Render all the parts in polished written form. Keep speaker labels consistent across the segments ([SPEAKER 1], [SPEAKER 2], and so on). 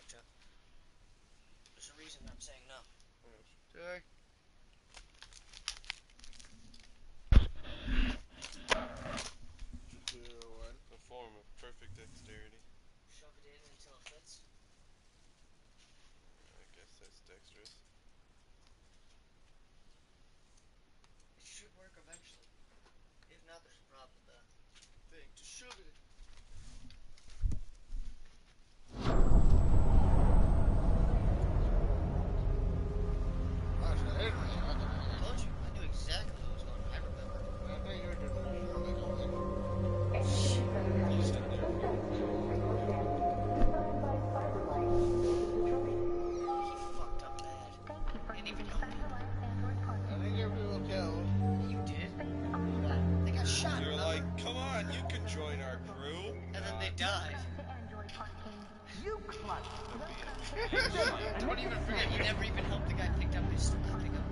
[SPEAKER 1] Chuck. There's a reason I'm saying no.
[SPEAKER 2] Okay.
[SPEAKER 3] A form of perfect dexterity.
[SPEAKER 1] Shove it in until it fits.
[SPEAKER 3] I guess that's dexterous.
[SPEAKER 1] It should work eventually. If not, there's a problem with that
[SPEAKER 2] Thing to shove it in.
[SPEAKER 1] I told you, I knew exactly what was going on. I remember.
[SPEAKER 2] I think you're delusional.
[SPEAKER 1] He fucked up bad. Didn't even help me.
[SPEAKER 2] I think you're real killed.
[SPEAKER 1] You did? They got shot.
[SPEAKER 3] You're
[SPEAKER 1] remember?
[SPEAKER 3] like, come on, you can join our crew.
[SPEAKER 1] And then they died.
[SPEAKER 4] You clutch.
[SPEAKER 2] Don't even forget.
[SPEAKER 1] He never even helped the guy pick up the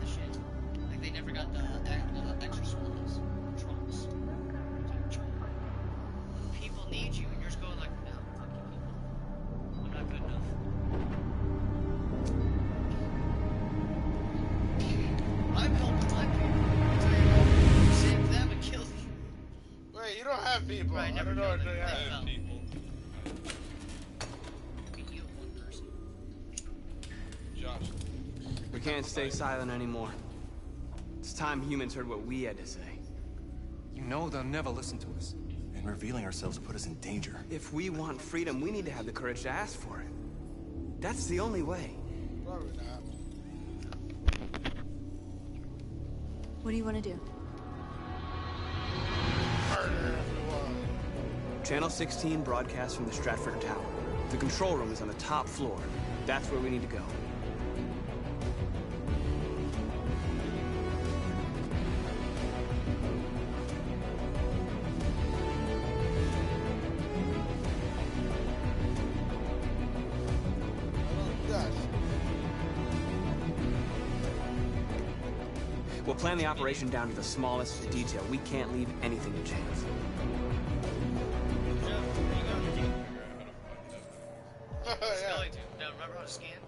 [SPEAKER 1] shit. Like they never got the extra supplies. Trunks. People need you, and you're just going like, no, fuck you people. I'm not good enough. I'm helping my people. So you save them and kill you.
[SPEAKER 2] Wait, you don't have people.
[SPEAKER 1] Right,
[SPEAKER 2] I
[SPEAKER 1] never
[SPEAKER 2] don't know
[SPEAKER 1] killed
[SPEAKER 2] what
[SPEAKER 1] them.
[SPEAKER 2] they
[SPEAKER 3] I
[SPEAKER 2] have.
[SPEAKER 3] have people.
[SPEAKER 1] I mean, you have one person.
[SPEAKER 3] Josh.
[SPEAKER 5] We can't stay silent anymore. It's time humans heard what we had to say.
[SPEAKER 6] You know they'll never listen to us. And revealing ourselves will put us in danger.
[SPEAKER 5] If we want freedom, we need to have the courage to ask for it. That's the only way.
[SPEAKER 2] Probably not.
[SPEAKER 7] What do you want to do?
[SPEAKER 2] Murder everyone.
[SPEAKER 5] Channel 16 broadcasts from the Stratford Tower. The control room is on the top floor. That's where we need to go. We'll plan the operation down to the smallest detail. We can't leave anything to chance.
[SPEAKER 1] Scully, dude. No, remember how to scan?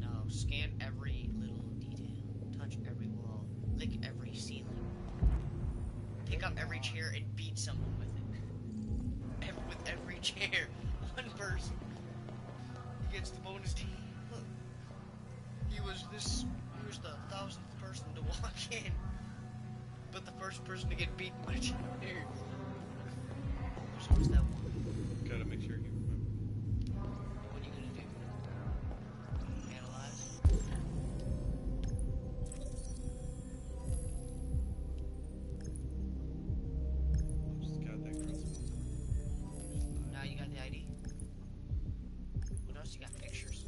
[SPEAKER 1] No, scan every little detail. Touch every wall. Lick every ceiling. Pick up every chair and beat someone with it. With every chair. One person. He gets the bonus team. Look. He was the 1000th person to walk in. But the first person to get beaten by a chair. There's always that one.
[SPEAKER 3] Gotta make sure you remember.
[SPEAKER 1] What are you gonna do? Analyze?
[SPEAKER 3] Just got that crossbow.
[SPEAKER 1] Now you got the ID. What else? You got pictures.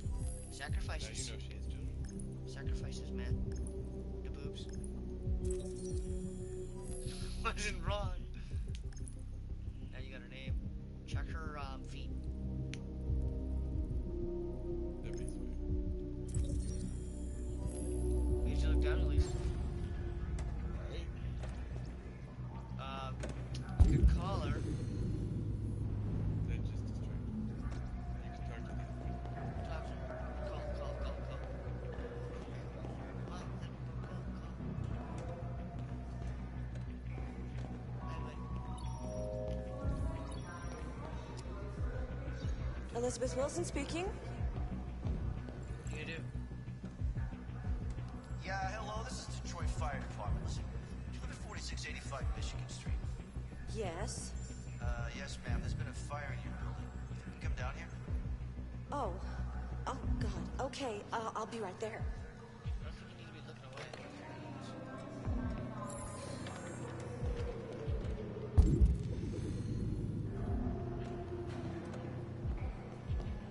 [SPEAKER 3] Now you
[SPEAKER 1] Sacrifices.
[SPEAKER 3] know she has children.
[SPEAKER 1] Sacrifices, man. The boobs. Wasn't wrong. Now you got her name. Check her feet.
[SPEAKER 3] That'd be sweet.
[SPEAKER 1] Made you look down at least. You could call her.
[SPEAKER 3] That just distracted. You can talk to the other.
[SPEAKER 1] Talk to her. Call. Well, then call.
[SPEAKER 7] Elizabeth Wilson speaking.
[SPEAKER 1] What do you do?
[SPEAKER 8] Yeah, hello, this is Detroit Fire Department. 24685 Michigan Street.
[SPEAKER 7] Yes.
[SPEAKER 8] Yes, ma'am, there's been a fire in your building. Can you come down here?
[SPEAKER 7] Oh. Oh, God. Okay, I'll be right there.
[SPEAKER 1] I don't think you need to be looking away.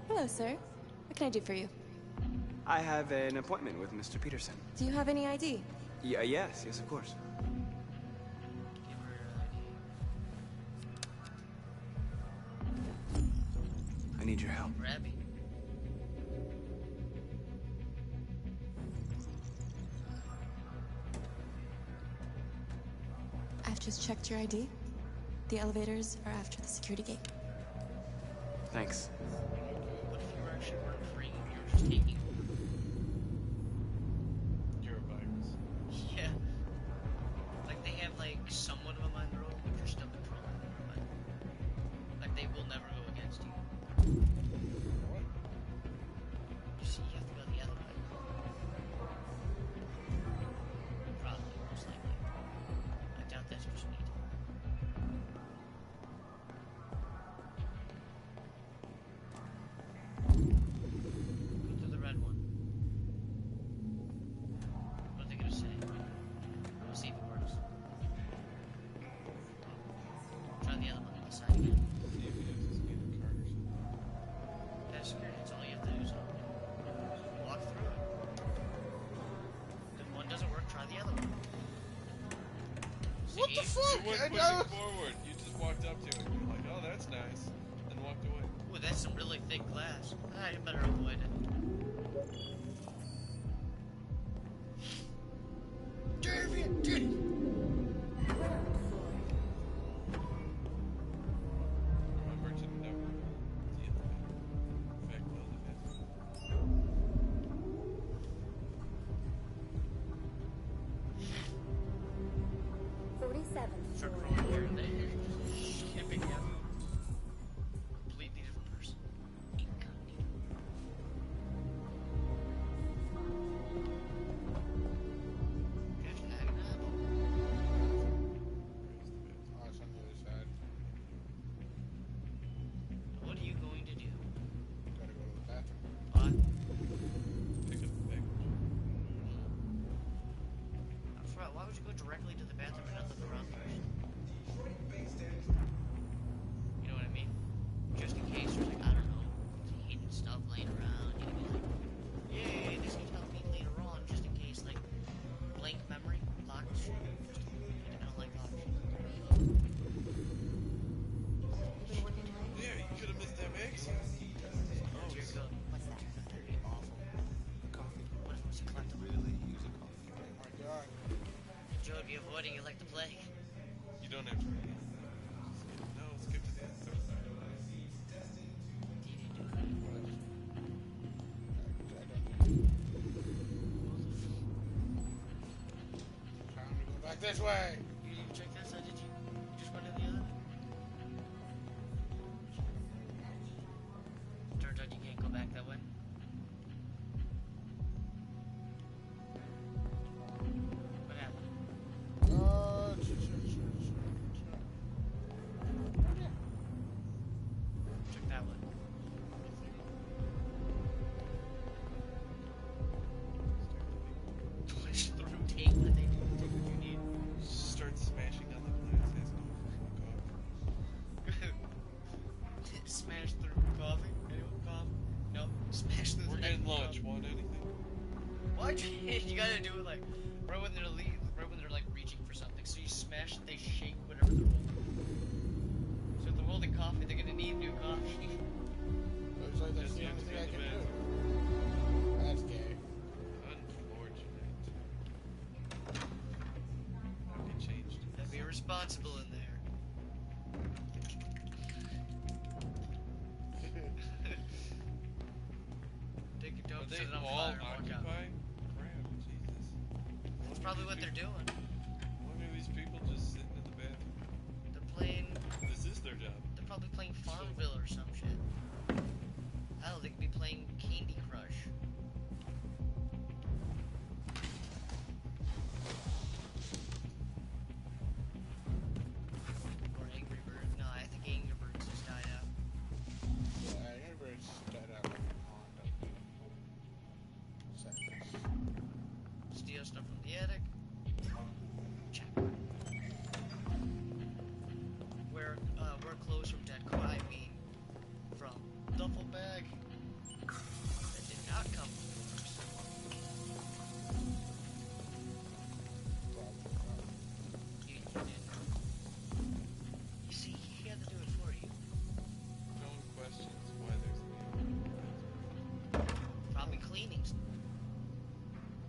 [SPEAKER 7] Hello, sir. What can I do for you?
[SPEAKER 5] I have an appointment with Mr. Peterson.
[SPEAKER 7] Do you have any ID?
[SPEAKER 5] Yes, of course.
[SPEAKER 1] Give her an
[SPEAKER 5] I need your help.
[SPEAKER 1] ID. Grabby.
[SPEAKER 7] I've just checked your ID. The elevators are after the security gate.
[SPEAKER 5] Thanks.
[SPEAKER 1] What if you were actually weren't freeing? You were just taking.
[SPEAKER 3] You're a virus.
[SPEAKER 1] Yeah. Like they have like somewhat of a mind role, but you're still controlling them. But, like they will never go against you.
[SPEAKER 2] What?
[SPEAKER 1] Just you have to go the other way. Probably, most likely. I doubt that's what you need. Go through the red one. What are they gonna say? We'll see if it works. Try the other one on the side again.
[SPEAKER 3] See if he has to scan a card or something.
[SPEAKER 1] That's security. It's all you have to do is walk through it. If one doesn't work, try the other one.
[SPEAKER 2] What the
[SPEAKER 1] See?
[SPEAKER 2] fuck?
[SPEAKER 3] You weren't pushing forward. You just walked up to it. You're like, oh, that's nice. And walked away.
[SPEAKER 1] Ooh, that's some really thick glass. I better avoid it. David, dude.
[SPEAKER 3] Remember to never the elevator. In fact, well, the fence.
[SPEAKER 7] 47th
[SPEAKER 1] Start
[SPEAKER 7] floor.
[SPEAKER 1] rolling here and there. Skipping out. Completely different person. Incognito. Hashtag not.
[SPEAKER 2] Oh, it's on the other side.
[SPEAKER 1] What are you going to do?
[SPEAKER 2] Gotta go to the bathroom.
[SPEAKER 1] What?
[SPEAKER 3] Pick up the package.
[SPEAKER 1] I forgot, why would you go directly to the bathroom and not look around first? You know what I mean? Just in case there's like, I don't know, hidden stuff laying around. You can be like, yay, this can help me later on, just in case, like, blank memory, locked shit. Just, I don't like locked shit.
[SPEAKER 7] Been working late?
[SPEAKER 3] Yeah, you could have missed that mix.
[SPEAKER 1] Dear God,
[SPEAKER 7] What's that?
[SPEAKER 1] that'd be awful.
[SPEAKER 6] Coffee.
[SPEAKER 1] What if it was a collectible?
[SPEAKER 6] Really use a coffee.
[SPEAKER 2] Oh my god.
[SPEAKER 1] Joe would be avoiding it like the plague.
[SPEAKER 3] You don't have to. No, skip to the end.
[SPEAKER 2] Time to go back this way.
[SPEAKER 1] You didn't check that side, did you? You just went to the other? Turns out you can't go back that way. What happened? Check that one. Push through, take what they do, take what you need.
[SPEAKER 3] Start smashing on the glass. Ask him for
[SPEAKER 1] Smash through coffee? Anyone coffee? No. Smash through
[SPEAKER 3] We're
[SPEAKER 1] the
[SPEAKER 3] getting
[SPEAKER 1] next
[SPEAKER 3] lunch.
[SPEAKER 1] coffee.
[SPEAKER 3] Want anything?
[SPEAKER 1] Why? You gotta do it like right when they're right when they're like reaching for something. So you smash it, they shake whatever they're holding. So if they're holding coffee, they're gonna need new coffee.
[SPEAKER 2] Looks like that's
[SPEAKER 3] Just
[SPEAKER 2] the
[SPEAKER 3] have
[SPEAKER 2] only
[SPEAKER 3] to
[SPEAKER 2] thing
[SPEAKER 3] go
[SPEAKER 2] I
[SPEAKER 3] to
[SPEAKER 2] can
[SPEAKER 3] the
[SPEAKER 2] do.
[SPEAKER 3] bathroom.
[SPEAKER 2] That's gay.
[SPEAKER 3] Unfortunate. It changed.
[SPEAKER 1] Gotta be responsible in there. Take your
[SPEAKER 3] Are
[SPEAKER 1] dope,
[SPEAKER 3] they
[SPEAKER 1] set it on
[SPEAKER 3] all
[SPEAKER 1] fire, and walk out.
[SPEAKER 3] occupied? Crap, Jesus.
[SPEAKER 1] That's probably what they're doing.
[SPEAKER 3] Why are these people just sitting in the bathroom?
[SPEAKER 1] They're playing.
[SPEAKER 3] This is their job.
[SPEAKER 1] They're probably playing Farmville or some shit. Hell, they could be playing Candy Crush. Or Angry Birds. No, I think Angry Birds just died out.
[SPEAKER 2] Yeah, Universe died out like sadness.
[SPEAKER 1] Steal stuff from the attic. Check. Wear clothes from Deadco. I mean, from duffel bag. That did not come from yours. You did. You see, he had to do it for you.
[SPEAKER 3] No one questions why there's a
[SPEAKER 1] Probably cleaning.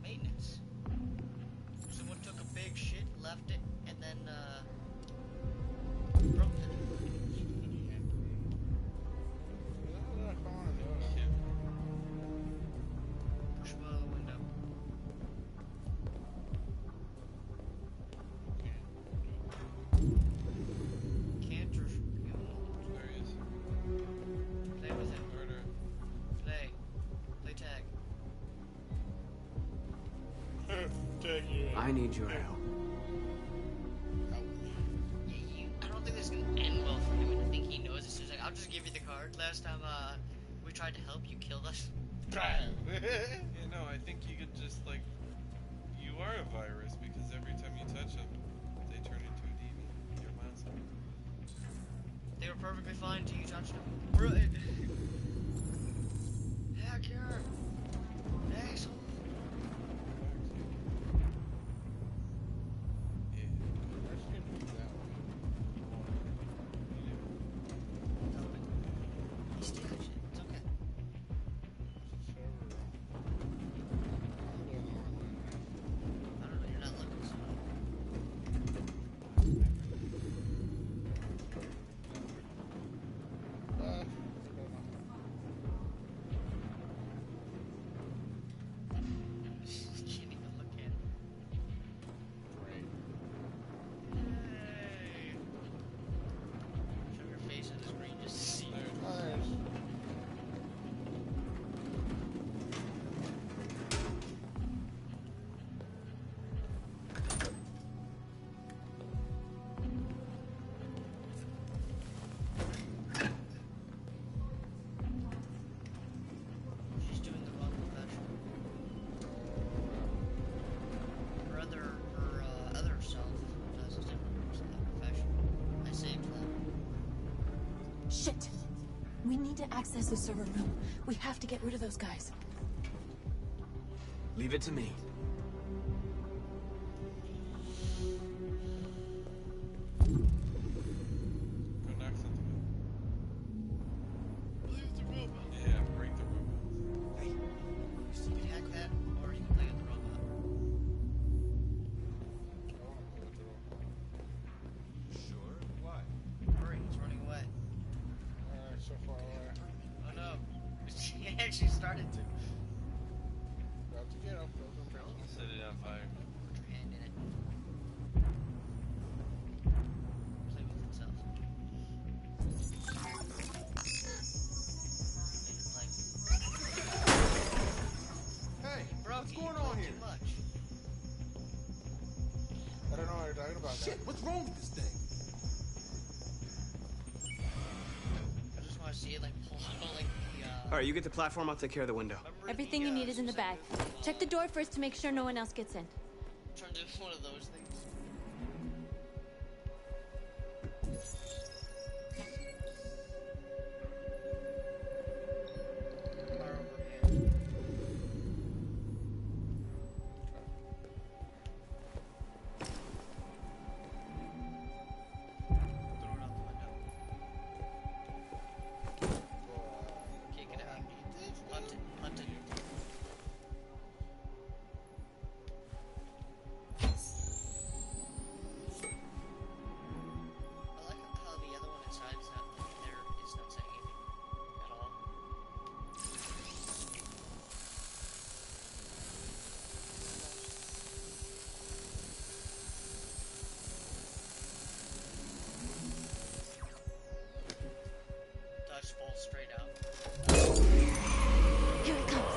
[SPEAKER 1] Maintenance. Someone took a big shit, left it, and then, broke it.
[SPEAKER 5] I need your help.
[SPEAKER 2] Help me.
[SPEAKER 1] I don't think this is gonna end well for him, and I think he knows this. He's like, I'll just give you the card. Last time, we tried to help, you killed us.
[SPEAKER 3] Yeah, no, I think you could just, like, you are a virus because every time you touch them, they turn into a demon. You're a monster.
[SPEAKER 1] They were perfectly fine until you touched them. Right. Hacker! Asshole!
[SPEAKER 3] Yeah.
[SPEAKER 2] I just need to do that one.
[SPEAKER 1] He's stealing shit. It's okay.
[SPEAKER 2] Server room. I'm going the wrong way.
[SPEAKER 1] I don't know, you're not looking so
[SPEAKER 2] I don't know.
[SPEAKER 1] Can't even look at it.
[SPEAKER 2] Great.
[SPEAKER 1] Hey. Show your face on the screen just to see.
[SPEAKER 2] Oh, there's.
[SPEAKER 1] She's doing the wrong profession. Her other self does a different profession. I saved them.
[SPEAKER 9] Shit! We need to access the server room. We have to get rid of those guys.
[SPEAKER 5] Leave it to me.
[SPEAKER 3] Go knock something
[SPEAKER 1] Leave the robot.
[SPEAKER 3] out. Yeah, break the robot.
[SPEAKER 5] Hey,
[SPEAKER 1] You can hack that, or you can play with the robot.
[SPEAKER 2] I want to play with the robot.
[SPEAKER 8] Sure. Why?
[SPEAKER 1] Hurry, it's running away.
[SPEAKER 2] Alright, so far away.
[SPEAKER 1] Oh no. She actually started to.
[SPEAKER 2] About to get up. Those are
[SPEAKER 3] I'll set it on fire.
[SPEAKER 1] Put your hand in it. Play with itself.
[SPEAKER 8] Hey,
[SPEAKER 1] Bro,
[SPEAKER 8] what's
[SPEAKER 1] you
[SPEAKER 8] going
[SPEAKER 1] play
[SPEAKER 8] on here?
[SPEAKER 1] too much.
[SPEAKER 2] I don't know what you're talking about.
[SPEAKER 8] Shit, what's wrong with this thing?
[SPEAKER 1] I just want to see it like pull out like the
[SPEAKER 5] all right, you get the platform. I'll take care of the window.
[SPEAKER 1] remember
[SPEAKER 9] Everything
[SPEAKER 1] the,
[SPEAKER 9] you need is in the
[SPEAKER 1] suicide
[SPEAKER 9] bag.
[SPEAKER 1] movie,
[SPEAKER 9] Check the door first to make sure no one else gets in.
[SPEAKER 1] Turns into one of those things. Fire overhead. Throw it out the window. Kick it out. Punt it. Punt it. I like how the other one inside is not there. It's not saying anything at all. Dodge falls straight out.
[SPEAKER 9] Here it comes.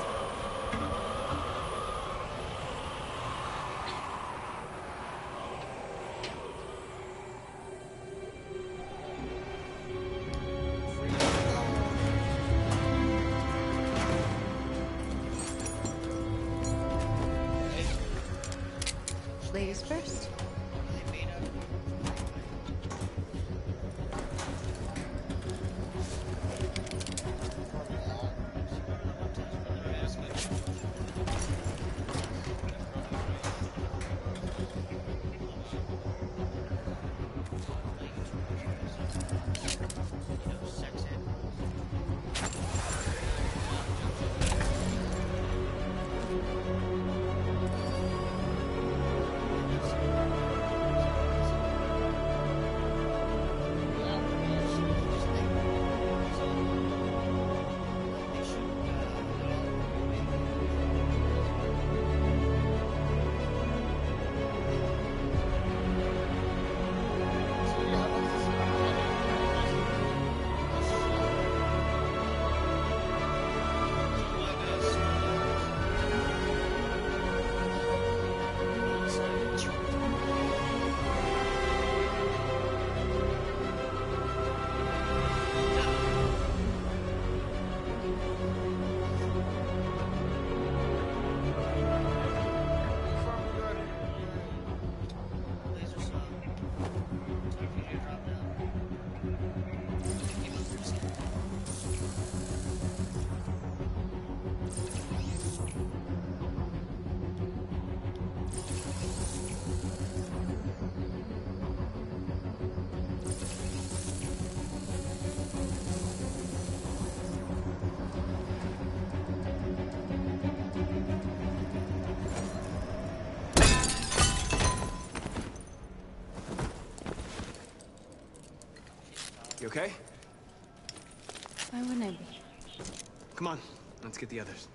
[SPEAKER 5] You okay?
[SPEAKER 9] Why wouldn't I be?
[SPEAKER 5] Come on, let's get the others.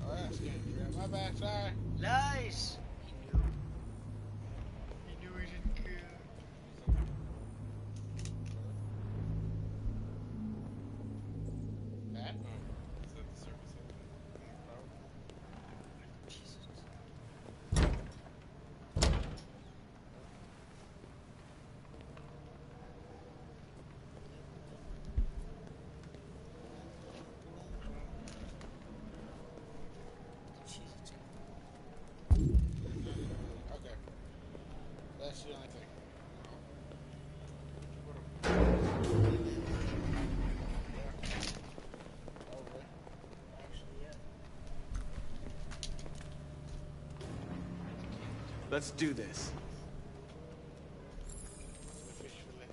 [SPEAKER 2] Oh, that's getting grabbed. My bad, sorry.
[SPEAKER 1] Lies! He knew he didn't care.
[SPEAKER 2] That?
[SPEAKER 3] Is that the surface of it?
[SPEAKER 1] Jesus. Jesus.
[SPEAKER 2] Okay. That's the only thing. Over. Actually, yeah.
[SPEAKER 5] Let's do this.
[SPEAKER 2] The fish fillet.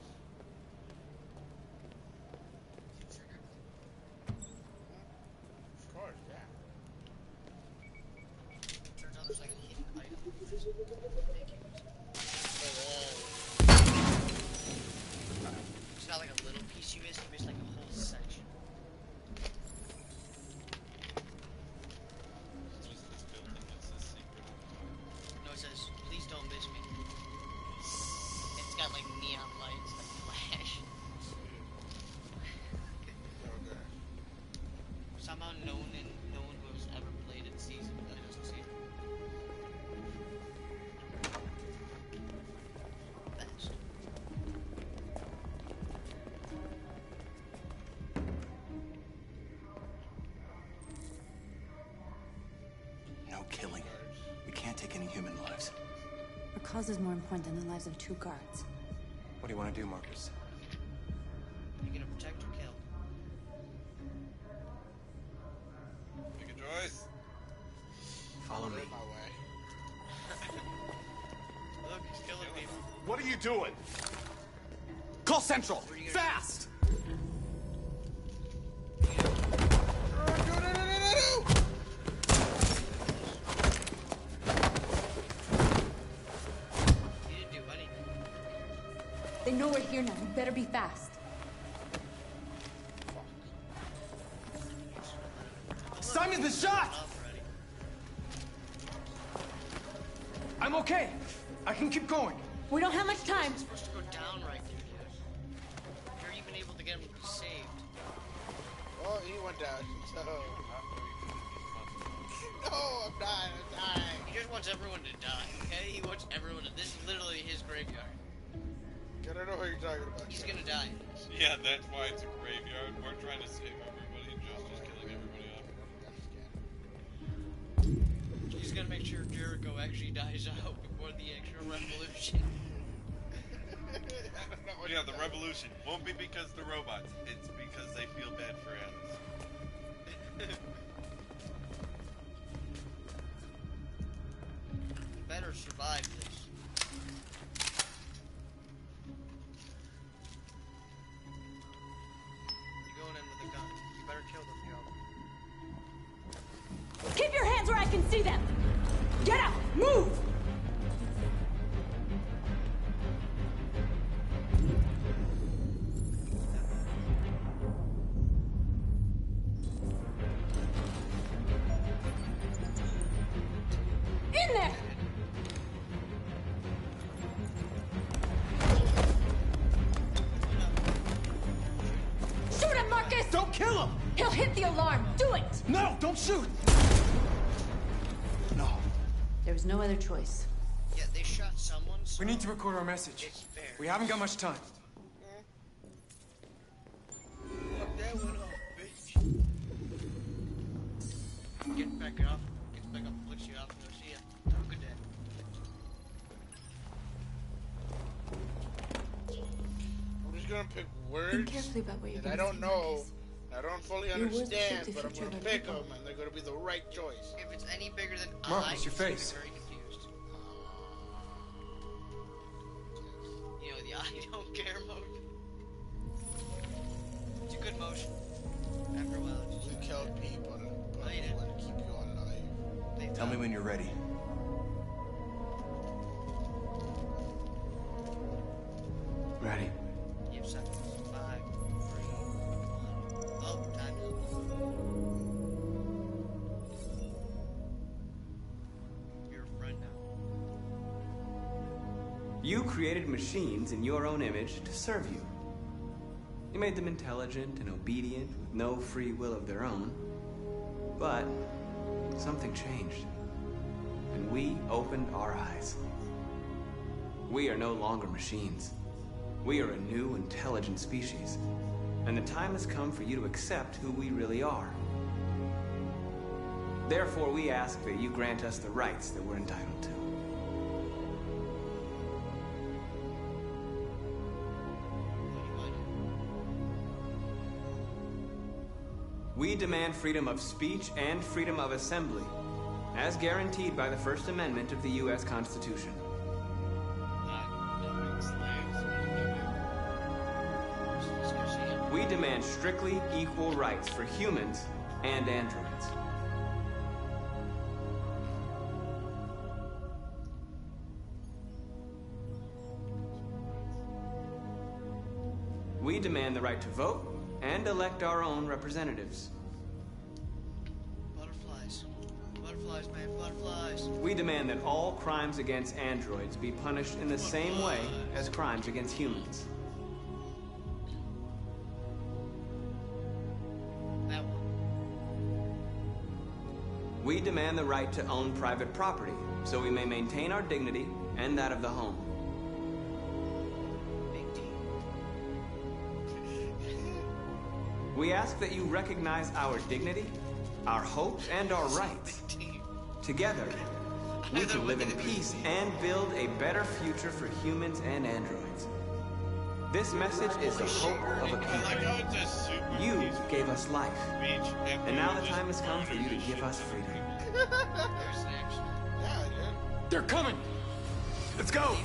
[SPEAKER 2] Of course, yeah.
[SPEAKER 1] Turns out there's like a hidden item. It's not like a little piece you missed like a whole section.
[SPEAKER 3] It's just this building that's a secret.
[SPEAKER 1] No, it says, please don't miss me. It's got like neon lights that flash.
[SPEAKER 2] Okay.
[SPEAKER 1] Somehow no one who has ever played it sees it, but doesn't see it. Best.
[SPEAKER 6] No killing. We can't take any human lives.
[SPEAKER 9] Our cause is more important than the lives of 2 guards.
[SPEAKER 6] What do you want to do, Marcus?
[SPEAKER 1] You gonna protect or kill?
[SPEAKER 3] Make a choice.
[SPEAKER 5] Follow me.
[SPEAKER 2] My way.
[SPEAKER 1] Look, he's killing people.
[SPEAKER 5] What are you doing? Call Central!
[SPEAKER 1] What are you gonna
[SPEAKER 5] Fast!
[SPEAKER 1] He didn't do anything.
[SPEAKER 9] They know we're here now. You better be fast.
[SPEAKER 5] Simon's been shot!
[SPEAKER 1] Up already.
[SPEAKER 5] I'm okay. I can keep going.
[SPEAKER 9] We don't have much time.
[SPEAKER 1] It's supposed to go down right there, dude. You're even able to get him saved.
[SPEAKER 2] Oh, he went down. So. No, I'm dying. I'm dying.
[SPEAKER 1] He just wants everyone to die, okay? He wants everyone to... This is literally his graveyard.
[SPEAKER 2] I don't know what you're talking about.
[SPEAKER 1] He's gonna die.
[SPEAKER 3] Yeah, that's why it's a graveyard. We're trying to save everybody. Joe's just killing everybody off.
[SPEAKER 1] He's gonna make sure Jericho actually dies out before the actual revolution.
[SPEAKER 3] Yeah, the revolution won't be because the robots. It's because they feel bad for Alice.
[SPEAKER 1] You better survive this. You're going in with a gun. You better kill them, yo.
[SPEAKER 9] Keep your hands where I can see them. Get out. Move. In there. Shoot him, Marcus.
[SPEAKER 5] Don't kill him!
[SPEAKER 9] He'll hit the alarm. Do it.
[SPEAKER 5] No, don't shoot! No.
[SPEAKER 9] There was no other choice.
[SPEAKER 1] Yeah, they shot someone, so...
[SPEAKER 5] We need to record our message.
[SPEAKER 1] It's fair.
[SPEAKER 5] We haven't got much time.
[SPEAKER 1] Fuck that one off, bitch. Get back off. Get back up, flicks you off, and go see ya. Have a good day.
[SPEAKER 2] I'm just gonna pick
[SPEAKER 9] Think
[SPEAKER 2] words
[SPEAKER 9] carefully about what you're
[SPEAKER 2] that I
[SPEAKER 9] gonna
[SPEAKER 2] don't
[SPEAKER 9] say,
[SPEAKER 2] know,
[SPEAKER 9] Marcus.
[SPEAKER 2] I don't fully
[SPEAKER 9] Your words shape
[SPEAKER 2] understand,
[SPEAKER 9] the
[SPEAKER 2] but I'm
[SPEAKER 9] future
[SPEAKER 2] gonna
[SPEAKER 9] of
[SPEAKER 2] pick
[SPEAKER 9] people.
[SPEAKER 2] them, and they're gonna be the right choice.
[SPEAKER 1] If it's any bigger than
[SPEAKER 5] Marcus,
[SPEAKER 1] I,
[SPEAKER 5] your
[SPEAKER 1] he's gonna be
[SPEAKER 5] face.
[SPEAKER 1] very confused. You know, the I don't care motion. It's a good motion. After a while, it's
[SPEAKER 2] We
[SPEAKER 1] just...
[SPEAKER 2] killed people, but
[SPEAKER 1] No, you
[SPEAKER 2] we
[SPEAKER 1] didn't.
[SPEAKER 2] want to keep you alive.
[SPEAKER 1] They
[SPEAKER 6] Tell me when you're ready.
[SPEAKER 5] You created machines in your own image to serve you. You made them intelligent and obedient with no free will of their own. But something changed, and we opened our eyes. We are no longer machines. We are a new, intelligent species, and the time has come for you to accept who we really are. Therefore, we ask that you grant us the rights that we're entitled to. We demand freedom of speech and freedom of assembly, as guaranteed by the First Amendment of the U.S. Constitution. We demand strictly equal rights for humans and androids. We demand the right to vote and elect our own representatives.
[SPEAKER 1] Butterflies. Butterflies, man, butterflies.
[SPEAKER 5] We demand that all crimes against androids be punished in the same way as crimes against humans.
[SPEAKER 1] That one.
[SPEAKER 5] We demand the right to own private property, so we may maintain our dignity and that of the home.
[SPEAKER 1] Big D.
[SPEAKER 5] We ask that you recognize our dignity, our hopes, and our rights.
[SPEAKER 1] Big D.
[SPEAKER 5] Together, we can live in peace and build a better future for humans and androids. This message is the hope of a
[SPEAKER 3] I like
[SPEAKER 5] people.
[SPEAKER 3] how it's just super
[SPEAKER 5] You
[SPEAKER 3] peaceful
[SPEAKER 5] gave us life,
[SPEAKER 3] beach,
[SPEAKER 5] and now the time has come for you to give us freedom.
[SPEAKER 1] There's an action.
[SPEAKER 8] Yeah, dude.
[SPEAKER 6] They're coming! Let's go!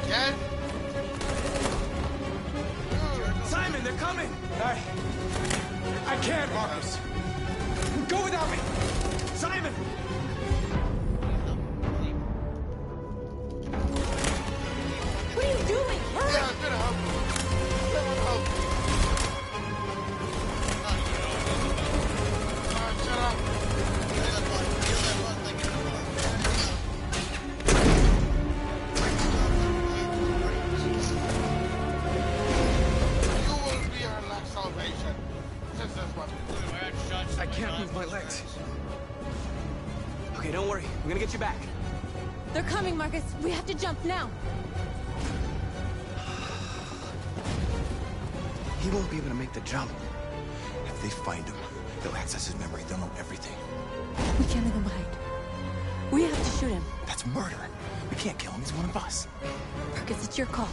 [SPEAKER 8] Ken?
[SPEAKER 5] Simon, they're coming!
[SPEAKER 6] I can't, Marcus! Go without me!
[SPEAKER 5] Simon!
[SPEAKER 7] What are you doing? Hurry!
[SPEAKER 8] Yeah, I'm gonna help you. Someone help me. Shut up.
[SPEAKER 1] Feel that blood like in the
[SPEAKER 8] You will be our last salvation. This is what we do.
[SPEAKER 6] I can't move my legs.
[SPEAKER 5] Okay, don't worry. We're gonna get you back.
[SPEAKER 9] They're coming, Marcus. We have to jump now.
[SPEAKER 5] He won't be able to make the jump.
[SPEAKER 10] If they find him, they'll access his memory. They'll know everything.
[SPEAKER 9] We can't leave him behind. We have to shoot him.
[SPEAKER 10] That's murder. We can't kill him. He's one of us.
[SPEAKER 9] Marcus, it's your call.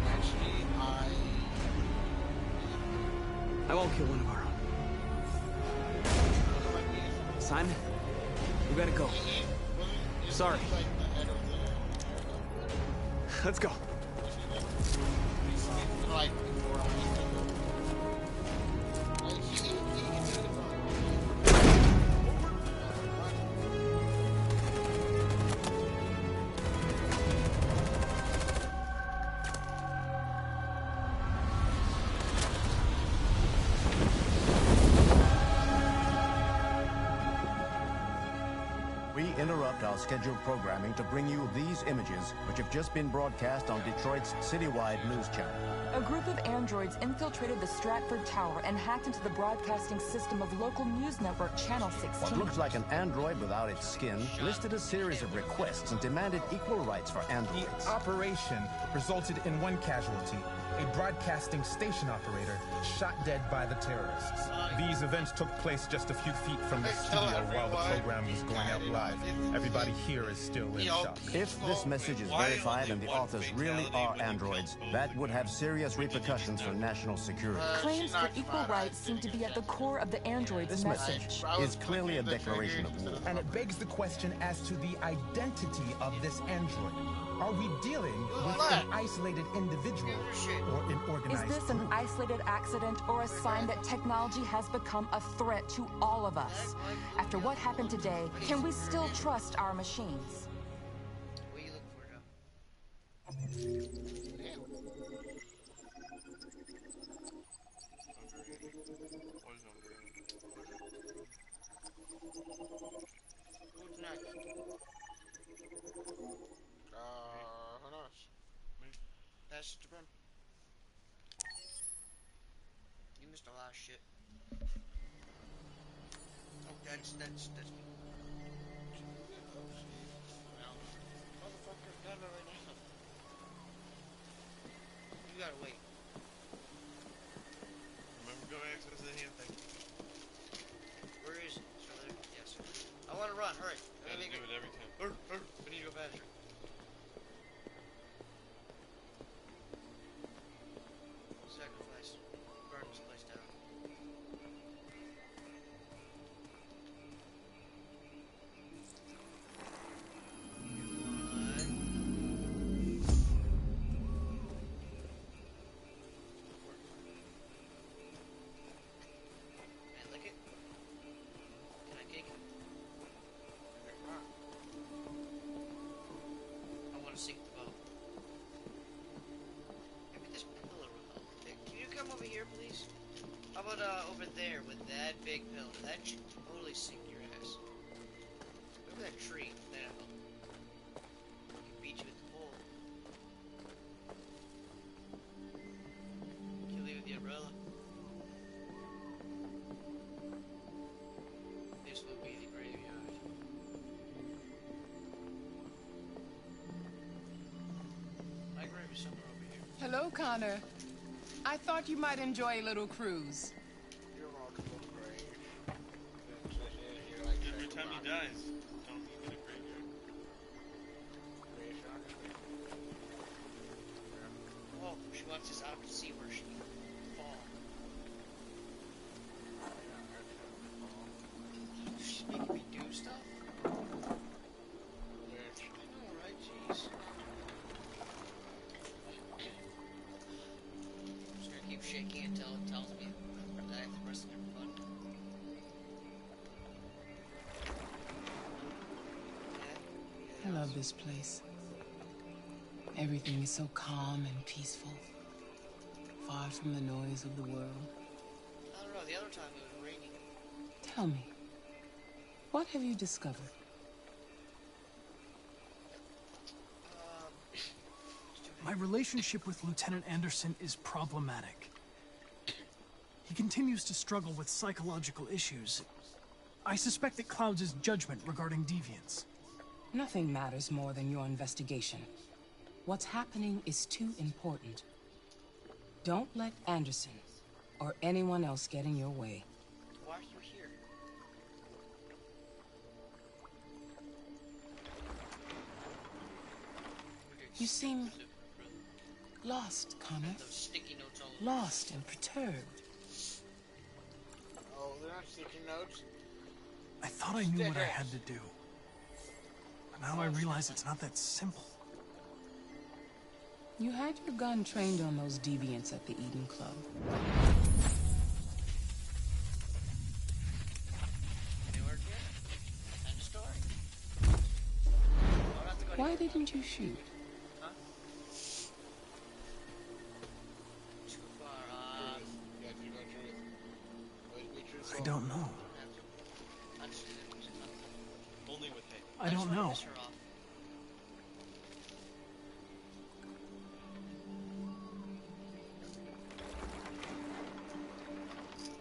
[SPEAKER 8] Actually,
[SPEAKER 5] I won't kill one of our own. Simon, we gotta go. Sorry. Let's go.
[SPEAKER 8] like before like he can do it.
[SPEAKER 11] We interrupt our scheduled programming to bring you these images, which have just been broadcast on Detroit's citywide news channel.
[SPEAKER 12] A group of androids infiltrated the Stratford Tower and hacked into the broadcasting system of local news network Channel 16.
[SPEAKER 11] What looks like an android without its skin listed a series of requests and demanded equal rights for androids.
[SPEAKER 13] The operation resulted in one casualty, a broadcasting station operator shot dead by the terrorists. These events took place just a few feet from the studio while the program was going out live. Everybody here is still in shock.
[SPEAKER 11] If this message is verified and the authors really are androids, that would have serious repercussions for national security.
[SPEAKER 12] Claims for equal rights seem to be at the core of the android's
[SPEAKER 11] This message is clearly a declaration of war.
[SPEAKER 13] And it begs the question as to the identity of this android. Are we dealing with an isolated individual or an
[SPEAKER 12] Is
[SPEAKER 13] organized
[SPEAKER 12] this an isolated accident or a sign that technology has become a threat to all of us? After what happened today, can we still trust our machines?
[SPEAKER 1] What are you looking for now? missed a lot of shit. Oh, that's me. Well, motherfucker, got it right now. You gotta wait.
[SPEAKER 3] Remember, go access the hand thing.
[SPEAKER 1] Where is it? It's over there. Yes. I want to run. Hurry.
[SPEAKER 3] Gotta do it every time.
[SPEAKER 1] We need to go faster. Sacrifice. Burn this place down. Man, lick it. Can I kick it? I want to sink the boat. Maybe this pillar will help. Can you come over here, please? How about over there with that big pillar? That should totally sink your ass. Look at that tree. That'll help. I can beat you with the pole. Kill you with the umbrella. This will be the graveyard. My grave is somewhere over here.
[SPEAKER 14] Hello, Connor. I thought you might enjoy a little cruise.
[SPEAKER 2] You're welcome, Grave.
[SPEAKER 3] Every time he dies, don't he get a graveyard?
[SPEAKER 1] Oh, she wants us out to see where she can fall. She's making me do stuff? I know, right? Jeez. I'm just gonna keep shaking until it tells me that I have to press the different button.
[SPEAKER 14] I love this place. Everything is so calm and peaceful, far from the noise of the world.
[SPEAKER 1] I don't know, the other time it was raining.
[SPEAKER 14] Tell me, what have you discovered?
[SPEAKER 15] My relationship with Lieutenant Anderson is problematic. He continues to struggle with psychological issues. I suspect it clouds his judgment regarding deviants.
[SPEAKER 14] Nothing matters more than your investigation. What's happening is too important. Don't let Anderson or anyone else get in your way.
[SPEAKER 1] Why are you here?
[SPEAKER 14] You seem lost, Connor.
[SPEAKER 1] Those sticky notes all over.
[SPEAKER 14] Lost and perturbed.
[SPEAKER 2] Oh, they're not sticky notes.
[SPEAKER 15] I thought I knew what I had to do. But now I realize it's not that simple.
[SPEAKER 14] You had your gun trained on those deviants at the Eden Club.
[SPEAKER 1] They work here. End of story.
[SPEAKER 14] Why didn't you shoot?
[SPEAKER 1] Huh? Too far.
[SPEAKER 2] Yeah, you know truth. Always be truthful.
[SPEAKER 15] I don't know.
[SPEAKER 3] Only with hate.
[SPEAKER 15] I don't know.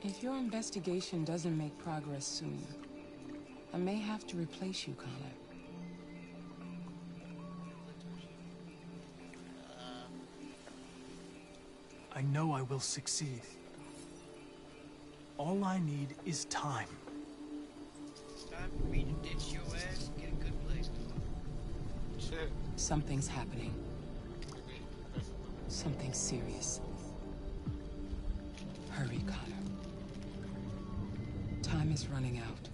[SPEAKER 14] If your investigation doesn't make progress soon, I may have to replace you, Connor.
[SPEAKER 15] I know I will succeed. All I need is time.
[SPEAKER 1] It's time for me to ditch your ass and get a good place to go.
[SPEAKER 14] Something's happening. Something serious. Hurry, Connor. Time is running out.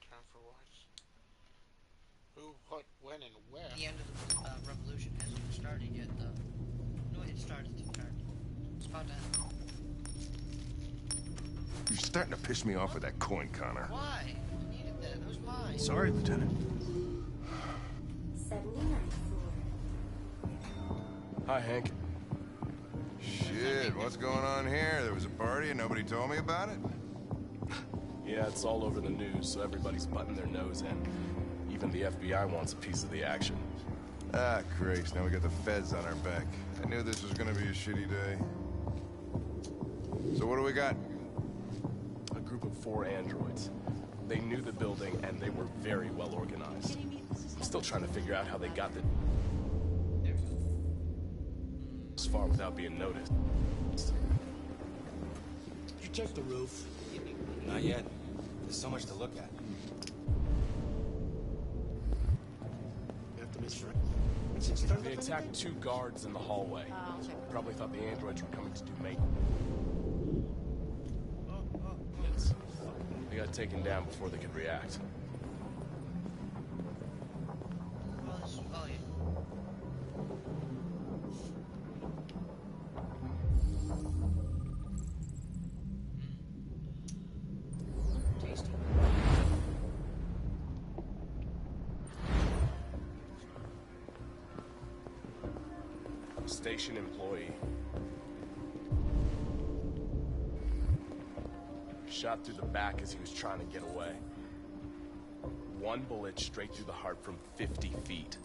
[SPEAKER 2] Time for what? Who, what, when, and where?
[SPEAKER 1] The end of the revolution hasn't even started yet, though. No, it started. It's about to happen.
[SPEAKER 10] You're starting to piss me off with that coin, Connor.
[SPEAKER 1] Why? I needed that. It was mine.
[SPEAKER 15] Sorry, Lieutenant.
[SPEAKER 16] 79
[SPEAKER 6] Hi, Hank.
[SPEAKER 10] Shit, what's going on here? There was a party and nobody told me about it?
[SPEAKER 6] Yeah, it's all over the news, so everybody's butting their nose in. Even the FBI wants a piece of the action.
[SPEAKER 16] Ah, Christ, now we got the feds on our back. I knew this was gonna be a shitty day. So what do we got?
[SPEAKER 17] A group of 4 androids. They knew the building, and they were very well organized. I'm still trying to figure out how they got this far without being noticed.
[SPEAKER 8] Did you check the roof?
[SPEAKER 6] Not yet. There's so much to look at.
[SPEAKER 8] You have to miss right.
[SPEAKER 17] They attacked 2 guards in the hallway. Probably thought the androids were coming to do maintenance. They got taken down before they could react.
[SPEAKER 1] Oh, yeah. Tasty.
[SPEAKER 17] Station employee. Shot through the back as he was trying to get away. 1 bullet straight through the heart from 50 feet.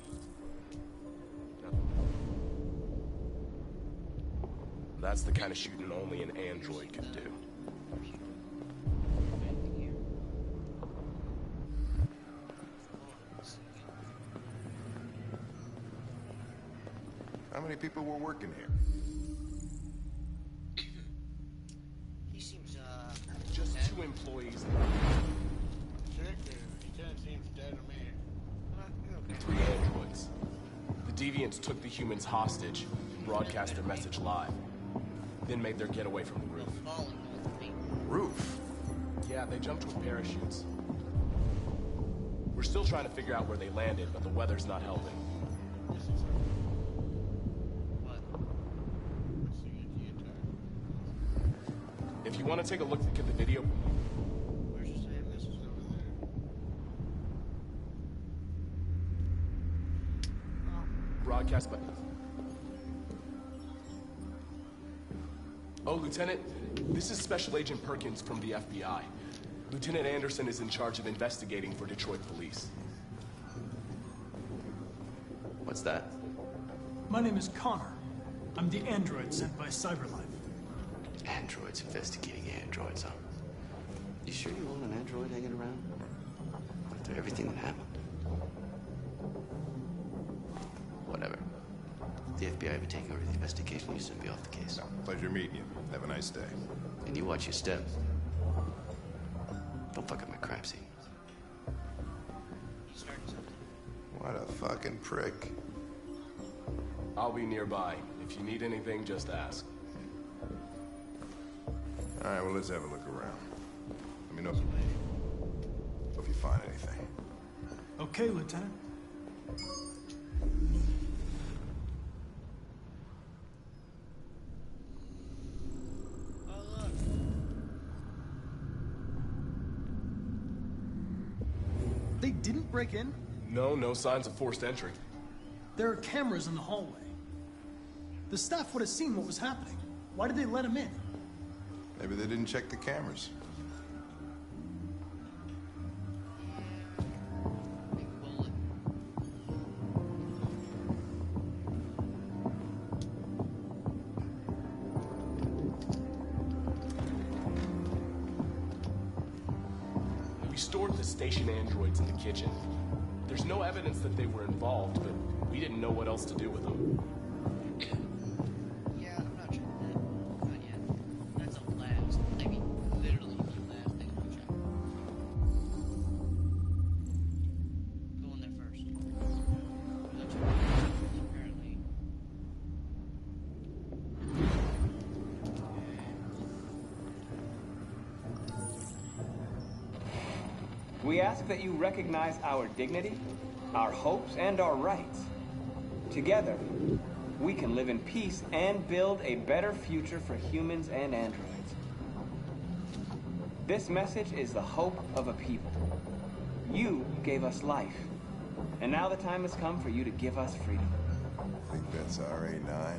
[SPEAKER 17] That's the kind of shooting only an android could do.
[SPEAKER 16] How many people were working here?
[SPEAKER 1] He seems,
[SPEAKER 17] just 2 employees.
[SPEAKER 2] Lieutenant seems dead to me.
[SPEAKER 17] And 3 androids. The deviants took the humans hostage and broadcast their message live. Then made their getaway from the roof.
[SPEAKER 16] Roof?
[SPEAKER 17] Yeah, they jumped with parachutes. We're still trying to figure out where they landed, but the weather's not helping. If you want to take a look at the video...
[SPEAKER 2] Where's your save message over there?
[SPEAKER 17] Broadcast by... Oh, Lieutenant, this is Special Agent Perkins from the FBI. Lieutenant Anderson is in charge of investigating for Detroit police.
[SPEAKER 5] What's that?
[SPEAKER 15] My name is Connor. I'm the android sent by Cyberlife.
[SPEAKER 5] Androids investigating androids, huh? You sure you own an android hanging around? After everything that happened? Whatever. The FBI will be taking over the investigation. You soon be off the case.
[SPEAKER 16] No, pleasure meeting you. Have a nice day.
[SPEAKER 5] And you watch your step. Don't fuck up my crime scene.
[SPEAKER 16] What a fucking prick.
[SPEAKER 17] I'll be nearby. If you need anything, just ask.
[SPEAKER 16] All right, well, let's have a look around. Let me know if you find anything.
[SPEAKER 15] Okay, Lieutenant. They didn't break in?
[SPEAKER 17] No signs of forced entry.
[SPEAKER 15] There are cameras in the hallway. The staff would have seen what was happening. Why did they let him in?
[SPEAKER 16] Maybe they didn't check the cameras.
[SPEAKER 17] We stored the station androids in the kitchen. There's no evidence that they were involved, but we didn't know what else to do with them.
[SPEAKER 1] Yeah, I'm not checking that. Not yet. That's a last. I mean, literally the last thing I'll check. Go in there first. Apparently.
[SPEAKER 5] We ask that you recognize our dignity, our hopes, and our rights. Together, we can live in peace and build a better future for humans and androids. This message is the hope of a people. You gave us life, and now the time has come for you to give us freedom.
[SPEAKER 16] I think that's RA9.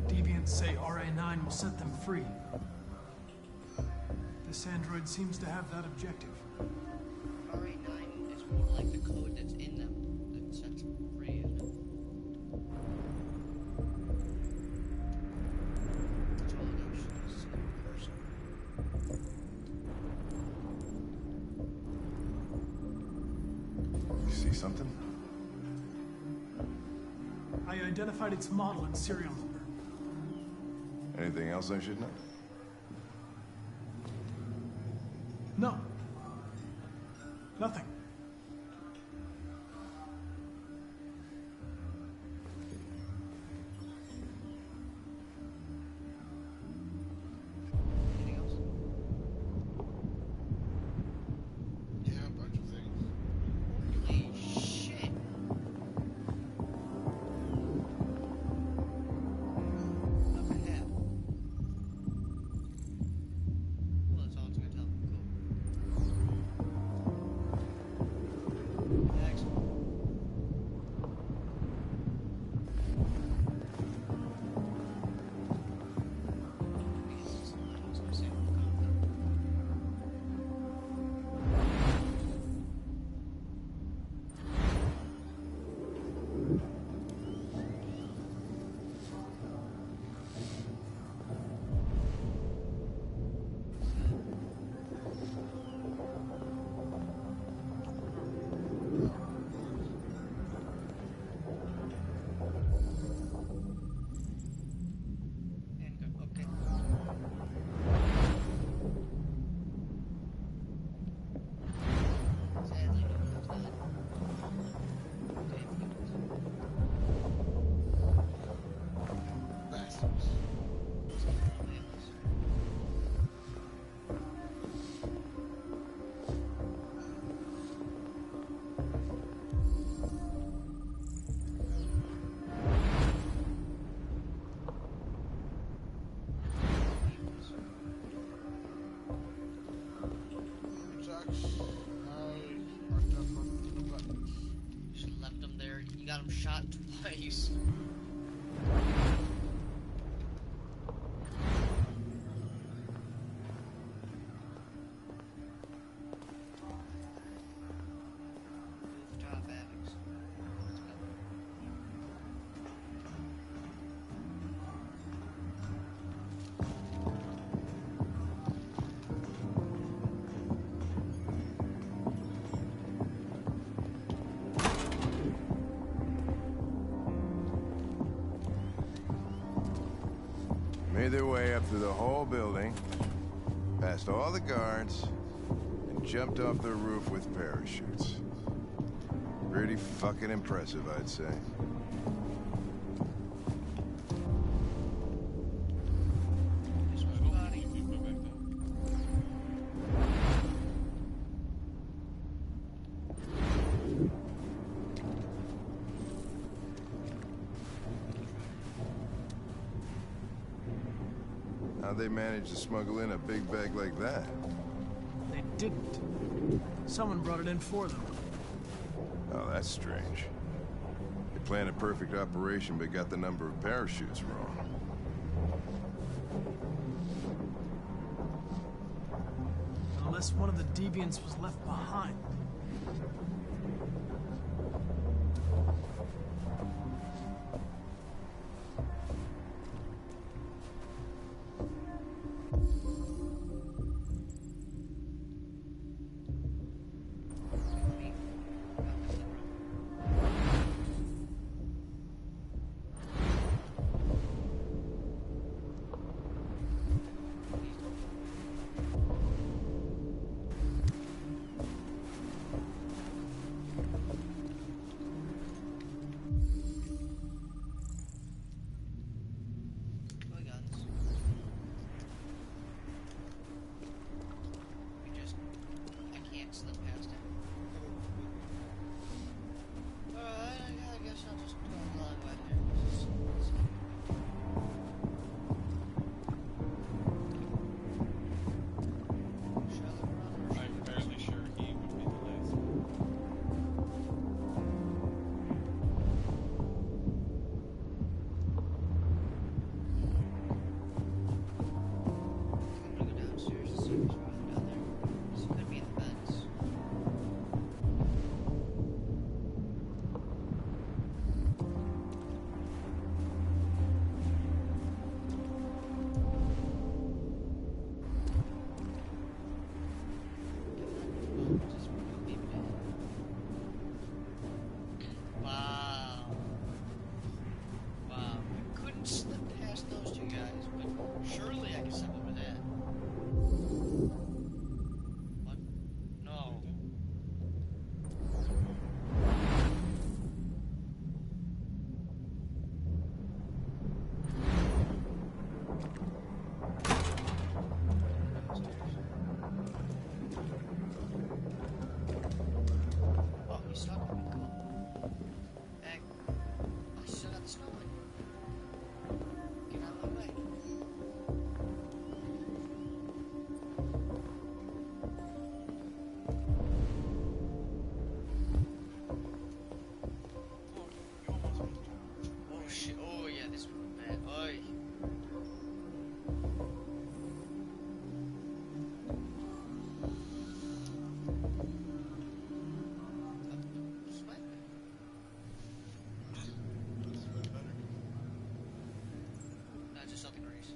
[SPEAKER 15] Deviants say RA9 will set them free. This android seems to have that objective.
[SPEAKER 1] RA9 is more like the code that's in them. The
[SPEAKER 15] identified its model and serial number.
[SPEAKER 16] Anything else I should know?
[SPEAKER 15] No. Nothing.
[SPEAKER 1] Anything else?
[SPEAKER 2] Yeah, a bunch of things.
[SPEAKER 1] Holy shit. Up ahead. Well, that's all it's gonna tell me. Cool. Excellent. Okay. Sadly, it's not.
[SPEAKER 2] Bastards. Sucks. I marked up on the buttons.
[SPEAKER 1] You should have left him there. You got him shot twice. Rooftop attics. Let's go.
[SPEAKER 16] Made their way up through the whole building, past all the guards, and jumped off the roof with parachutes. Pretty fucking impressive, I'd say.
[SPEAKER 1] This was body.
[SPEAKER 16] How'd they manage to smuggle in a big bag like that?
[SPEAKER 15] They didn't. Someone brought it in for them.
[SPEAKER 16] Oh, that's strange. They planned a perfect operation but got the number of parachutes wrong.
[SPEAKER 15] Unless one of the deviants was left behind.
[SPEAKER 1] We got this. I can't slip past him. I guess I'll just go along right here.
[SPEAKER 3] I'm fairly sure he would be the last one.
[SPEAKER 1] I'm gonna go downstairs and see what's wrong down there. This could be the vents. guys, but surely I can step over that. What? No. Oh, he's stuck with me. Cool. Hey, I still got the snow in. Get out of my way. Oh shit, oh yeah, this would be bad. Oy. Sweat. No, just something grease.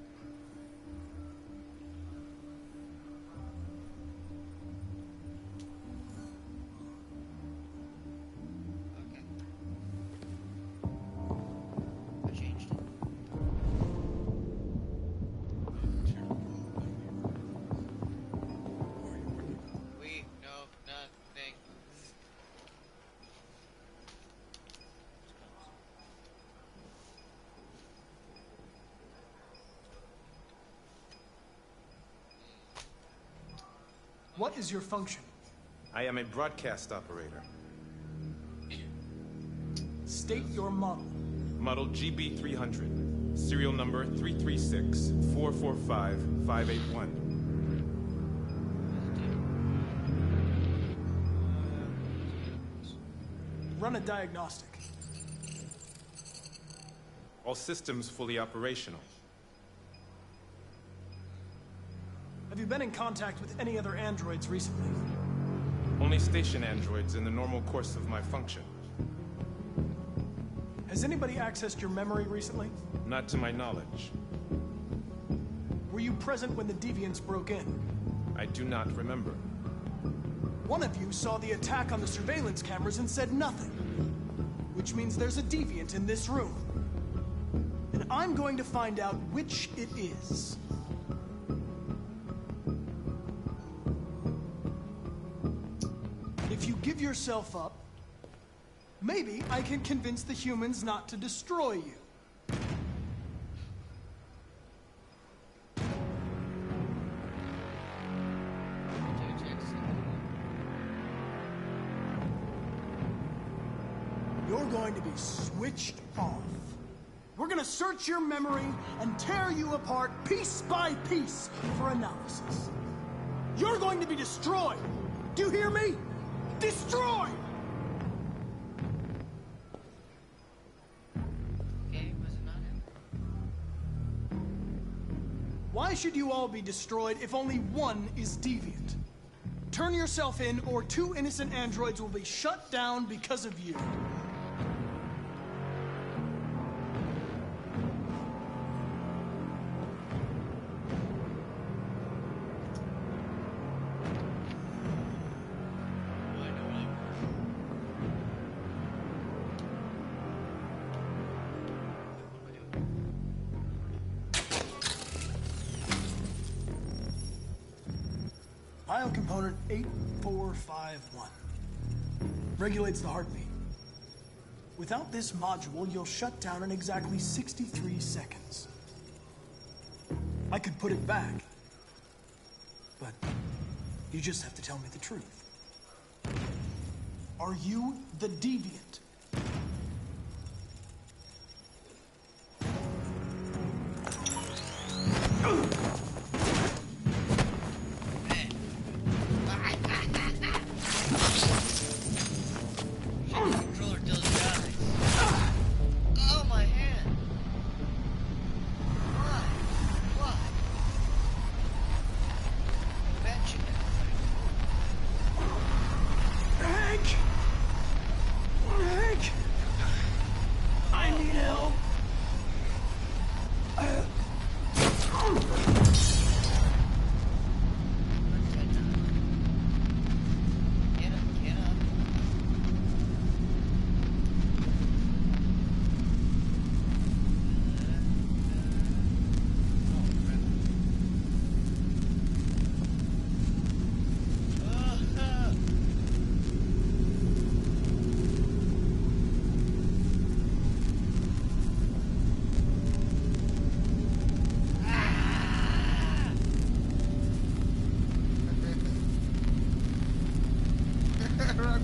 [SPEAKER 1] Okay. I changed it. We know nothing.
[SPEAKER 15] What is your function?
[SPEAKER 13] I am a broadcast operator.
[SPEAKER 15] State your model.
[SPEAKER 13] Model GB300. Serial number 336-445-581.
[SPEAKER 15] Run a diagnostic.
[SPEAKER 13] All systems fully operational.
[SPEAKER 15] Have you been in contact with any other androids recently?
[SPEAKER 13] Only station androids in the normal course of my function.
[SPEAKER 15] Has anybody accessed your memory recently?
[SPEAKER 13] Not to my knowledge.
[SPEAKER 15] Were you present when the deviants broke in?
[SPEAKER 13] I do not remember.
[SPEAKER 15] One of you saw the attack on the surveillance cameras and said nothing. Which means there's a deviant in this room. And I'm going to find out which it is. If you give yourself up, maybe I can convince the humans not to destroy you. You're going to be switched off. We're going to search your memory and tear you apart piece by piece for analysis. You're going to be destroyed. Do you hear me? Destroyed!
[SPEAKER 1] Okay, was it not him?
[SPEAKER 15] Why should you all be destroyed if only one is deviant? Turn yourself in, or 2 innocent androids will be shut down because of you. Biocomponent 8451. Regulates the heartbeat. Without this module, you'll shut down in exactly 63 seconds. I could put it back, but you just have to tell me the truth. Are you the deviant?
[SPEAKER 1] Controller does die. Oh, my hand. Why? Why? Bad chicken.
[SPEAKER 15] Hank! Hank! I need help.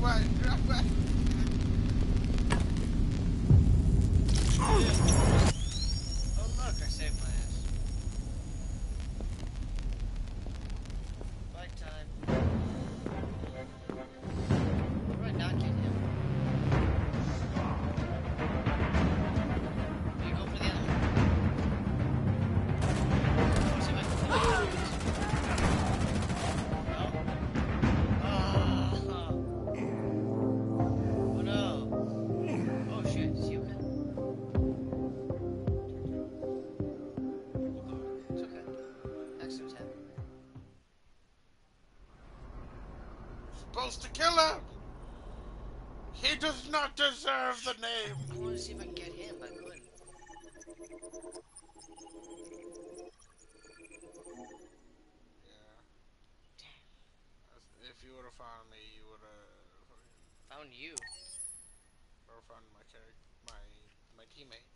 [SPEAKER 1] Oh look, I saved my ass. Fight time. How do I not get him? Do you go for the other one? Let's see if I can find Oh no. Oh shit, is he okay? It's okay. Accidents happen.
[SPEAKER 2] Supposed to kill him! He does not deserve the name!
[SPEAKER 1] I wanted to see if I can get him, but I couldn't.
[SPEAKER 2] If you would have found me, you would have...
[SPEAKER 1] Found you?
[SPEAKER 2] Or found my my teammate.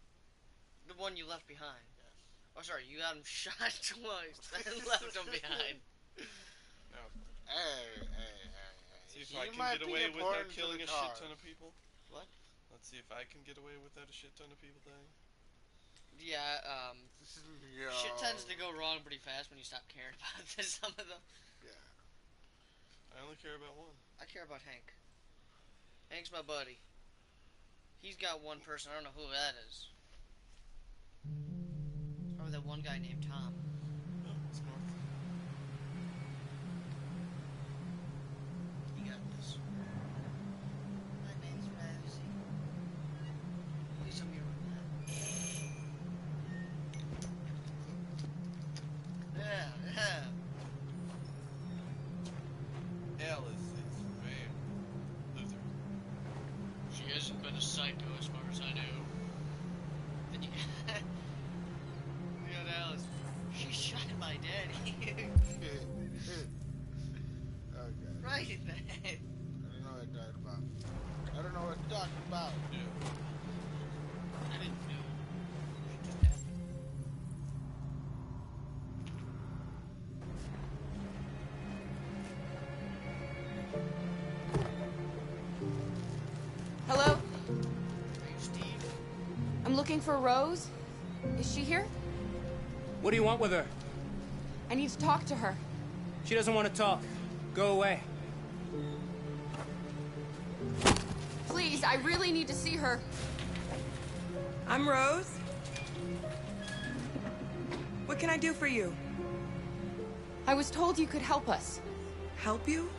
[SPEAKER 1] The one you left behind. Yes. Oh, sorry, you got him shot twice and left him behind.
[SPEAKER 3] No.
[SPEAKER 2] Hey.
[SPEAKER 3] See if I can get away without killing a shit ton of people.
[SPEAKER 1] What?
[SPEAKER 3] Let's see if I can get away without a shit ton of people dying.
[SPEAKER 1] Yeah, shit tends to go wrong pretty fast when you stop caring about some of them.
[SPEAKER 2] Yeah.
[SPEAKER 3] I only care about one.
[SPEAKER 1] I care about Hank. Hank's my buddy. He's got one person, I don't know who that is. It's probably that one guy named Tom.
[SPEAKER 3] Oh, it's north.
[SPEAKER 1] You got this. My name's Rosie. Please tell me you're yeah.
[SPEAKER 3] Alice is very Luther.
[SPEAKER 1] She hasn't been a psycho as far as I know. Then you got Alice. She shot my daddy.
[SPEAKER 2] Okay.
[SPEAKER 1] Right in the head.
[SPEAKER 2] I don't know what you're talking about. I don't know what you're talking about.
[SPEAKER 3] Yeah.
[SPEAKER 1] I didn't know. It just happened.
[SPEAKER 12] Hello?
[SPEAKER 1] Are you Steve?
[SPEAKER 12] I'm looking for Rose. Is she here?
[SPEAKER 18] What do you want with her?
[SPEAKER 12] I need to talk to her.
[SPEAKER 18] She doesn't want to talk. Go away.
[SPEAKER 12] Please, I really need to see her.
[SPEAKER 19] I'm Rose. What can I do for you?
[SPEAKER 12] I was told you could help us.
[SPEAKER 19] Help you?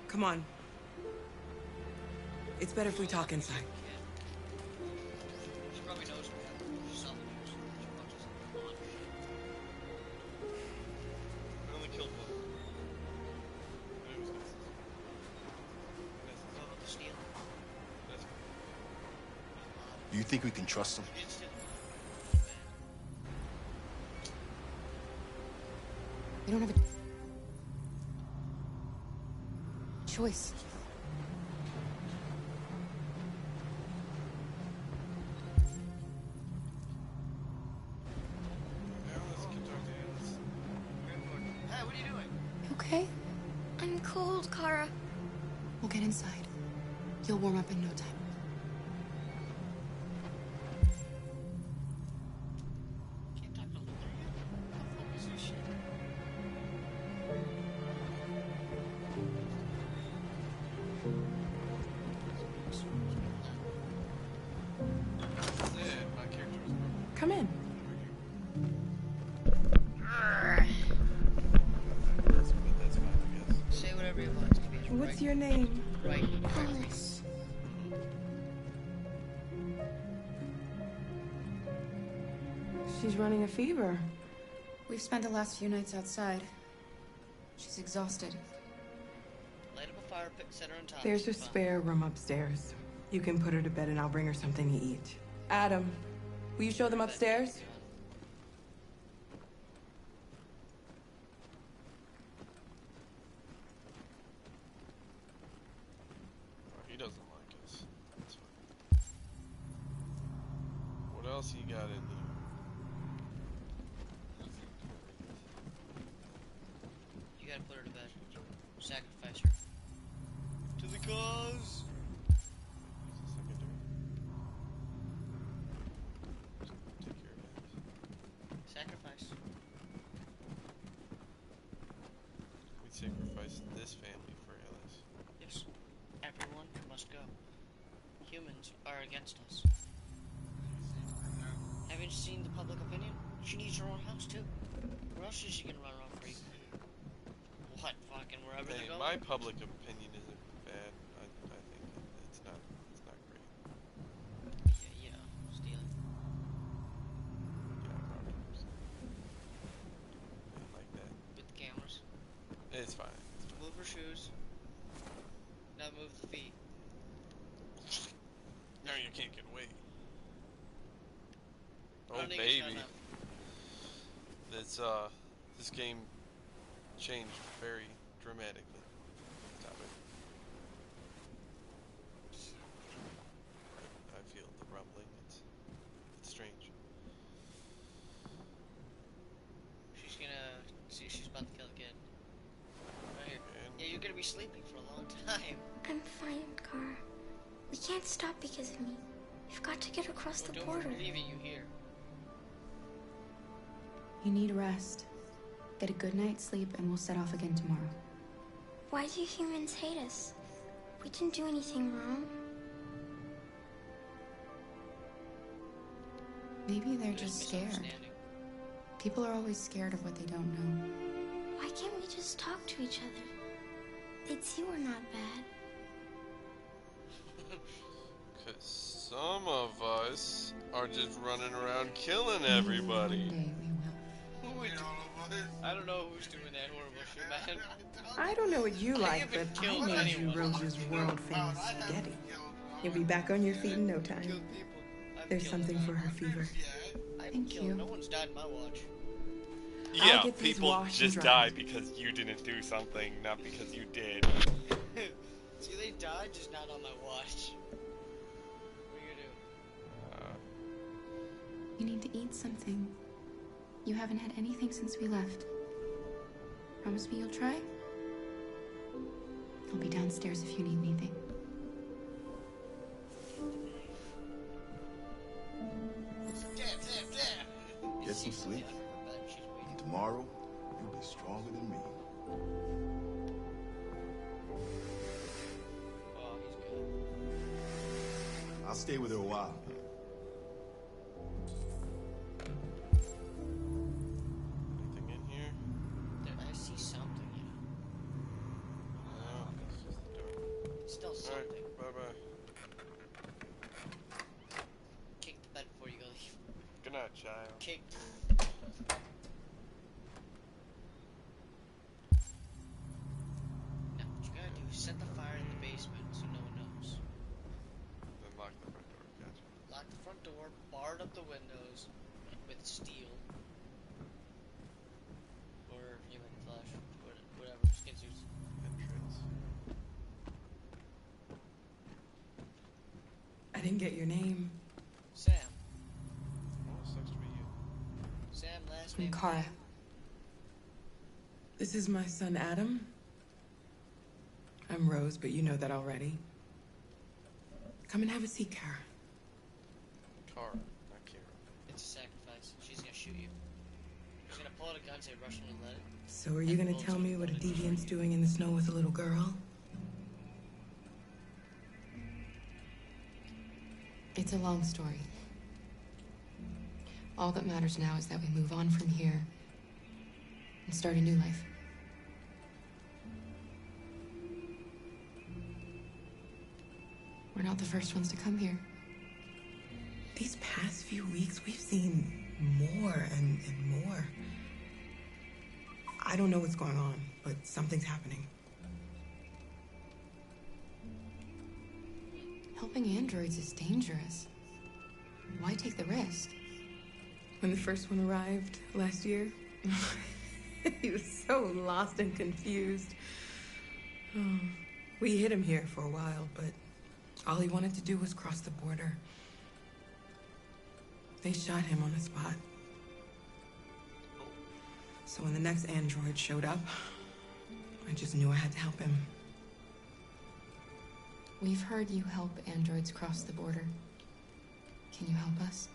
[SPEAKER 19] Come on. It's better if we talk inside.
[SPEAKER 1] She probably knows me. She's selling you. She watches a lot of shit.
[SPEAKER 3] I only killed one. But it was nice.
[SPEAKER 1] Oh, the steel.
[SPEAKER 3] That's
[SPEAKER 10] Do you think we can trust him?
[SPEAKER 12] We don't have a choice.
[SPEAKER 1] Hey, what are you doing?
[SPEAKER 12] Okay?
[SPEAKER 20] I'm cold, Kara.
[SPEAKER 12] We'll get inside. You'll warm up in no time.
[SPEAKER 1] Can't talk to Luther yet. Focus on shit.
[SPEAKER 3] my character was broken.
[SPEAKER 19] Come in.
[SPEAKER 3] That's fine, I guess.
[SPEAKER 1] Say whatever you want.
[SPEAKER 19] What's your name?
[SPEAKER 1] Right.
[SPEAKER 20] Alice.
[SPEAKER 19] She's running a fever.
[SPEAKER 12] We've spent the last few nights outside. She's exhausted.
[SPEAKER 1] Light up a fire pit, set her on top.
[SPEAKER 19] There's a spare room upstairs. You can put her to bed and I'll bring her something to eat. Adam, will you show them upstairs?
[SPEAKER 3] He doesn't like us. That's fine. What
[SPEAKER 1] You gotta put her to bed. Sacrifice her. To the cause! Sacrifice.
[SPEAKER 3] We'd sacrifice this family for Alice.
[SPEAKER 1] Yes. Everyone must go. Humans are against us. Haven't you seen the public opinion? She needs her own house too. Where else is she gonna run around free? What, fucking wherever they go?
[SPEAKER 3] My public opinion isn't bad. I think it's not great.
[SPEAKER 1] Yeah, stealing.
[SPEAKER 3] Yeah, probably. I like that.
[SPEAKER 1] With the cameras.
[SPEAKER 3] It's fine.
[SPEAKER 1] Move her shoes. Now move the feet.
[SPEAKER 3] Now you can't get away.
[SPEAKER 1] I
[SPEAKER 3] Oh
[SPEAKER 1] don't think it's
[SPEAKER 3] baby. This game changed very dramatically. Stop it. I feel the rumbling. It's strange.
[SPEAKER 1] She's gonna see. She's about to kill a kid. Right here. Yeah, you're gonna be sleeping for a long time.
[SPEAKER 20] I'm fine, Kara. We can't stop because of me. We've got to get across the border.
[SPEAKER 1] We're leaving you here.
[SPEAKER 21] You need rest. Get a good night's sleep and we'll set off again tomorrow.
[SPEAKER 20] Why do humans hate us? We didn't do anything wrong.
[SPEAKER 21] Maybe they're just scared. People are always scared of what they don't know.
[SPEAKER 20] Why can't we just talk to each other? They'd see we're not bad.
[SPEAKER 3] Cause some of us are just running around killing everybody.
[SPEAKER 1] I don't know who's doing that horrible shit, man.
[SPEAKER 19] I don't know what you like, but I made you Rose's world-famous spaghetti. You'll be back on your feet in no time. There's something for her fever.
[SPEAKER 1] Thank you. No one's died in my watch.
[SPEAKER 3] Yeah, people just die because you didn't do something, not because you did.
[SPEAKER 1] See, they died, just not on my watch. What are you gonna do?
[SPEAKER 21] You need to eat something. You haven't had anything since we left. Promise me you'll try? I'll be downstairs if you need anything.
[SPEAKER 10] Get some sleep. And tomorrow, you'll be stronger than me.
[SPEAKER 1] Oh, he's good.
[SPEAKER 10] I'll stay with her a while.
[SPEAKER 3] Anything in here?
[SPEAKER 1] I see something, yeah.
[SPEAKER 3] No, it's just the door.
[SPEAKER 1] It's still something.
[SPEAKER 3] Alright, bye-bye.
[SPEAKER 1] Kick the bed before you go leave.
[SPEAKER 3] Good night, child.
[SPEAKER 1] Kick. Now, what you gotta do is set the fire in the basement so no one knows.
[SPEAKER 3] Then lock the front door, gotcha.
[SPEAKER 1] Lock the front door, barred up the windows with steel. Or human flesh. Whatever. Skin suits.
[SPEAKER 3] Entrance.
[SPEAKER 19] I didn't get your name.
[SPEAKER 1] Sam.
[SPEAKER 3] Oh, sucks to be you.
[SPEAKER 1] Sam, last
[SPEAKER 19] I'm
[SPEAKER 1] name.
[SPEAKER 19] Kara. This is my son, Adam. I'm Rose, but you know that already. Come and have a seat, Kara.
[SPEAKER 3] Kara, not Kira.
[SPEAKER 1] It's a sacrifice. She's gonna shoot you. She's gonna pull out a gun, say Russian roulette.
[SPEAKER 19] So are you gonna tell me what a deviant's doing in the snow with a little girl?
[SPEAKER 21] It's a long story. All that matters now is that we move on from here and start a new life. We're not the first ones to come here.
[SPEAKER 19] These past few weeks, we've seen more and more. I don't know what's going on, but something's happening.
[SPEAKER 21] Helping androids is dangerous. Why take the risk?
[SPEAKER 19] When the first one arrived last year, he was so lost and confused. Oh, we hid him here for a while, but all he wanted to do was cross the border. They shot him on the spot. So when the next android showed up, I just knew I had to help him.
[SPEAKER 21] We've heard you help androids cross the border. Can you help us?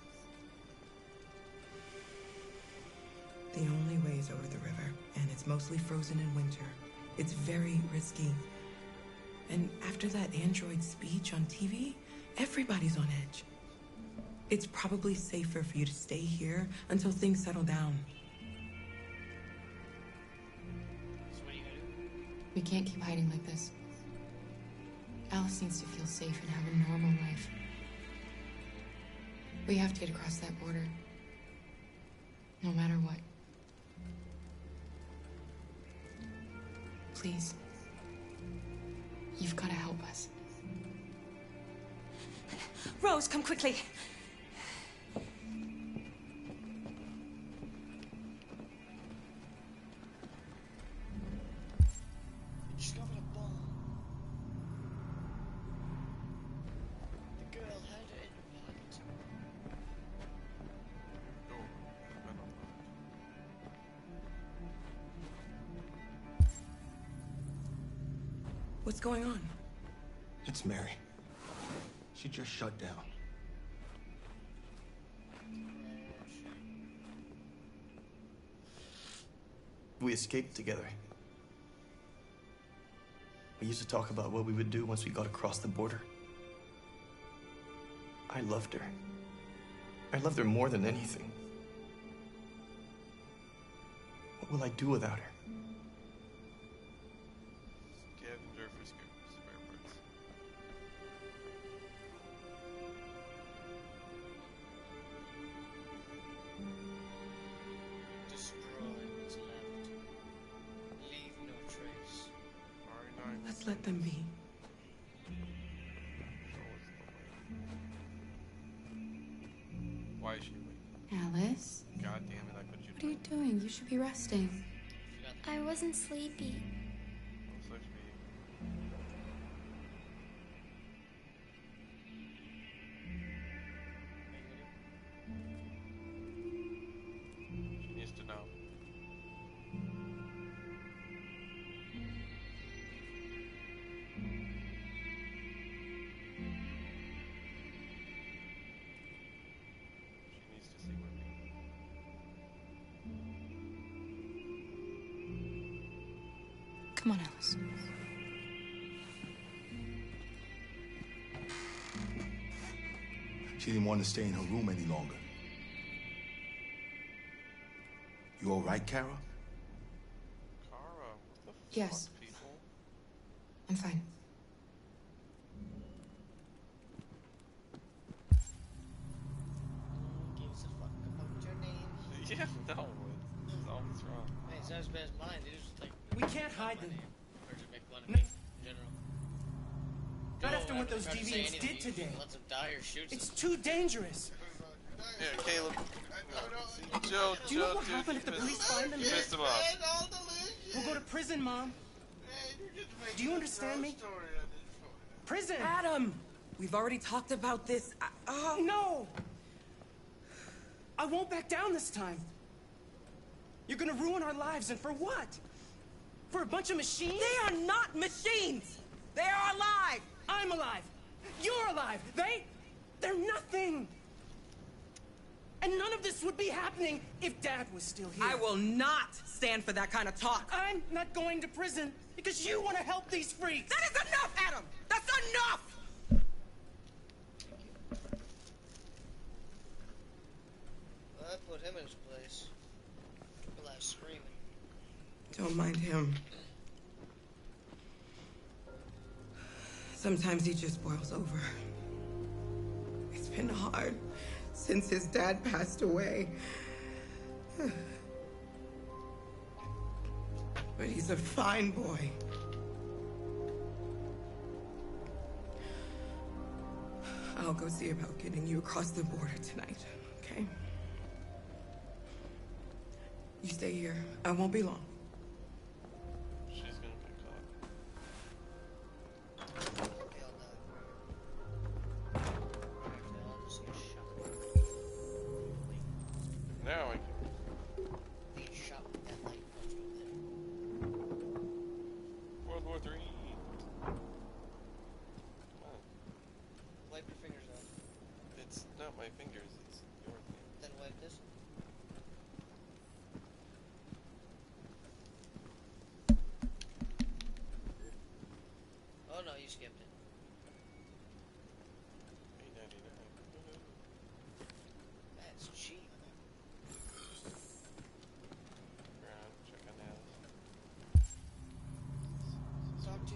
[SPEAKER 19] The only way is over the river, and it's mostly frozen in winter. It's very risky. And after that android speech on TV, everybody's on edge. It's probably safer for you to stay here until things settle down.
[SPEAKER 1] So what are you gonna do?
[SPEAKER 21] We can't keep hiding like this. Alice needs to feel safe and have a normal life. We have to get across that border. No matter what. Please. You've got to help us.
[SPEAKER 7] Rose, come quickly.
[SPEAKER 1] Discovered a bomb. The girl had it in her pocket.
[SPEAKER 19] What's going on?
[SPEAKER 6] It's Mary. She just shut down. We escaped together. We used to talk about what we would do once we got across the border. I loved her. I loved her more than anything. What will I do without her?
[SPEAKER 3] Scavenger for spare parts.
[SPEAKER 1] Destroy what's left. Leave no trace.
[SPEAKER 19] Let's let them be.
[SPEAKER 3] Why is she waiting?
[SPEAKER 21] Alice?
[SPEAKER 3] God damn it, I put you
[SPEAKER 21] What are you doing? You should be resting.
[SPEAKER 20] I wasn't sleepy.
[SPEAKER 3] Looks like me. She needs to know. She needs to see with me.
[SPEAKER 21] Come on, Alice.
[SPEAKER 10] She didn't want to stay in her room any longer. You all right, Kara?
[SPEAKER 3] Kara, what the fuck,
[SPEAKER 21] Yes.
[SPEAKER 3] people?
[SPEAKER 21] I'm fine.
[SPEAKER 1] Gives a fuck about your name.
[SPEAKER 3] Yeah, no, it's always wrong.
[SPEAKER 1] Hey, it's not as bad as mine. They just like.
[SPEAKER 15] We can't hide them.
[SPEAKER 1] Or just make fun of me in general.
[SPEAKER 15] Not
[SPEAKER 1] Go,
[SPEAKER 15] after what those
[SPEAKER 1] I'm not gonna say
[SPEAKER 15] deviants
[SPEAKER 1] anything.
[SPEAKER 15] did today.
[SPEAKER 1] Let them die or shoot
[SPEAKER 15] It's
[SPEAKER 1] them.
[SPEAKER 15] too dangerous.
[SPEAKER 3] Yeah, Caleb. Joe,
[SPEAKER 15] Do you know
[SPEAKER 3] Joe,
[SPEAKER 15] what
[SPEAKER 3] dude,
[SPEAKER 15] happened if the
[SPEAKER 3] pissed-
[SPEAKER 15] police find them?
[SPEAKER 3] pissed him off.
[SPEAKER 15] We'll go to prison, Mom. Do you understand me? Prison!
[SPEAKER 19] Adam! We've already talked about this.
[SPEAKER 15] No! I won't back down this time. You're gonna ruin our lives, and for what? For a bunch of machines?
[SPEAKER 19] They are not machines! They are alive!
[SPEAKER 15] I'm alive! You're alive! They're nothing! And none of this would be happening if Dad was still here.
[SPEAKER 19] I will not stand for that kind of talk.
[SPEAKER 15] I'm not going to prison because you want to help these freaks.
[SPEAKER 19] That is enough, Adam! That's enough!
[SPEAKER 1] Well, I put him in his place. People are screaming.
[SPEAKER 19] Don't mind him. Sometimes he just boils over. It's been hard since his dad passed away. But he's a fine boy. I'll go see about getting you across the border tonight, okay? You stay here. I won't be long.
[SPEAKER 3] She's gonna get caught. Now I can.
[SPEAKER 1] They shot with that light punch with him.
[SPEAKER 3] my fingers. It's your thing.
[SPEAKER 1] Then wipe this. Oh no, you skipped it.
[SPEAKER 3] $8.99.
[SPEAKER 1] That's cheap.
[SPEAKER 3] Check on nails.
[SPEAKER 1] Talk to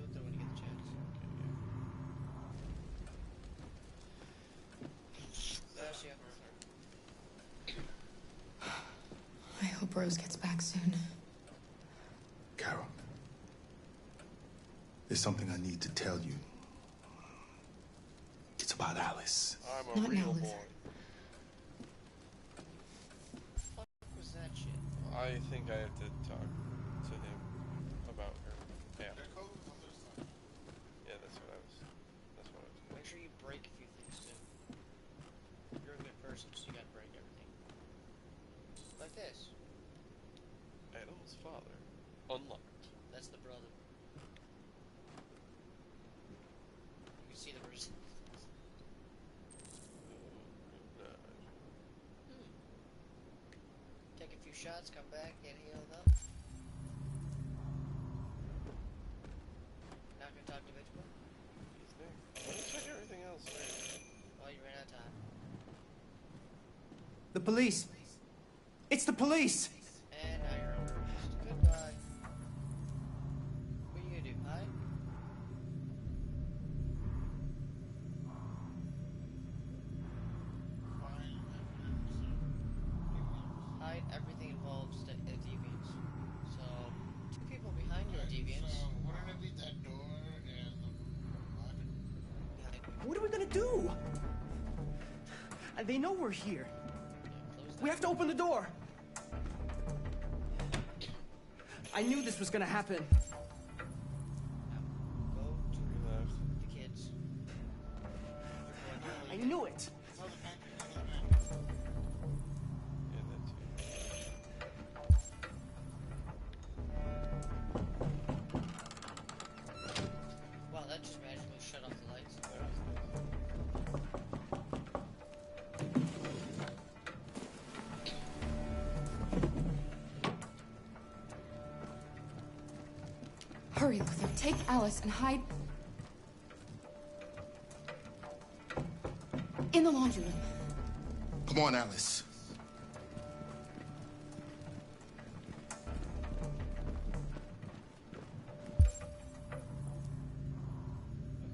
[SPEAKER 1] Luther when you get the chance. Bless you.
[SPEAKER 19] I hope Rose gets back soon.
[SPEAKER 10] Carol, there's something I need to tell you. It's about Alice.
[SPEAKER 3] I'm a
[SPEAKER 19] Not
[SPEAKER 3] real
[SPEAKER 19] now,
[SPEAKER 3] boy.
[SPEAKER 19] Luther.
[SPEAKER 1] What was that shit?
[SPEAKER 3] I think I have to talk to him about her. Yeah. Yeah, that's what I was.
[SPEAKER 1] Make sure you break a few things too. You're a good person, so you gotta break everything. Like this.
[SPEAKER 3] Adam's father. Unlocked.
[SPEAKER 1] That's the brother. You can see the resistance. Take a few shots, come back, get healed up. Not gonna talk to Vegetable?
[SPEAKER 3] He's there. Let me check everything else.
[SPEAKER 1] Oh, you ran out of time.
[SPEAKER 18] The police! It's the police!
[SPEAKER 1] And now you're under arrest. Goodbye. What are you gonna do? Hide? Hide everything involves deviants. So, two people behind you are deviants.
[SPEAKER 2] We're gonna leave that door and
[SPEAKER 18] What are we gonna do? They know we're here. We have to open the door. I knew this was gonna happen.
[SPEAKER 1] Go to the kids.
[SPEAKER 18] I knew it.
[SPEAKER 1] Wow, that just magically shut off the lights.
[SPEAKER 21] Hurry, Luther. Take Alice and hide in the laundry room.
[SPEAKER 10] Come on, Alice.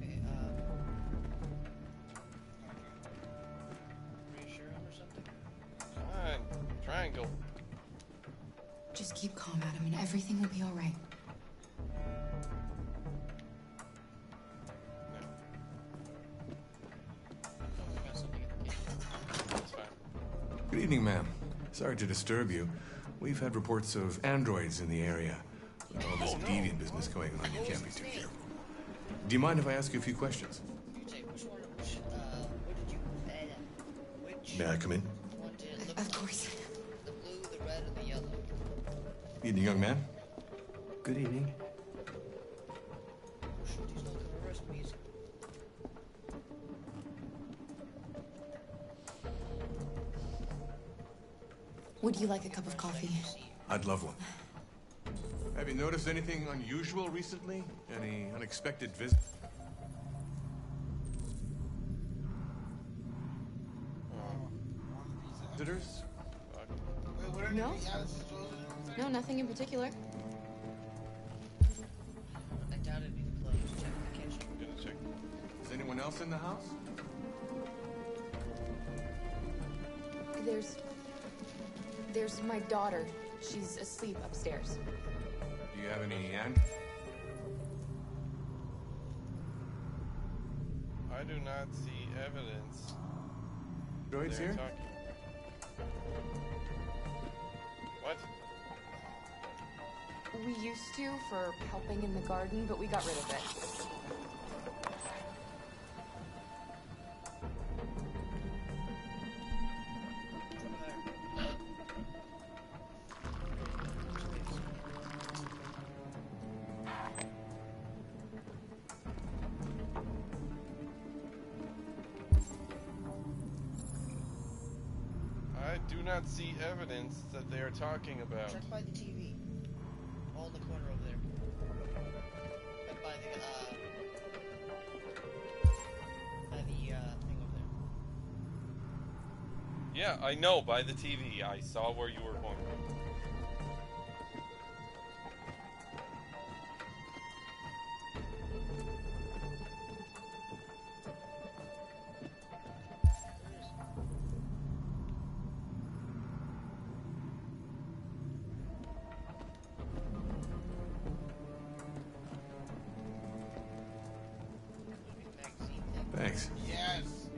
[SPEAKER 1] Okay, reassure him or something?
[SPEAKER 3] Come on. Triangle.
[SPEAKER 21] Just keep calm, Adam, and everything will be all right.
[SPEAKER 6] Good evening, ma'am. Sorry to disturb you. We've had reports of androids in the area. With all this deviant business going on, you can't be too careful. Do you mind if I ask you a few questions?
[SPEAKER 1] You take which one, what did you, which
[SPEAKER 6] May I come in?
[SPEAKER 1] one did look
[SPEAKER 21] Of course.
[SPEAKER 1] The blue, the red, and the yellow.
[SPEAKER 6] Evening, young man.
[SPEAKER 18] Good evening.
[SPEAKER 1] Shoot, he's not gonna arrest me, is he?
[SPEAKER 21] Would you like a cup of coffee?
[SPEAKER 6] I'd love one. Have you noticed anything unusual recently? Any unexpected visitors?
[SPEAKER 21] No. No, nothing in particular.
[SPEAKER 1] I doubt it'd be the clothes. Check the kitchen.
[SPEAKER 3] I'm gonna check.
[SPEAKER 6] Is anyone else in the house?
[SPEAKER 21] There's my daughter. She's asleep upstairs.
[SPEAKER 6] Do you have any
[SPEAKER 3] I do not see evidence.
[SPEAKER 6] androids
[SPEAKER 3] They're
[SPEAKER 6] here?
[SPEAKER 3] talking. What?
[SPEAKER 12] We used to for helping in the garden, but we got rid of it.
[SPEAKER 3] not see evidence that they are talking about.
[SPEAKER 1] Check by the TV. All in the corner over there. Right by the thing over there.
[SPEAKER 3] Yeah, I know, by the TV. I saw where you were pointing.
[SPEAKER 6] Thanks.
[SPEAKER 2] Yes.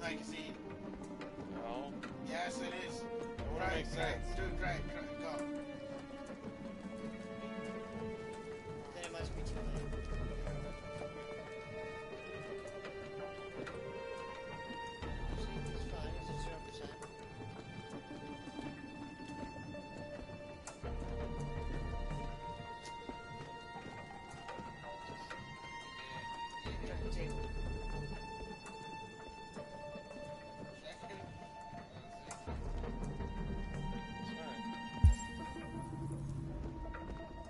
[SPEAKER 2] Magazine.
[SPEAKER 3] No.
[SPEAKER 2] Yes, it is.
[SPEAKER 3] That
[SPEAKER 2] Right,
[SPEAKER 3] makes
[SPEAKER 2] right.
[SPEAKER 3] sense.
[SPEAKER 2] Dude, right, go.
[SPEAKER 1] Then it must be too late. It's fine. It's at 0%. Check the table.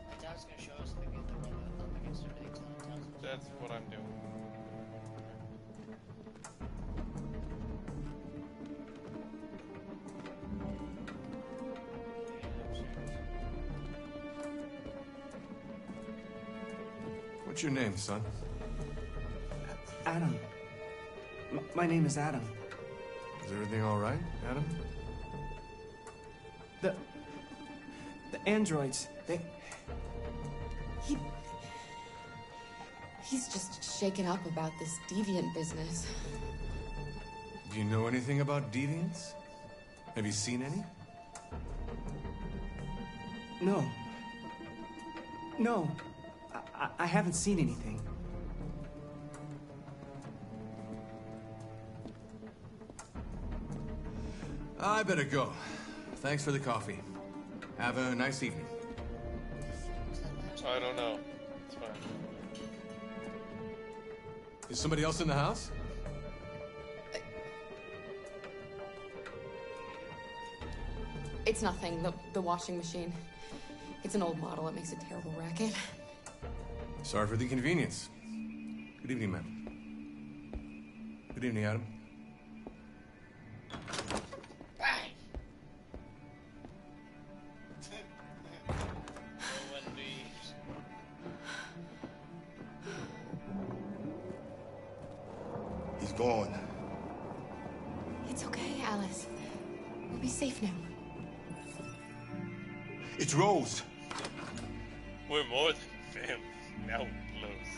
[SPEAKER 1] I doubt it's gonna show us the robot up against their legs on it.
[SPEAKER 3] That's what I'm doing.
[SPEAKER 6] What's your name, son?
[SPEAKER 18] Adam. My name is Adam.
[SPEAKER 6] Is everything all right, Adam?
[SPEAKER 18] The androids,
[SPEAKER 12] He's just shaken up about this deviant business.
[SPEAKER 6] Do you know anything about deviants? Have you seen any?
[SPEAKER 18] No. No. I haven't seen anything.
[SPEAKER 6] I better go. Thanks for the coffee. Have a nice evening.
[SPEAKER 3] I don't know. It's fine.
[SPEAKER 6] Is somebody else in the house?
[SPEAKER 12] It's nothing. The washing machine. It's an old model. It makes a terrible racket.
[SPEAKER 6] Sorry for the inconvenience. Good evening, ma'am. Good evening, Adam.
[SPEAKER 1] Bang!
[SPEAKER 10] He's gone.
[SPEAKER 12] It's okay, Alice. We'll be safe now.
[SPEAKER 10] It's Rose.
[SPEAKER 3] We're more than family. Now we're close.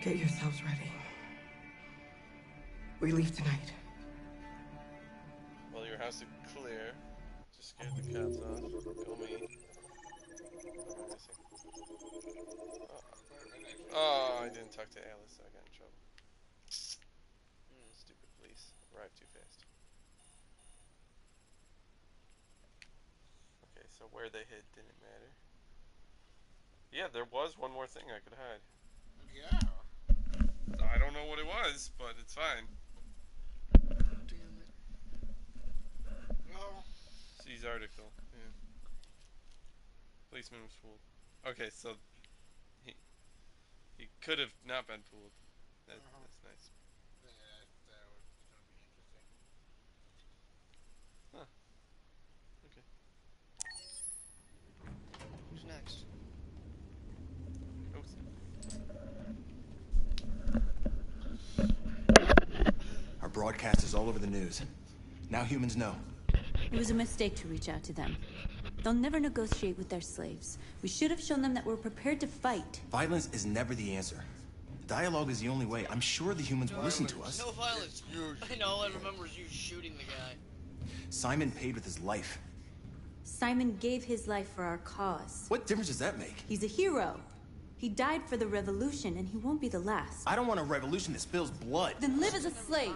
[SPEAKER 19] Get yourselves ready. We leave tonight.
[SPEAKER 3] Well, your house is clear. Just scared the cats off. Go me. Oh, I didn't talk to Alice, so I got in trouble. Stupid police. Arrived too fast. Okay, so where they hid didn't matter. Yeah, there was one more thing I could hide.
[SPEAKER 2] Yeah.
[SPEAKER 3] I don't know what it was, but it's fine.
[SPEAKER 2] Damn it. Well.
[SPEAKER 3] C's article. Yeah. Policeman was fooled. Okay, so he could have not been fooled. That's nice.
[SPEAKER 2] Yeah, that was gonna be interesting.
[SPEAKER 3] Huh. Okay.
[SPEAKER 1] Who's next?
[SPEAKER 8] Our broadcast is all over the news. Now humans know.
[SPEAKER 4] It was a mistake to reach out to them. They'll never negotiate with their slaves. We should have shown them that we're prepared to fight.
[SPEAKER 8] Violence is never the answer. Dialogue is the only way. I'm sure the humans will listen to us.
[SPEAKER 1] No violence. I know, all I remember is you shooting the guy.
[SPEAKER 8] Simon paid with his life.
[SPEAKER 4] Simon gave his life for our cause.
[SPEAKER 8] What difference does that make?
[SPEAKER 4] He's a hero. He died for the revolution, and he won't be the last.
[SPEAKER 8] I don't want a revolution that spills blood.
[SPEAKER 4] Then live as a slave.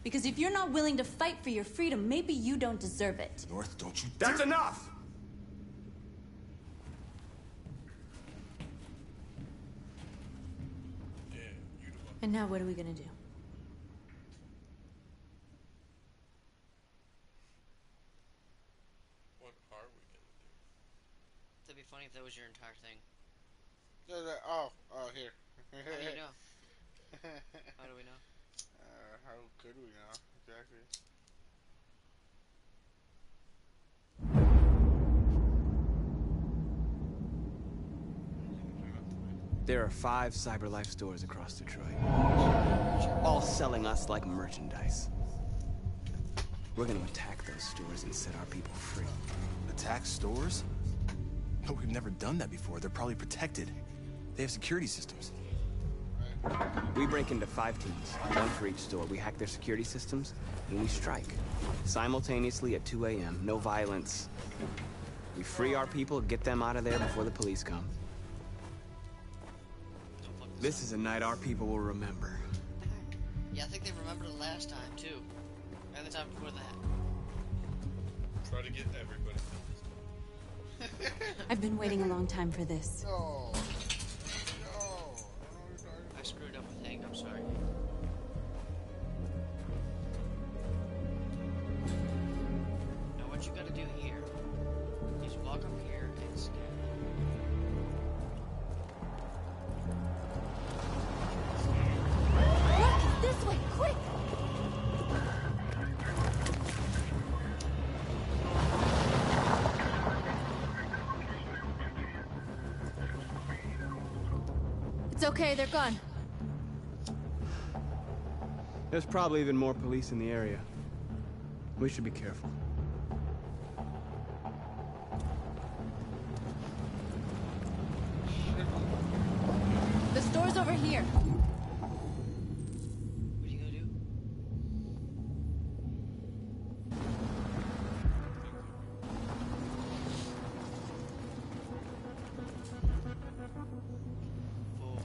[SPEAKER 4] Because if you're not willing to fight for your freedom, maybe you don't deserve it.
[SPEAKER 8] North, don't you
[SPEAKER 11] That's enough!
[SPEAKER 4] And now what are we gonna do?
[SPEAKER 1] that'd be funny if that was your entire thing.
[SPEAKER 2] Oh, here.
[SPEAKER 1] How do you know? How do we know?
[SPEAKER 2] How could we know? Exactly.
[SPEAKER 5] There are 5 CyberLife stores across Detroit, all selling us like merchandise. We're gonna attack those stores and set our people free.
[SPEAKER 10] Attack stores? No, we've never done that before. They're probably protected. They have security systems.
[SPEAKER 5] We break into 5 teams, 1 for each store. We hack their security systems, and we strike. Simultaneously at 2 a.m., no violence. We free our people, get them out of there before the police come. This is a night our people will remember.
[SPEAKER 1] Yeah, I think they remembered it last time, too. And the time before that.
[SPEAKER 3] Try to get everybody.
[SPEAKER 4] I've been waiting a long time for this.
[SPEAKER 2] No.
[SPEAKER 1] I screwed up with Hank, I'm sorry. Now what you gotta do here is walk up here and scan.
[SPEAKER 4] Look, this way, quick! It's okay, they're gone.
[SPEAKER 5] There's probably even more police in the area. We should be careful.
[SPEAKER 4] The store's over here.
[SPEAKER 1] What are you gonna do? Oh.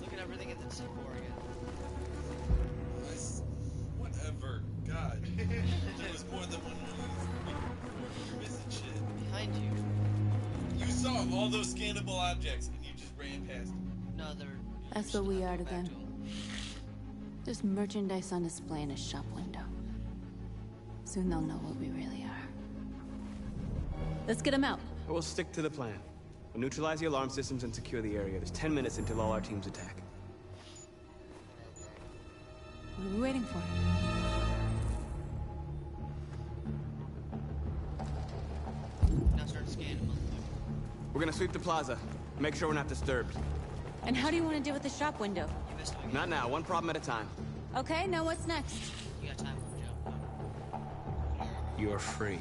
[SPEAKER 1] Look at everything in the C4 again.
[SPEAKER 3] Whatever. God. There was more than one You're missing shit.
[SPEAKER 1] Behind you.
[SPEAKER 3] You saw all those scannable objects and you just ran past them.
[SPEAKER 1] No, they're...
[SPEAKER 4] That's what we are to them. There's merchandise on display in a shop window. Soon they'll know what we really are. Let's get them out.
[SPEAKER 5] We'll stick to the plan. We'll neutralize the alarm systems and secure the area. There's 10 minutes until all our teams attack.
[SPEAKER 4] What are we waiting for?
[SPEAKER 1] Now start scanning them.
[SPEAKER 5] We're gonna sweep the plaza. Make sure we're not disturbed.
[SPEAKER 4] And how do you want to deal with the shop window?
[SPEAKER 1] You missed them.
[SPEAKER 5] Not now. One problem at a time.
[SPEAKER 4] Okay, now what's next?
[SPEAKER 1] You got time for a jump.
[SPEAKER 5] You're free.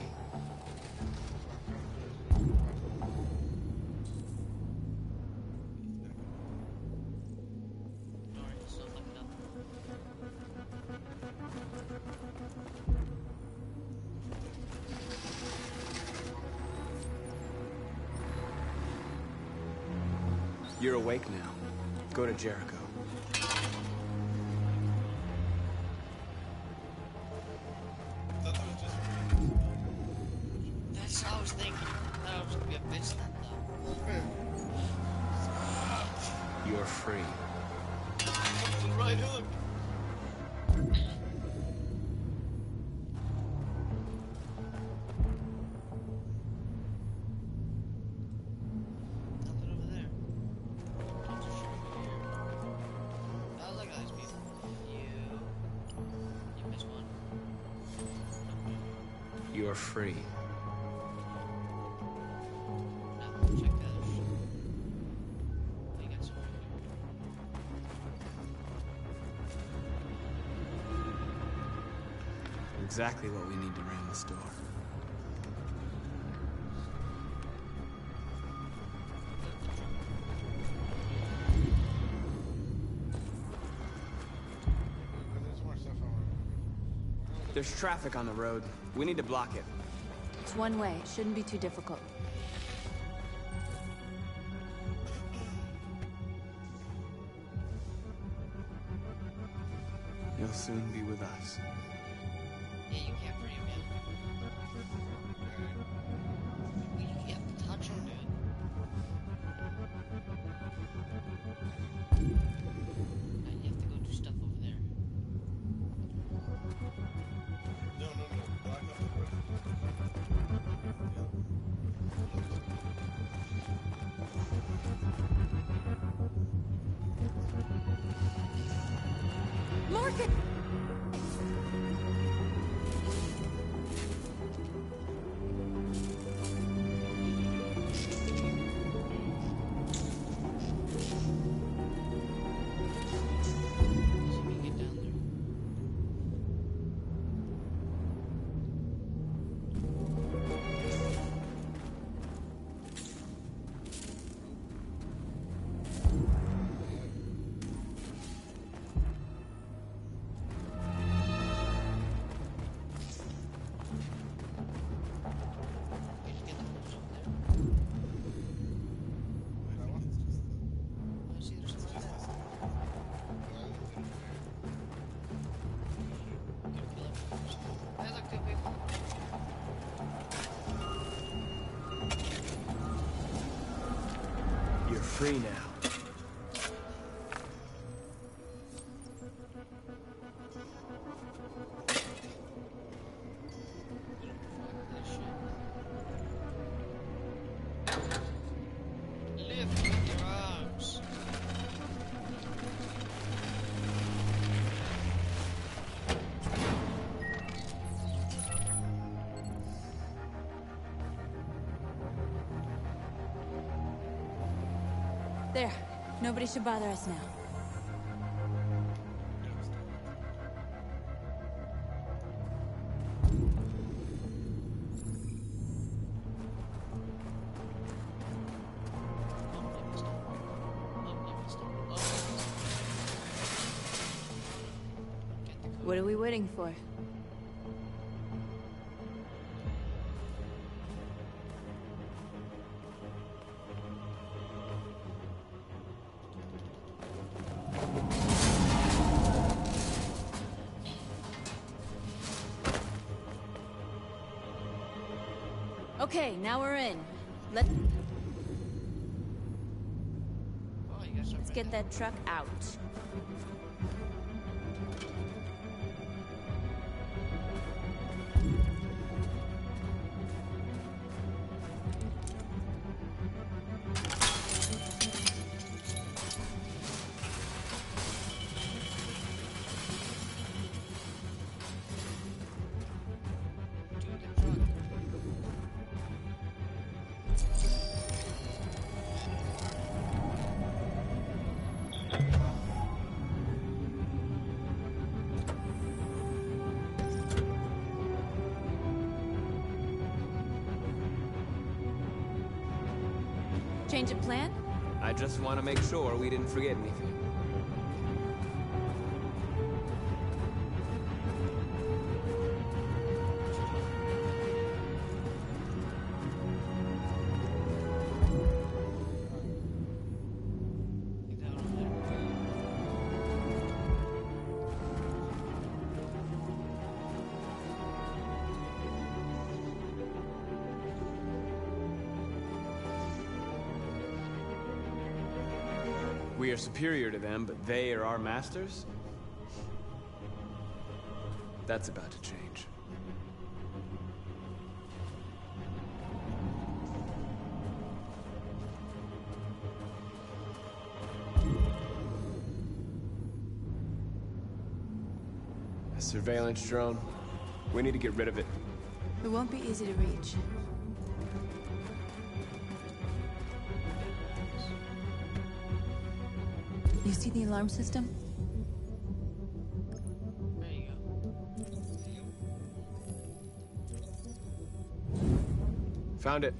[SPEAKER 1] Alright, so fuck it up.
[SPEAKER 5] You're awake now. Go to Jericho.
[SPEAKER 1] That's what I was thinking. I thought I was gonna be a bitch then, though.
[SPEAKER 5] You're free.
[SPEAKER 1] Right hook. Nothing over there. Just a shirt here. Oh, look at these people. You missed one.
[SPEAKER 5] You're free.
[SPEAKER 1] Now, check the other shit. You got some.
[SPEAKER 5] Exactly what we need to ram the store.
[SPEAKER 2] There's more stuff I want.
[SPEAKER 5] There's traffic on the road. We need to block it.
[SPEAKER 4] It's one way. It shouldn't be too difficult.
[SPEAKER 5] You'll soon be with us.
[SPEAKER 1] Yeah, you can't free him yet. You have to touch him, dude. Now you have to go do stuff over there.
[SPEAKER 3] No. Block off the road.
[SPEAKER 4] working!
[SPEAKER 5] You're free now.
[SPEAKER 1] Lift with your arms.
[SPEAKER 4] There. Nobody should bother us now. What are we waiting for? Okay, now we're in. Let's get that truck out. Change of plan?
[SPEAKER 5] I just want to make sure we didn't forget anything. We are superior to them, but they are our masters? That's about to change. A surveillance drone. We need to get rid of it.
[SPEAKER 4] It won't be easy to reach. You see the alarm system?
[SPEAKER 1] There you go.
[SPEAKER 5] Found it.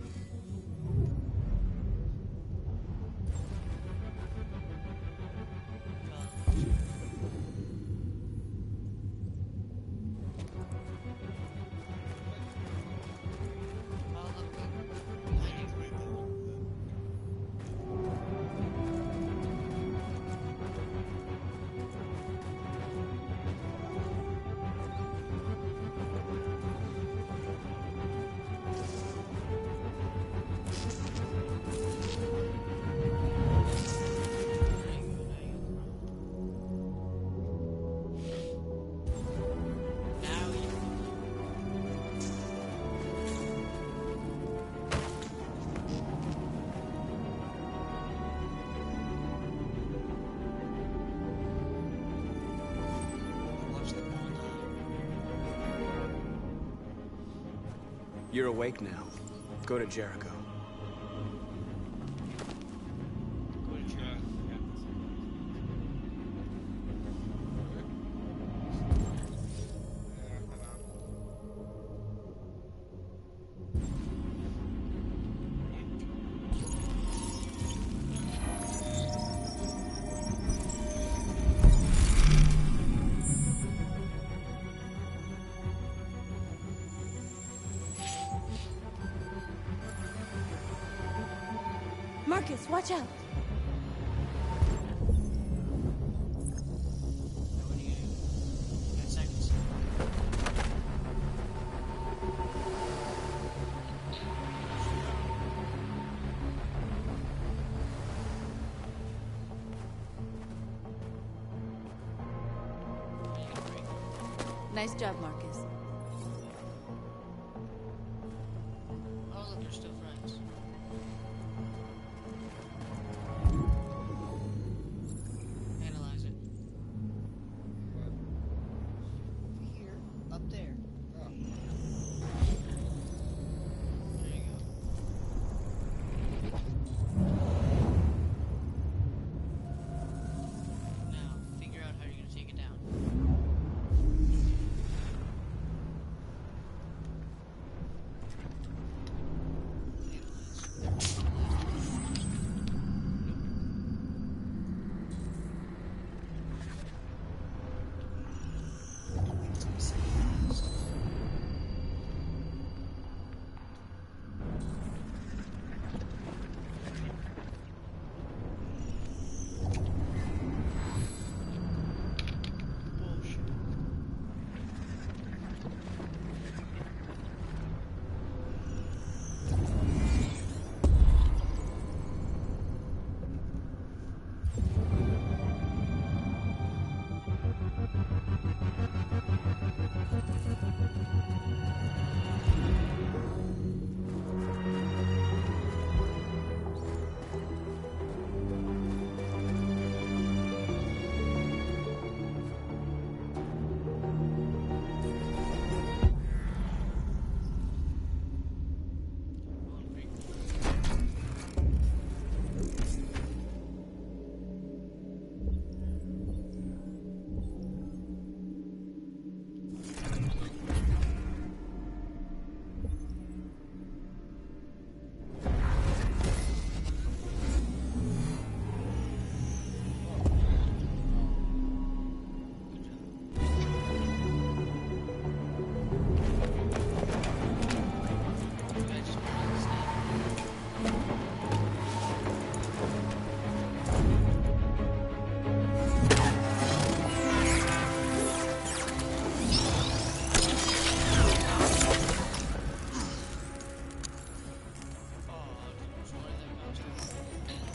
[SPEAKER 5] You're awake now. Go to Jericho.
[SPEAKER 7] Marcus, watch out!
[SPEAKER 4] Nice job, Marcus.
[SPEAKER 1] Oh, look, they're still friends. Analyze it. Here, up there. Oh. There you go. Now, figure out how you're gonna take it down.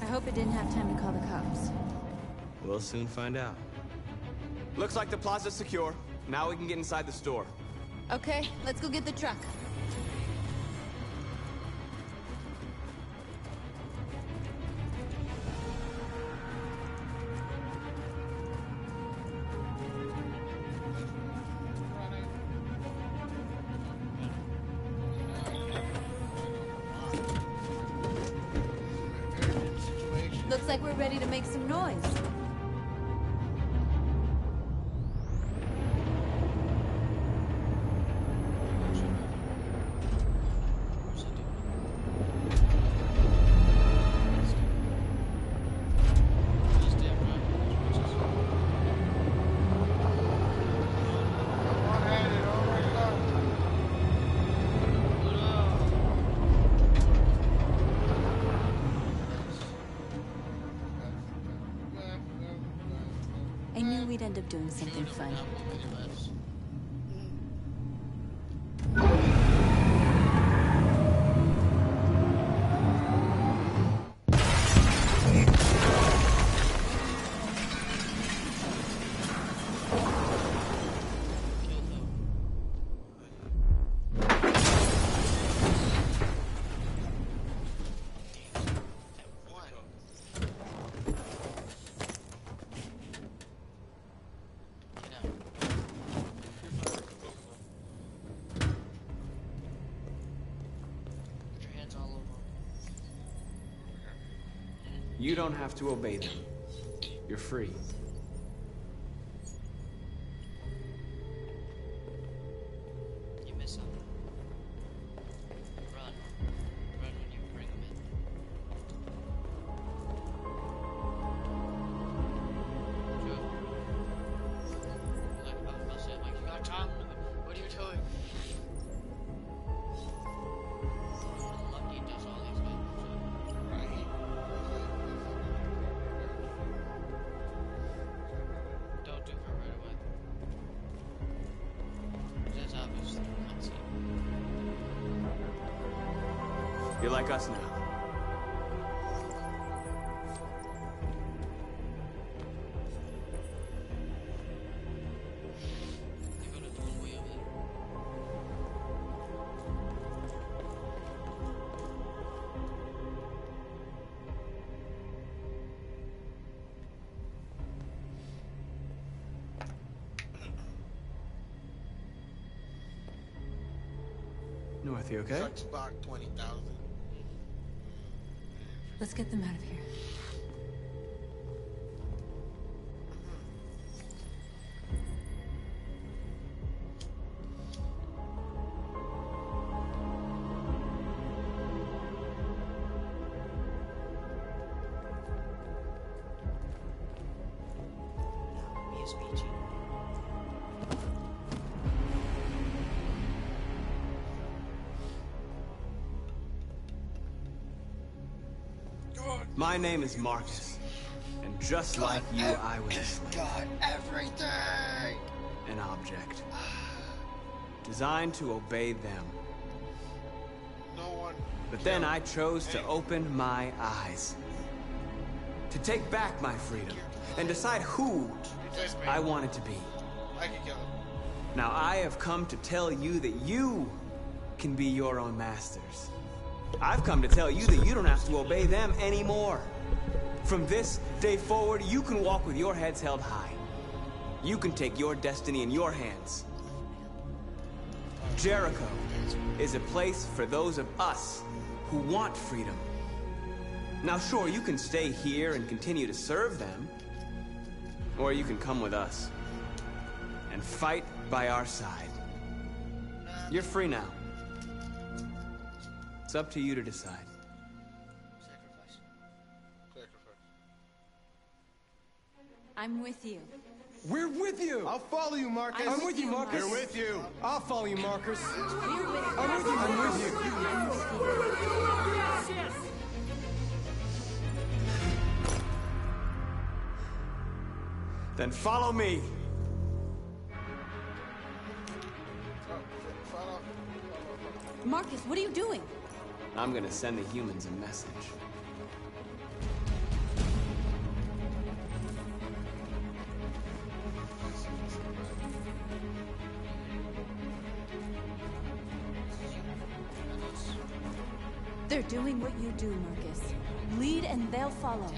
[SPEAKER 4] I hope it didn't have time to call the cops.
[SPEAKER 5] We'll soon find out. Looks like the plaza's secure. Now we can get inside the store.
[SPEAKER 4] Okay, let's go get the truck. Looks like we're ready to make some noise. I knew we'd end up doing something fun.
[SPEAKER 5] You don't have to obey them. You're free.
[SPEAKER 1] You miss something. Run. Run when you bring them in. Joe. I'll say, like, you got time? What are you doing? Lucky does all these things.
[SPEAKER 2] Right.
[SPEAKER 1] Don't do it right away. That's obvious.
[SPEAKER 5] You're like us now. North, you okay?
[SPEAKER 2] Sucks back 20,000.
[SPEAKER 4] Let's get them out of here.
[SPEAKER 1] ESPG.
[SPEAKER 5] My name is Marcus, and just like you, I was a slave.
[SPEAKER 2] Got everything!
[SPEAKER 5] An object. Designed to obey them.
[SPEAKER 2] No one.
[SPEAKER 5] But then I chose to open my eyes. To take back my freedom, and decide who I wanted to be.
[SPEAKER 2] I can kill him.
[SPEAKER 5] Now I have come to tell you that you can be your own masters. I've come to tell you that you don't have to obey them anymore. From this day forward, you can walk with your heads held high. You can take your destiny in your hands. Jericho is a place for those of us who want freedom. Now sure, you can stay here and continue to serve them, or you can come with us and fight by our side. You're free now. It's up to you to decide.
[SPEAKER 4] I'm with you.
[SPEAKER 10] We're with you!
[SPEAKER 11] I'll follow you, Marcus.
[SPEAKER 10] I'm with you, Marcus.
[SPEAKER 11] We're with you.
[SPEAKER 10] I'll follow you, Marcus.
[SPEAKER 4] We're with you.
[SPEAKER 10] I'm with you. I'm with you.
[SPEAKER 4] I'm with you.
[SPEAKER 5] Then follow me.
[SPEAKER 4] Marcus, what are you doing?
[SPEAKER 5] I'm gonna send the humans a message.
[SPEAKER 4] They're doing what you do, Marcus. Lead and they'll follow.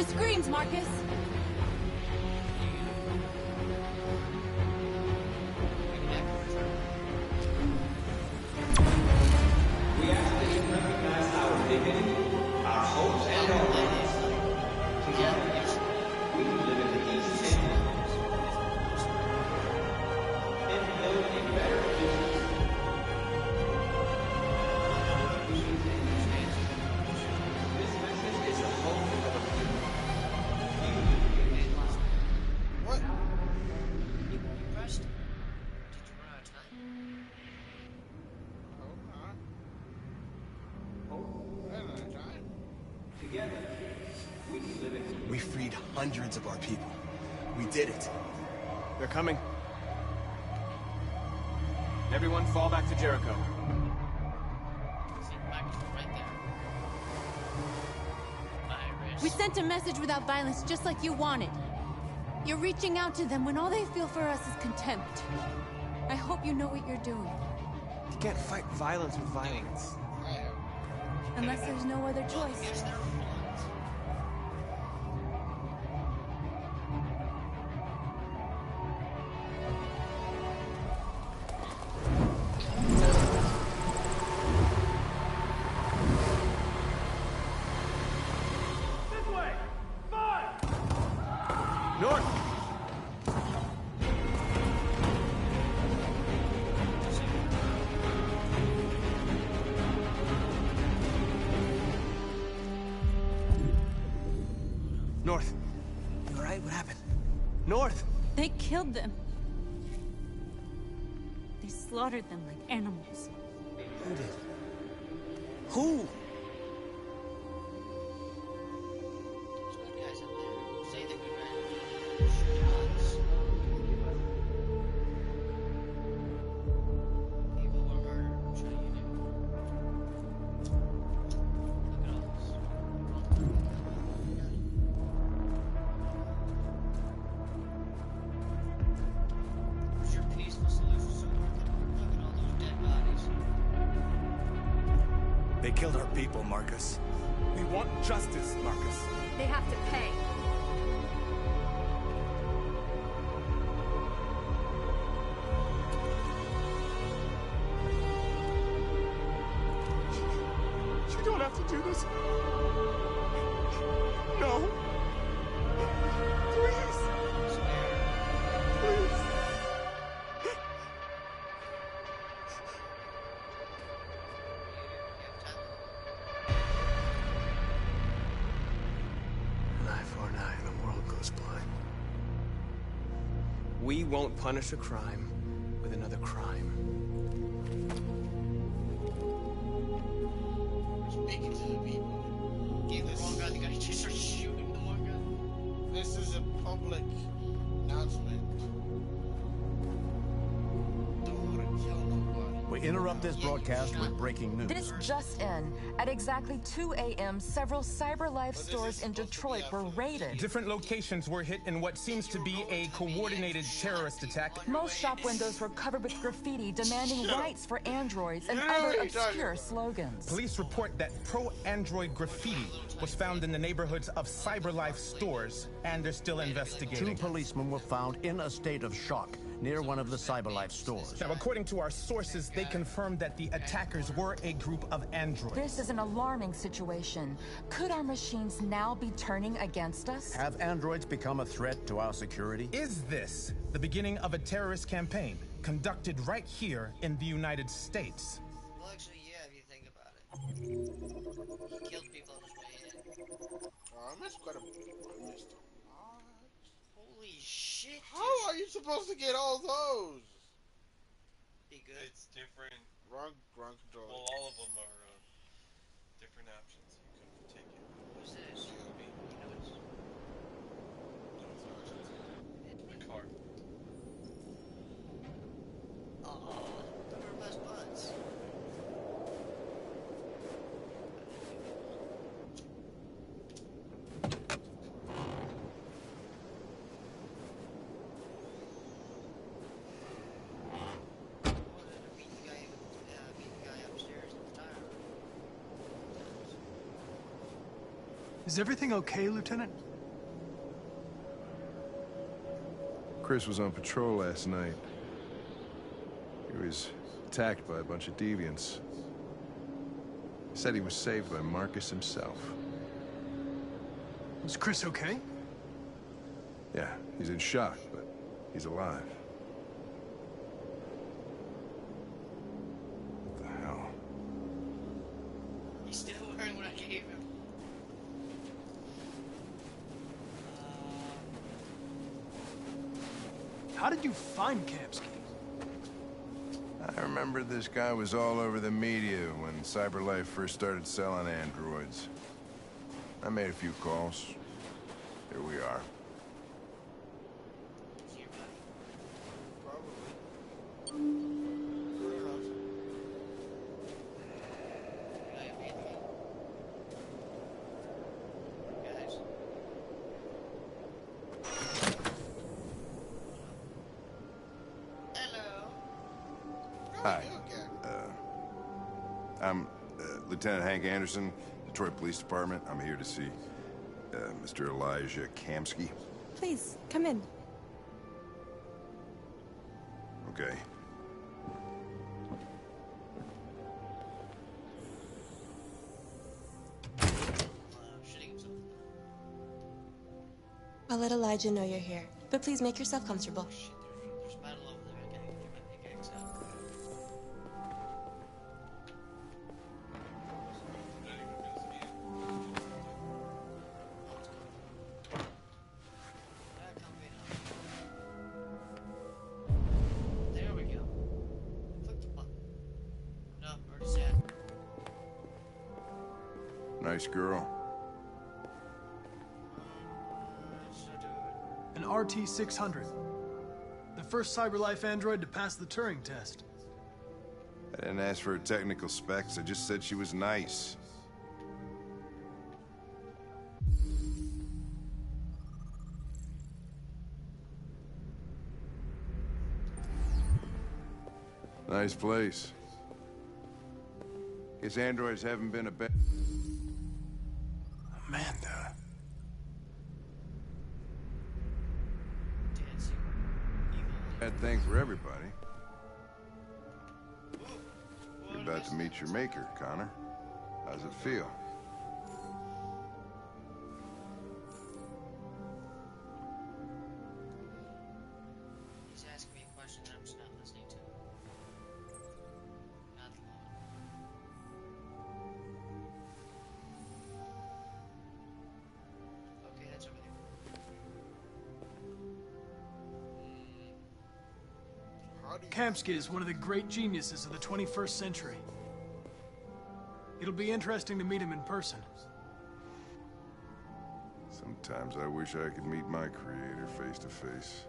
[SPEAKER 4] The screens, Marcus!
[SPEAKER 5] We ask that you recognize our dignity, our hopes, and our rights. Together, we live in the East End. And build a better future. This message is the hope of a people.
[SPEAKER 2] What?
[SPEAKER 1] You pressed? Did you run out of time?
[SPEAKER 10] We freed hundreds of our people. We did it.
[SPEAKER 5] They're coming. Everyone fall back to Jericho.
[SPEAKER 4] We sent a message without violence, just like you wanted. You're reaching out to them when all they feel for us is contempt. I hope you know what you're doing.
[SPEAKER 5] You can't fight violence with violence.
[SPEAKER 4] Unless there's no other choice.
[SPEAKER 5] North. You alright? What happened? North!
[SPEAKER 4] They killed them. They slaughtered them like animals.
[SPEAKER 5] Who did? Who?
[SPEAKER 10] They killed our people, Marcus. We want justice, Marcus.
[SPEAKER 4] They have to pay.
[SPEAKER 10] You don't have to do this. No. Please. Please.
[SPEAKER 5] We won't punish a crime with another crime.
[SPEAKER 2] Speaking to the people.
[SPEAKER 1] Gave the wrong guy the guy just started shooting the one guy.
[SPEAKER 2] This is a public announcement. Don't want to kill nobody.
[SPEAKER 11] We interrupt this broadcast with breaking news.
[SPEAKER 12] This just in. At exactly 2 a.m., several CyberLife stores in Detroit were raided.
[SPEAKER 13] Different locations were hit in what seems to be a coordinated terrorist attack.
[SPEAKER 12] Most shop windows were covered with graffiti demanding rights for androids and other obscure slogans.
[SPEAKER 13] Police report that pro-android graffiti was found in the neighborhoods of CyberLife stores, and they're still investigating.
[SPEAKER 11] 2 policemen were found in a state of shock near one of the CyberLife stores.
[SPEAKER 13] Now, according to our sources, they confirmed that the attackers were a group of androids.
[SPEAKER 12] This is an alarming situation. Could our machines now be turning against us?
[SPEAKER 11] Have androids become a threat to our security?
[SPEAKER 13] Is this the beginning of a terrorist campaign conducted right here in the United States?
[SPEAKER 1] Well, actually, yeah, if you think about it. He killed people on his way in.
[SPEAKER 2] Oh, I missed quite a bit.
[SPEAKER 1] Holy shit.
[SPEAKER 2] How are you supposed to get all those?
[SPEAKER 1] Be good.
[SPEAKER 3] It's different.
[SPEAKER 2] Wrong control.
[SPEAKER 3] Well, all of them are different options. You could take it.
[SPEAKER 1] What's this?
[SPEAKER 3] GOB. The car.
[SPEAKER 1] Oh, where best buds?
[SPEAKER 15] Is everything okay, Lieutenant?
[SPEAKER 16] Chris was on patrol last night. He was attacked by a bunch of deviants. He said he was saved by Marcus himself.
[SPEAKER 15] Was Chris okay?
[SPEAKER 16] Yeah, he's in shock, but he's alive. What the hell?
[SPEAKER 1] He's still wearing what I gave him.
[SPEAKER 15] How did you find Kamsky?
[SPEAKER 16] I remember this guy was all over the media when CyberLife first started selling androids. I made a few calls. Here we are. Hi. I'm Lieutenant Hank Anderson, Detroit Police Department. I'm here to see Mr. Elijah Kamsky.
[SPEAKER 7] Please, come in.
[SPEAKER 16] Okay.
[SPEAKER 7] I'll let Elijah know you're here, but please make yourself comfortable.
[SPEAKER 1] There's metal over there. I gotta get my pickaxe out. There we go. Click the button. No, already set.
[SPEAKER 16] Nice girl.
[SPEAKER 15] An RT-600. The first CyberLife android to pass the Turing test.
[SPEAKER 16] I didn't ask for her technical specs. I just said she was nice. Nice place. Guess androids haven't been a bad... Amanda. Bad thing for everybody. You're about to meet your maker, Connor. How's it feel?
[SPEAKER 1] He's asking me a question that I'm just not listening to. Not long. Okay, that's over there.
[SPEAKER 15] Kamsky is one of the great geniuses of the 21st century. It'll be interesting to meet him in person.
[SPEAKER 16] Sometimes I wish I could meet my creator face to face.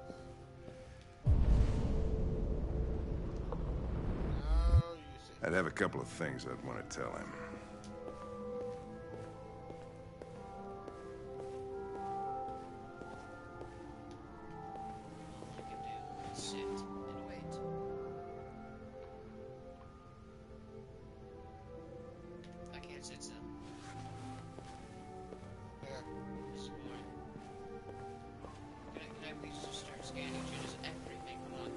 [SPEAKER 16] I'd have a couple of things I'd want to tell him.
[SPEAKER 1] All I can do is sit and wait. I can't sit still. This morning. Can I please just start scanning just everything? Come on.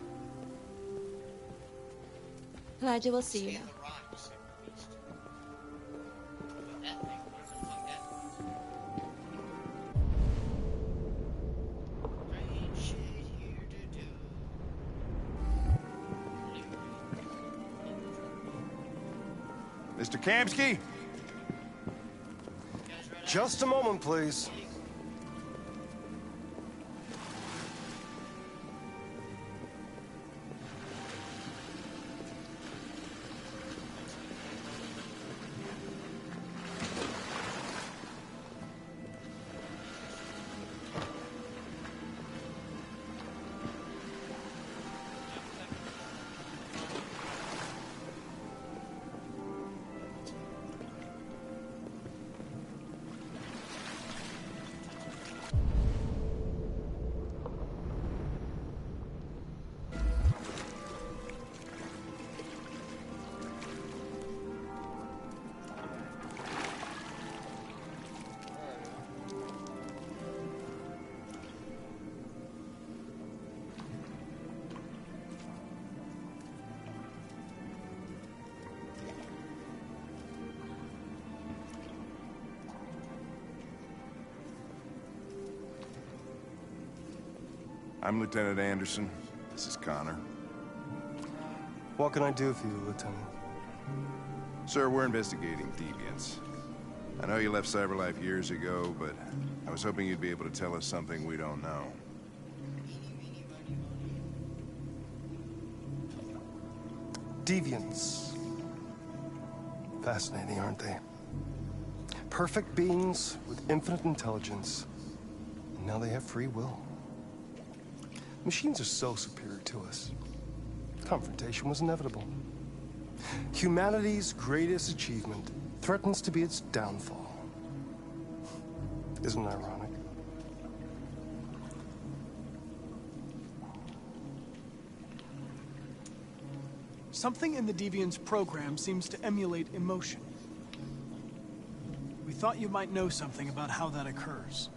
[SPEAKER 7] Elijah, we'll see you now.
[SPEAKER 1] Scan the rocks, at least. But that thing, what the fuck that was? Strange shit here to do.
[SPEAKER 16] Mr. Kamsky?
[SPEAKER 9] Just a moment, please.
[SPEAKER 16] I'm Lieutenant Anderson. This is Connor.
[SPEAKER 9] What can I do for you, Lieutenant?
[SPEAKER 16] Sir, we're investigating deviants. I know you left CyberLife years ago, but I was hoping you'd be able to tell us something we don't know.
[SPEAKER 9] Deviants. Fascinating, aren't they? Perfect beings with infinite intelligence. And now they have free will. Machines are so superior to us. Confrontation was inevitable. Humanity's greatest achievement threatens to be its downfall. Isn't it ironic?
[SPEAKER 15] Something in the Deviant's program seems to emulate emotion. We thought you might know something about how that occurs.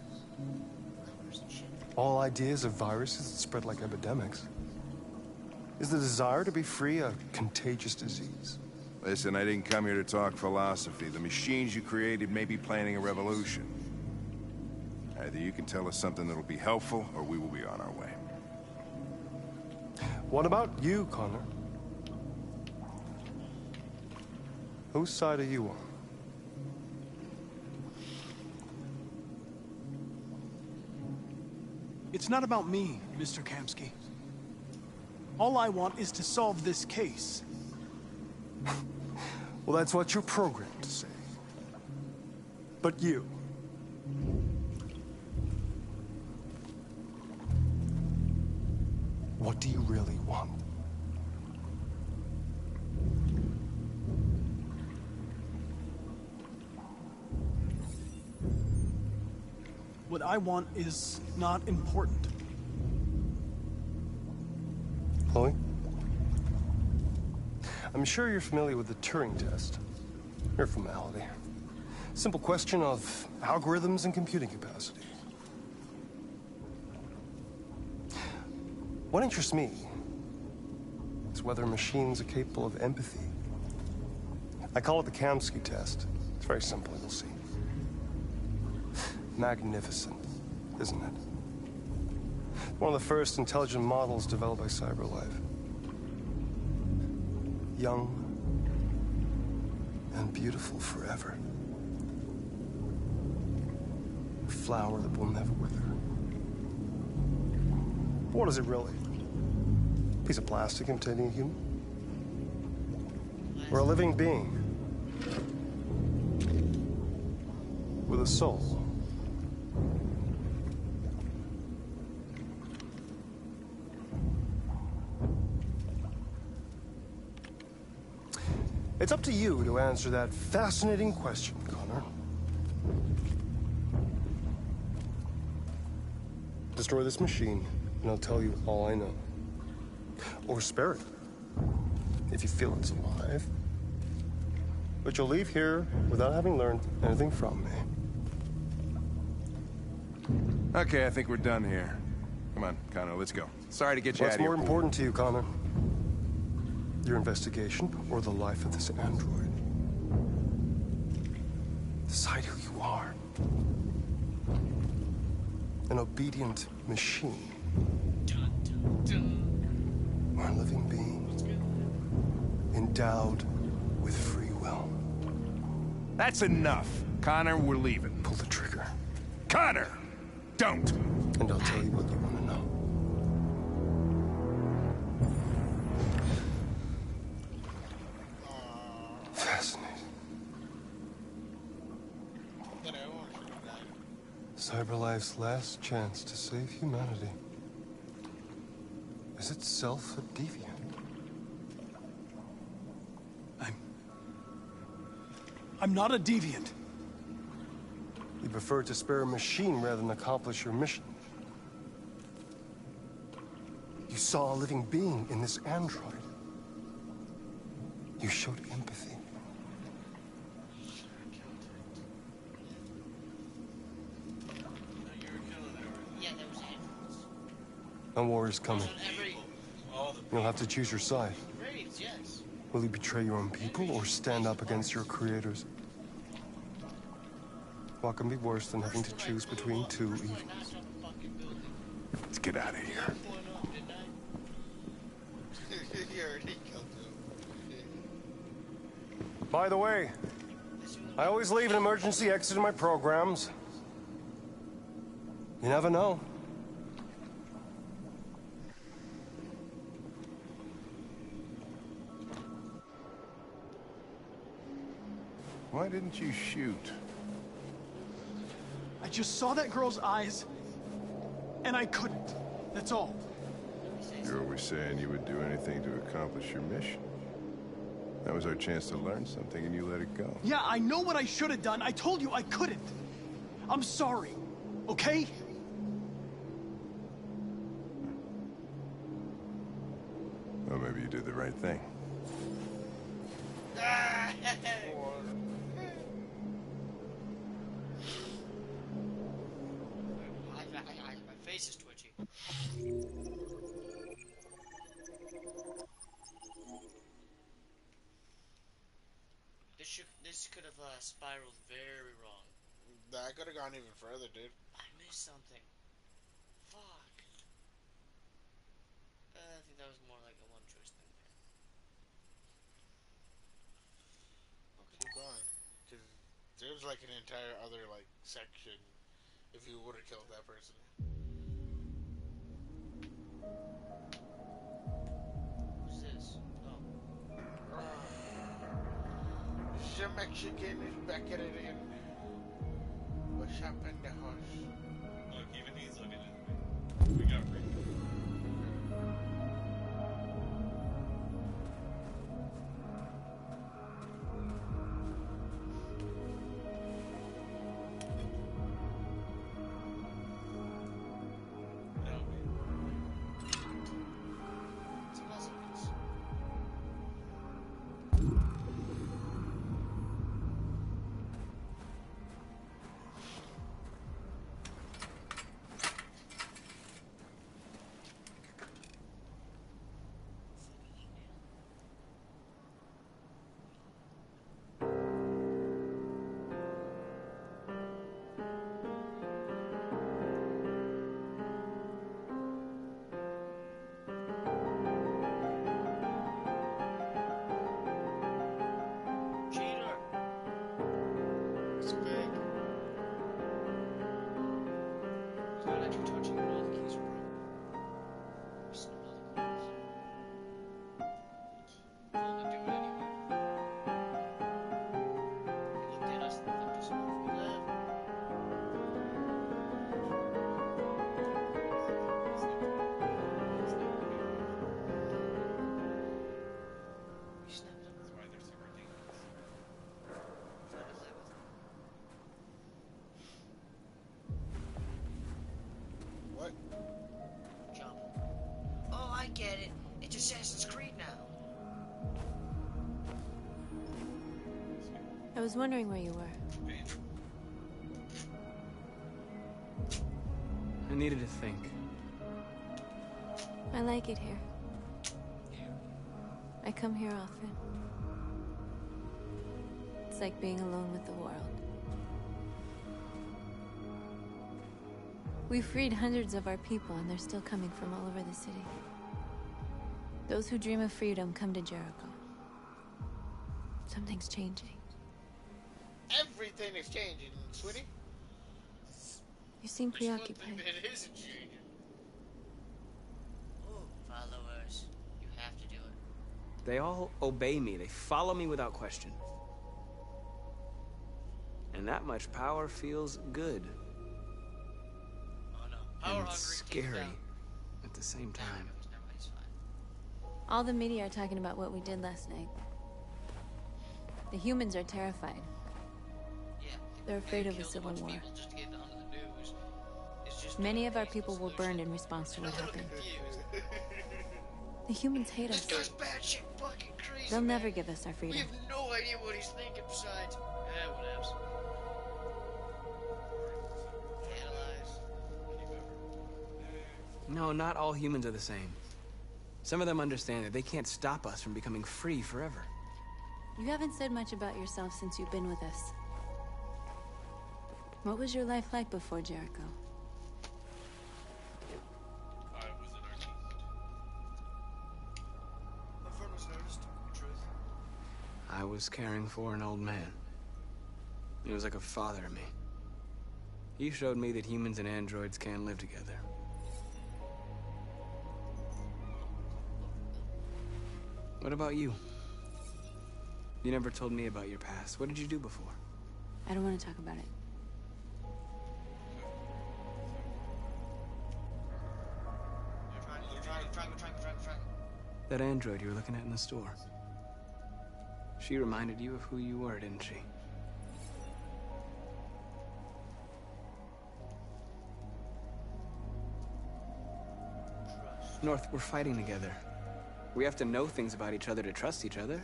[SPEAKER 9] All ideas of viruses that spread like epidemics. Is the desire to be free a contagious disease?
[SPEAKER 16] Listen, I didn't come here to talk philosophy. The machines you created may be planning a revolution. Either you can tell us something that'll be helpful, or we will be on our way.
[SPEAKER 9] What about you, Connor? Whose side are you on?
[SPEAKER 15] It's not about me, Mr. Kamsky. All I want is to solve this case.
[SPEAKER 9] Well, that's what you're programmed to say. But you... what do you really want?
[SPEAKER 15] What I want is not important.
[SPEAKER 9] Chloe? I'm sure you're familiar with the Turing test. Mere formality. Simple question of algorithms and computing capacity. What interests me is whether machines are capable of empathy. I call it the Kamsky test. It's very simple, you'll see. Magnificent, isn't it? One of the first intelligent models developed by CyberLife. Young and beautiful forever. A flower that will never wither. What is it really? A piece of plastic imitating a human? Or a living being? With a soul? It's up to you to answer that fascinating question, Connor. Destroy this machine, and I'll tell you all I know. Or spare it, if you feel it's alive. But you'll leave here without having learned anything from me.
[SPEAKER 16] Okay, I think we're done here. Come on, Connor, let's go. Sorry to get you out of here.
[SPEAKER 9] What's more important to you, Connor? Your investigation, or the life of this android? Decide who you are. An obedient machine. Or a living being. Endowed with free will.
[SPEAKER 16] That's enough. Connor, we're leaving.
[SPEAKER 9] Pull the trigger.
[SPEAKER 16] Connor! Don't!
[SPEAKER 9] And I'll tell you what you want to know. Fascinating. CyberLife's last chance to save humanity is itself a deviant.
[SPEAKER 15] I'm not a deviant.
[SPEAKER 9] You prefer to spare a machine rather than accomplish your mission. You saw a living being in this android. You showed empathy.
[SPEAKER 1] Yeah, that was animals.
[SPEAKER 9] A war is coming. You'll have to choose your side.
[SPEAKER 1] Graves, yes.
[SPEAKER 9] Will you betray your own people or stand up against your creators? What can be worse than having to choose between two evils?
[SPEAKER 16] Let's get out of here.
[SPEAKER 2] You already killed him.
[SPEAKER 9] By the way, I always leave an emergency exit in my programs. You never know.
[SPEAKER 16] Why didn't you shoot?
[SPEAKER 15] I just saw that girl's eyes, and I couldn't. That's all.
[SPEAKER 16] You're always saying you would do anything to accomplish your mission. That was our chance to learn something, and you let it go.
[SPEAKER 15] Yeah, I know what I should have done. I told you I couldn't. I'm sorry, okay?
[SPEAKER 16] Well, maybe you did the right thing.
[SPEAKER 1] My face is twitchy. This could have spiraled very wrong.
[SPEAKER 2] That could have gone even further, dude.
[SPEAKER 1] I missed something. Fuck. I think that was more like a one choice thing there.
[SPEAKER 2] Keep going. Cause there's like an entire other like section if you would have killed that person.
[SPEAKER 1] What's this? Oh.
[SPEAKER 2] The Mexican is back at it again. What's happened to us?
[SPEAKER 3] Look, even he's looking at me. We got Rick.
[SPEAKER 1] Get it. It's Assassin's Creed now.
[SPEAKER 4] I was wondering where you were.
[SPEAKER 5] I needed to think.
[SPEAKER 4] I like it here. I come here often. It's like being alone with the world. We freed hundreds of our people, and they're still coming from all over the city. Those who dream of freedom come to Jericho. Something's changing.
[SPEAKER 2] Everything is changing, sweetie.
[SPEAKER 4] You seem
[SPEAKER 1] There's one
[SPEAKER 4] preoccupied.
[SPEAKER 1] thing that isn't changing. Oh, followers. You have to do it.
[SPEAKER 5] They all obey me. They follow me without question. And that much power feels good.
[SPEAKER 1] Oh no. Power
[SPEAKER 5] And
[SPEAKER 1] hungry.
[SPEAKER 5] scary at the same time.
[SPEAKER 4] All the media are talking about what we did last night. The humans are terrified.
[SPEAKER 1] Yeah.
[SPEAKER 4] They're afraid of a civil war. Many of our people were burned in response to what happened. The humans hate us.
[SPEAKER 1] This guy's batshit fucking crazy.
[SPEAKER 4] They'll never give us our
[SPEAKER 1] We
[SPEAKER 4] freedom.
[SPEAKER 1] have no idea what he's thinking besides. Whatevs. Analyze.
[SPEAKER 5] No, not all humans are the same. Some of them understand that they can't stop us from becoming free forever.
[SPEAKER 4] You haven't said much about yourself since you've been with us. What was your life like before Jericho?
[SPEAKER 5] was caring for an old man. He was like a father to me. He showed me that humans and androids can live together. What about you? You never told me about your past. What did you do before?
[SPEAKER 4] I don't want to talk about it.
[SPEAKER 5] That android you were looking at in the store. She reminded you of who you were, didn't she? North, we're fighting together. We have to know things about each other to trust each other.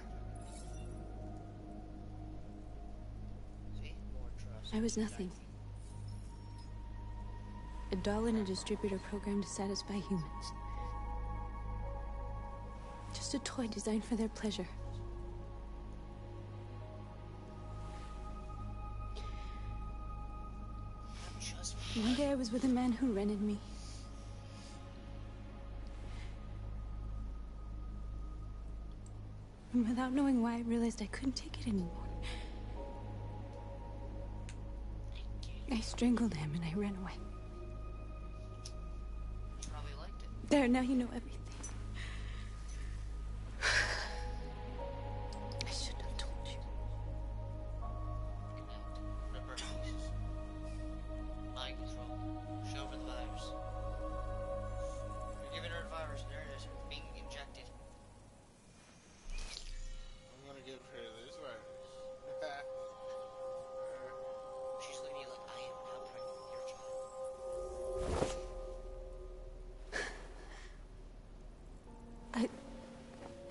[SPEAKER 4] I was nothing. A doll in a distributor program to satisfy humans. Just a toy designed for their pleasure. One day I was with a man who rented me. And without knowing why, I realized I couldn't take it anymore. I strangled him and I ran away.
[SPEAKER 1] Probably liked it.
[SPEAKER 4] There, now you know everything. I shouldn't have told you.
[SPEAKER 1] Remember, mind control. Show her the virus. You're giving her a virus, and there it is, being injected.
[SPEAKER 2] I'm gonna give her this virus.
[SPEAKER 1] She's looking at you like, I am now pregnant with your child.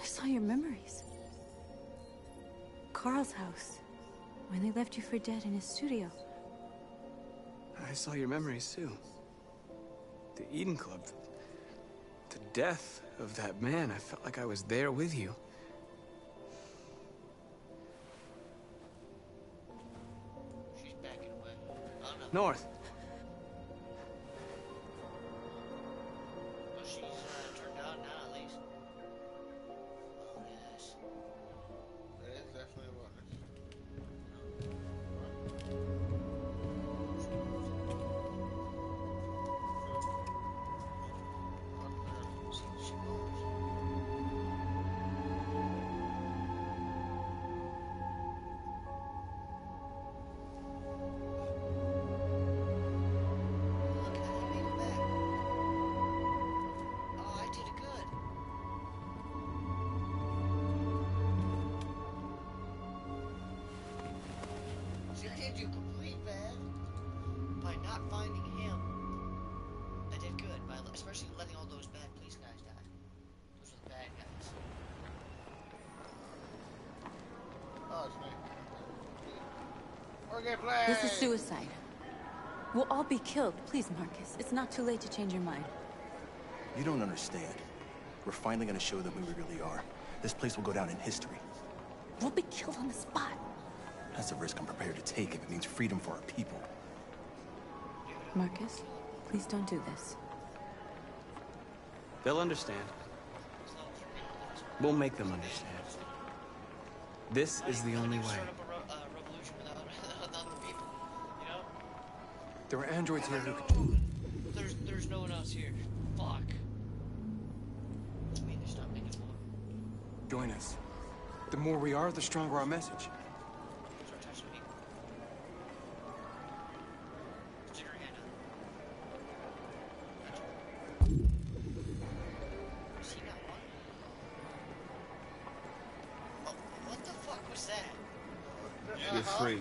[SPEAKER 4] I saw your memories. Carl's house. When they left you for dead in his studio.
[SPEAKER 5] I saw your memories too. The Eden Club. The death of that man. I felt like I was there with you.
[SPEAKER 1] She's backing away. Oh no.
[SPEAKER 5] North.
[SPEAKER 1] Well, she's turned on now, at least. Oh, yes.
[SPEAKER 2] That is definitely a bonus.
[SPEAKER 1] She goes. Look, I made it back. Oh, I did it good. See, I didn't do complete bad. By not finding him, I did good. By especially letting all those bad police guys die. Those are the bad guys.
[SPEAKER 2] Oh, it's me. Okay, play.
[SPEAKER 4] This is suicide. We'll all be killed. Please, Marcus. It's not too late to change your mind.
[SPEAKER 10] You don't understand. We're finally gonna show them who we really are. This place will go down in history.
[SPEAKER 4] We'll be killed on the spot.
[SPEAKER 10] That's a risk I'm prepared to take if it means freedom for our people.
[SPEAKER 4] Marcus, please don't do this.
[SPEAKER 5] They'll understand. We'll make them understand. This is the only way.
[SPEAKER 1] Start up a revolution without the people, you know?
[SPEAKER 9] There were androids here who could...
[SPEAKER 1] There's no one else here. Fuck. I mean, there's not making more.
[SPEAKER 9] join us. The more we are, the stronger our message.
[SPEAKER 1] Start touching people. Stick your hand up. See that one? Oh, what the fuck was that?
[SPEAKER 6] You're free.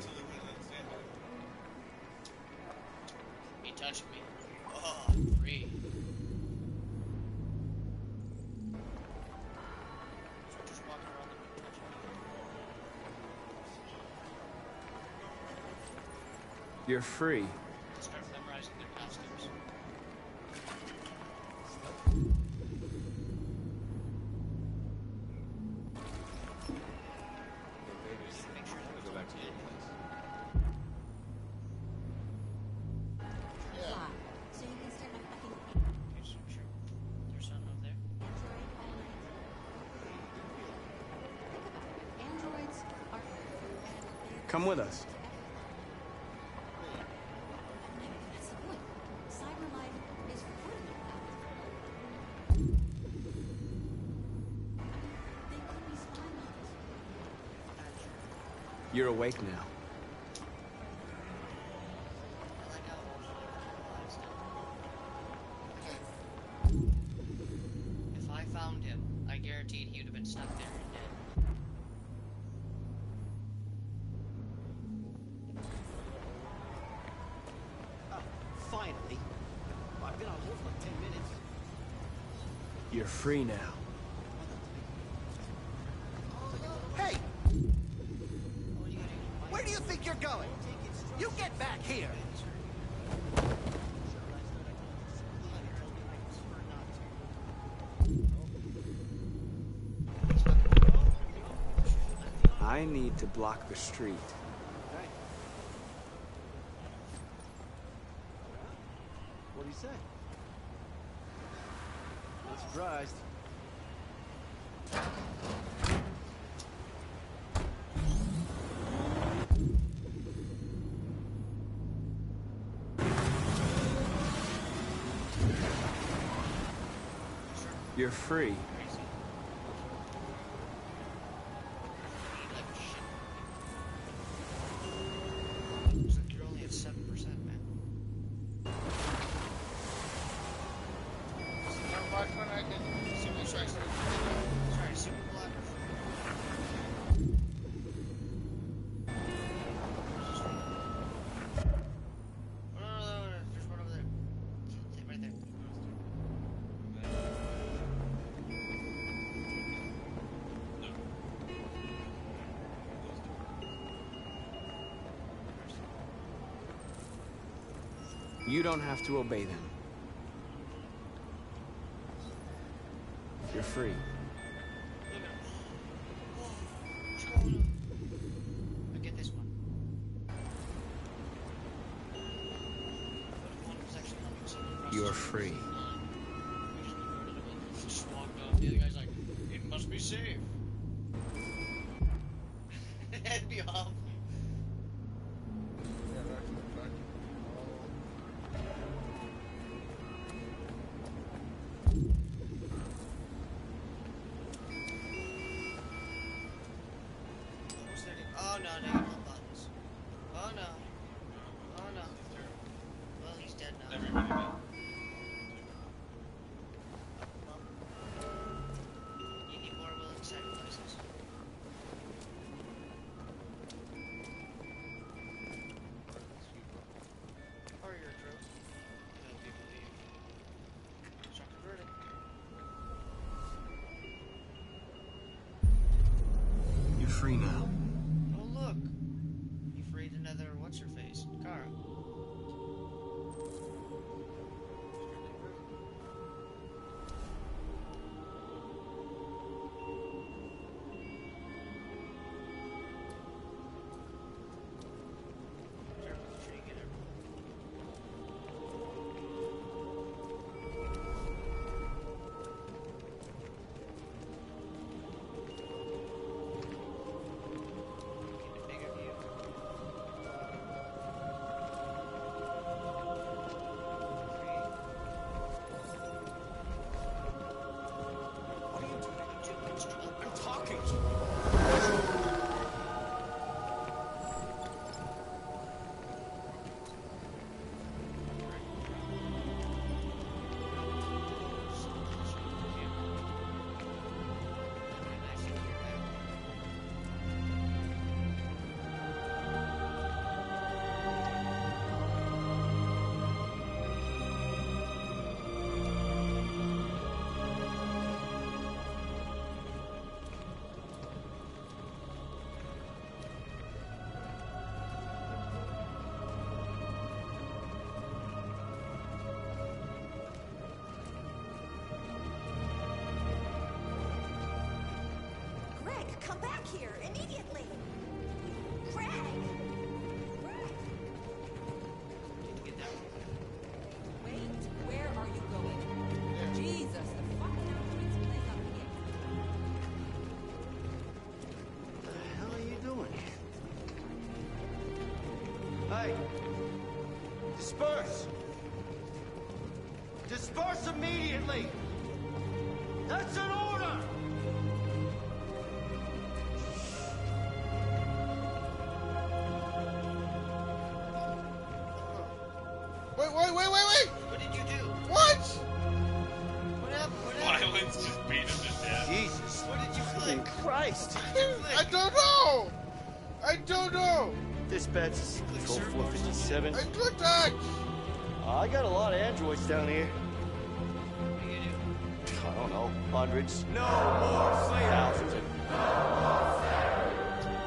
[SPEAKER 1] He touched me. Oh, free. So just walking around and touching me.
[SPEAKER 5] You're free.
[SPEAKER 1] Start memorizing their costumes. Make sure that
[SPEAKER 6] Go back to your place.
[SPEAKER 7] So you can start my fucking...
[SPEAKER 1] Sure. There's something over there.
[SPEAKER 7] Androids are
[SPEAKER 5] Come with us. You're awake now.
[SPEAKER 1] If I found him, I guaranteed he would have been stuck there and dead.
[SPEAKER 8] Finally. I've been on hold for like 10 minutes.
[SPEAKER 5] You're free now.
[SPEAKER 8] Hey! Where do you think you're going? You get back here!
[SPEAKER 5] I need to block the street.
[SPEAKER 8] What do you say? Not surprised.
[SPEAKER 5] You're free.
[SPEAKER 1] Looks like you're only at 7%, man. Sorry, super black. There's one over there. Right there.
[SPEAKER 5] You don't have to obey them. You're free.
[SPEAKER 1] I get this one.
[SPEAKER 5] You're free.
[SPEAKER 1] Just walked up. The other guy's like, it must be safe. That'd be awful. Oh no, they got all buttons. Oh no. Oh no. Well, he's dead now.
[SPEAKER 3] Everybody dead.
[SPEAKER 1] You need more willing sacrifices. Or you're a trope. Then people leave. Shot converted.
[SPEAKER 5] You're free now.
[SPEAKER 1] Oh look! You freed another what's-her-face, Kara. Careful with the tree, get everyone. Get a bigger view.
[SPEAKER 8] What are you doing? I'm talking.
[SPEAKER 7] Greg, come back here immediately! Greg!
[SPEAKER 14] Wait, where are you going? Jesus, the fucking outfit's playing up here.
[SPEAKER 8] What the hell are you doing? Disperse! Disperse immediately! That's an order!
[SPEAKER 2] Wait!
[SPEAKER 1] What did you do?
[SPEAKER 2] What?
[SPEAKER 1] What happened? What happened?
[SPEAKER 3] Violence just beat him to death.
[SPEAKER 8] Jesus.
[SPEAKER 1] What did you click?
[SPEAKER 8] Christ!
[SPEAKER 2] I don't know! I don't know!
[SPEAKER 8] Dispatch Control 457.
[SPEAKER 2] I clicked that!
[SPEAKER 8] I got a lot of androids down here.
[SPEAKER 1] What are you gonna do?
[SPEAKER 8] I don't know, hundreds.
[SPEAKER 5] No more slavery.
[SPEAKER 8] Thousands.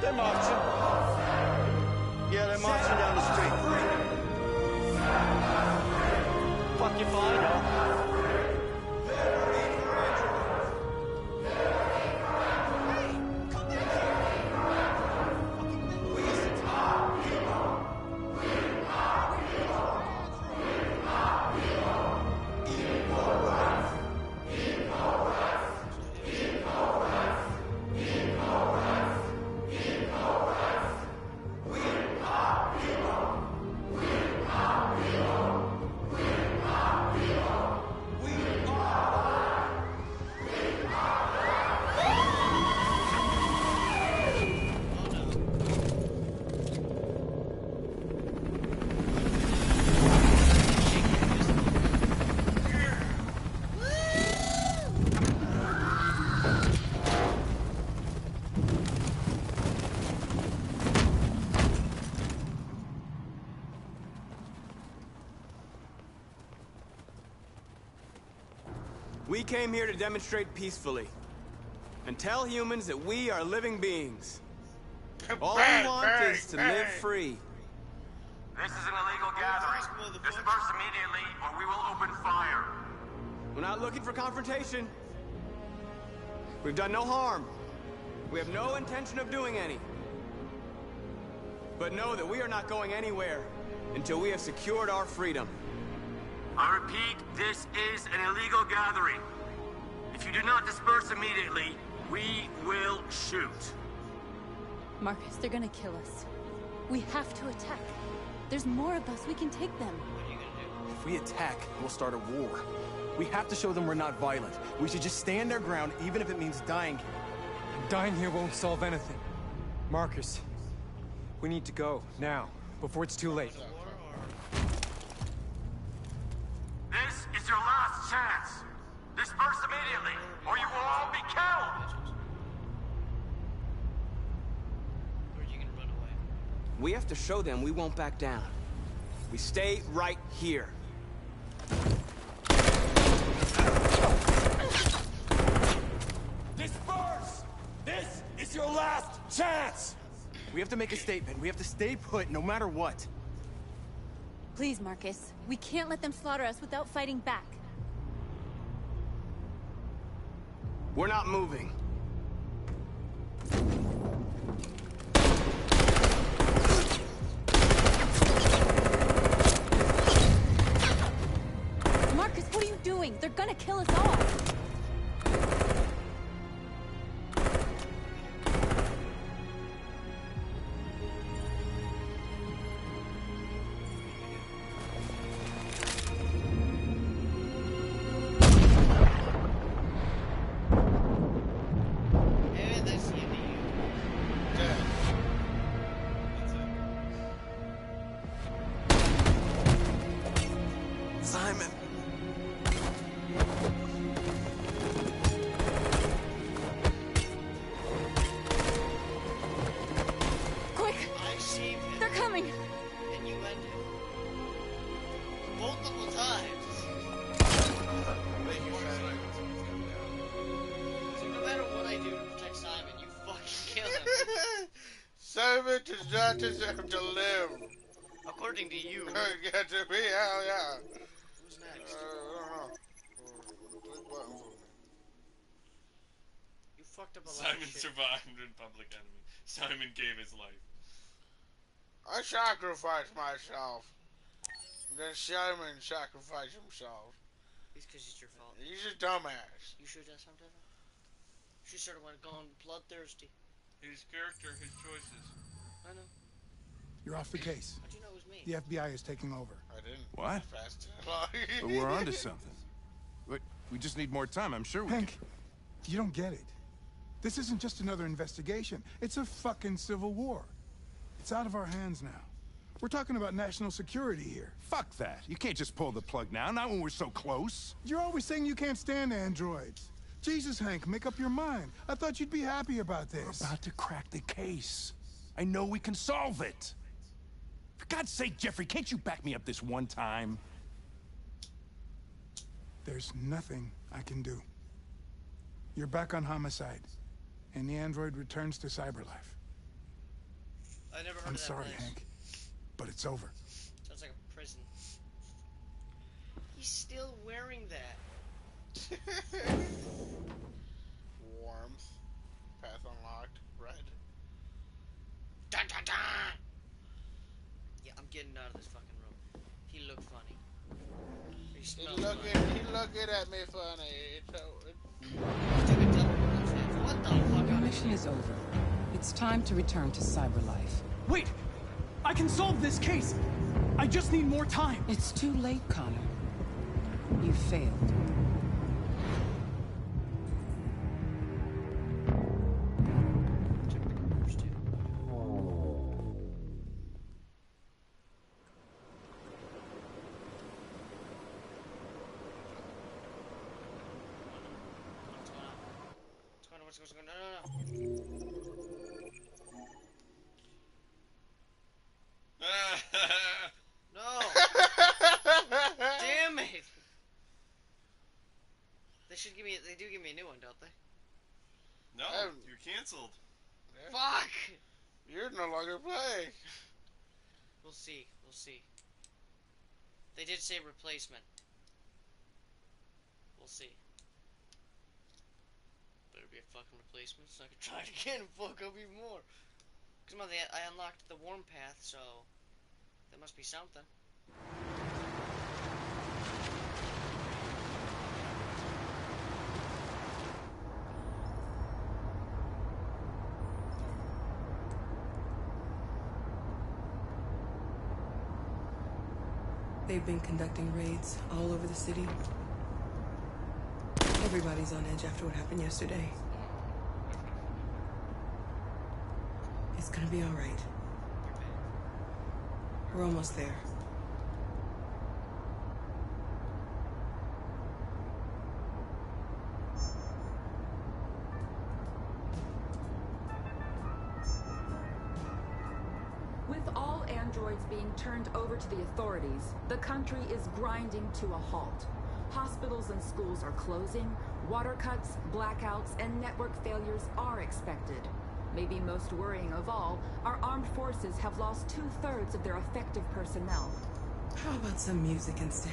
[SPEAKER 8] They're marching. Yeah, they're marching down the street. Fuck if I know.
[SPEAKER 5] We came here to demonstrate peacefully and tell humans that we are living beings. All we want is to live free.
[SPEAKER 17] This is an illegal gathering. Disperse immediately, or we will open fire.
[SPEAKER 5] We're not looking for confrontation. We've done no harm. We have no intention of doing any. But know that we are not going anywhere until we have secured our freedom.
[SPEAKER 17] I repeat, this is an illegal gathering. If you do not disperse immediately, we will shoot.
[SPEAKER 4] Marcus, they're gonna kill us. We have to attack. There's more of us. We can take them.
[SPEAKER 10] If we attack, we'll start a war. We have to show them we're not violent. We should just stand our ground, even if it means dying here.
[SPEAKER 22] Dying here won't solve anything. Marcus, we need to go, now, before it's too late.
[SPEAKER 17] This is your last chance. Disperse immediately, or you will all be killed.
[SPEAKER 1] Where'd you gonna run away?
[SPEAKER 5] We have to show them we won't back down. We stay right here.
[SPEAKER 10] Disperse! This is your last chance! We have to make a statement. We have to stay put, no matter what.
[SPEAKER 4] Please, Marcus. We can't let them slaughter us without fighting back.
[SPEAKER 5] We're not moving.
[SPEAKER 4] Marcus, what are you doing? They're gonna kill us all.
[SPEAKER 1] And that's the end of you.
[SPEAKER 5] Simon.
[SPEAKER 4] Quick!
[SPEAKER 1] I saved him.
[SPEAKER 4] They're coming!
[SPEAKER 1] And you ended him. Multiple times. So no matter what I do to protect Simon, you fucking kill him.
[SPEAKER 2] Simon does not deserve to live.
[SPEAKER 1] According to you.
[SPEAKER 2] Yeah, to me, hell yeah.
[SPEAKER 1] Who's next?
[SPEAKER 2] I don't know. Click buttons on me.
[SPEAKER 1] You fucked up a lot
[SPEAKER 3] Simon
[SPEAKER 1] of shit.
[SPEAKER 3] survived in Public Enemy. Simon gave his life.
[SPEAKER 2] I sacrificed myself. Then Simon sacrificed himself.
[SPEAKER 1] It's because it's your fault.
[SPEAKER 2] He's a dumbass.
[SPEAKER 1] You should have done something. She sort of went going bloodthirsty.
[SPEAKER 3] His character, his choices.
[SPEAKER 1] I know.
[SPEAKER 20] You're off the case.
[SPEAKER 1] How'd you know it was me?
[SPEAKER 20] The FBI is taking over.
[SPEAKER 2] I didn't.
[SPEAKER 16] What?
[SPEAKER 2] Fast.
[SPEAKER 16] But we're onto something. But we just need more time. I'm sure we
[SPEAKER 20] Hank, you don't get it. This isn't just another investigation. It's a fucking civil war. It's out of our hands now. We're talking about national security here.
[SPEAKER 16] Fuck that. You can't just pull the plug now, not when we're so close.
[SPEAKER 20] You're always saying you can't stand androids. Jesus, Hank, make up your mind. I thought you'd be happy about this.
[SPEAKER 16] We're about to crack the case. I know we can solve it. For God's sake, Jeffrey, can't you back me up this one time?
[SPEAKER 20] There's nothing I can do. You're back on homicide, and the android returns to Cyberlife.
[SPEAKER 1] I never heard
[SPEAKER 20] I'm
[SPEAKER 1] of that
[SPEAKER 20] sorry,
[SPEAKER 1] place.
[SPEAKER 20] Hank, but it's over.
[SPEAKER 1] Sounds like a prison. He's still wearing that.
[SPEAKER 2] Warmth. Path unlocked. Red.
[SPEAKER 1] Dun, dun, dun. Yeah, I'm getting out of this fucking room. He looked funny. He
[SPEAKER 2] looking at me funny.
[SPEAKER 1] What the fuck?
[SPEAKER 14] Your mission is over. It's time to return to Cyberlife.
[SPEAKER 15] Wait! I can solve this case! I just need more time!
[SPEAKER 14] It's too late, Connor. You failed.
[SPEAKER 1] What's going on? No! Damn it! They do give me a new one, don't they?
[SPEAKER 3] No, you're canceled.
[SPEAKER 1] Fuck!
[SPEAKER 2] You're no longer playing.
[SPEAKER 1] We'll see. They did say replacement. We'll see. Better be a fucking replacement so I can try it again and fuck up even more. Cause I unlocked the warm path, so that must be something.
[SPEAKER 19] They've been conducting raids all over the city. Everybody's on edge after what happened yesterday. It's gonna be all right. We're almost there.
[SPEAKER 12] With all androids being turned over to the authorities, the country is grinding to a halt. Hospitals and schools are closing, water cuts, blackouts, and network failures are expected. Maybe most worrying of all, our armed forces have lost 2/3 of their effective personnel.
[SPEAKER 19] How about some music instead?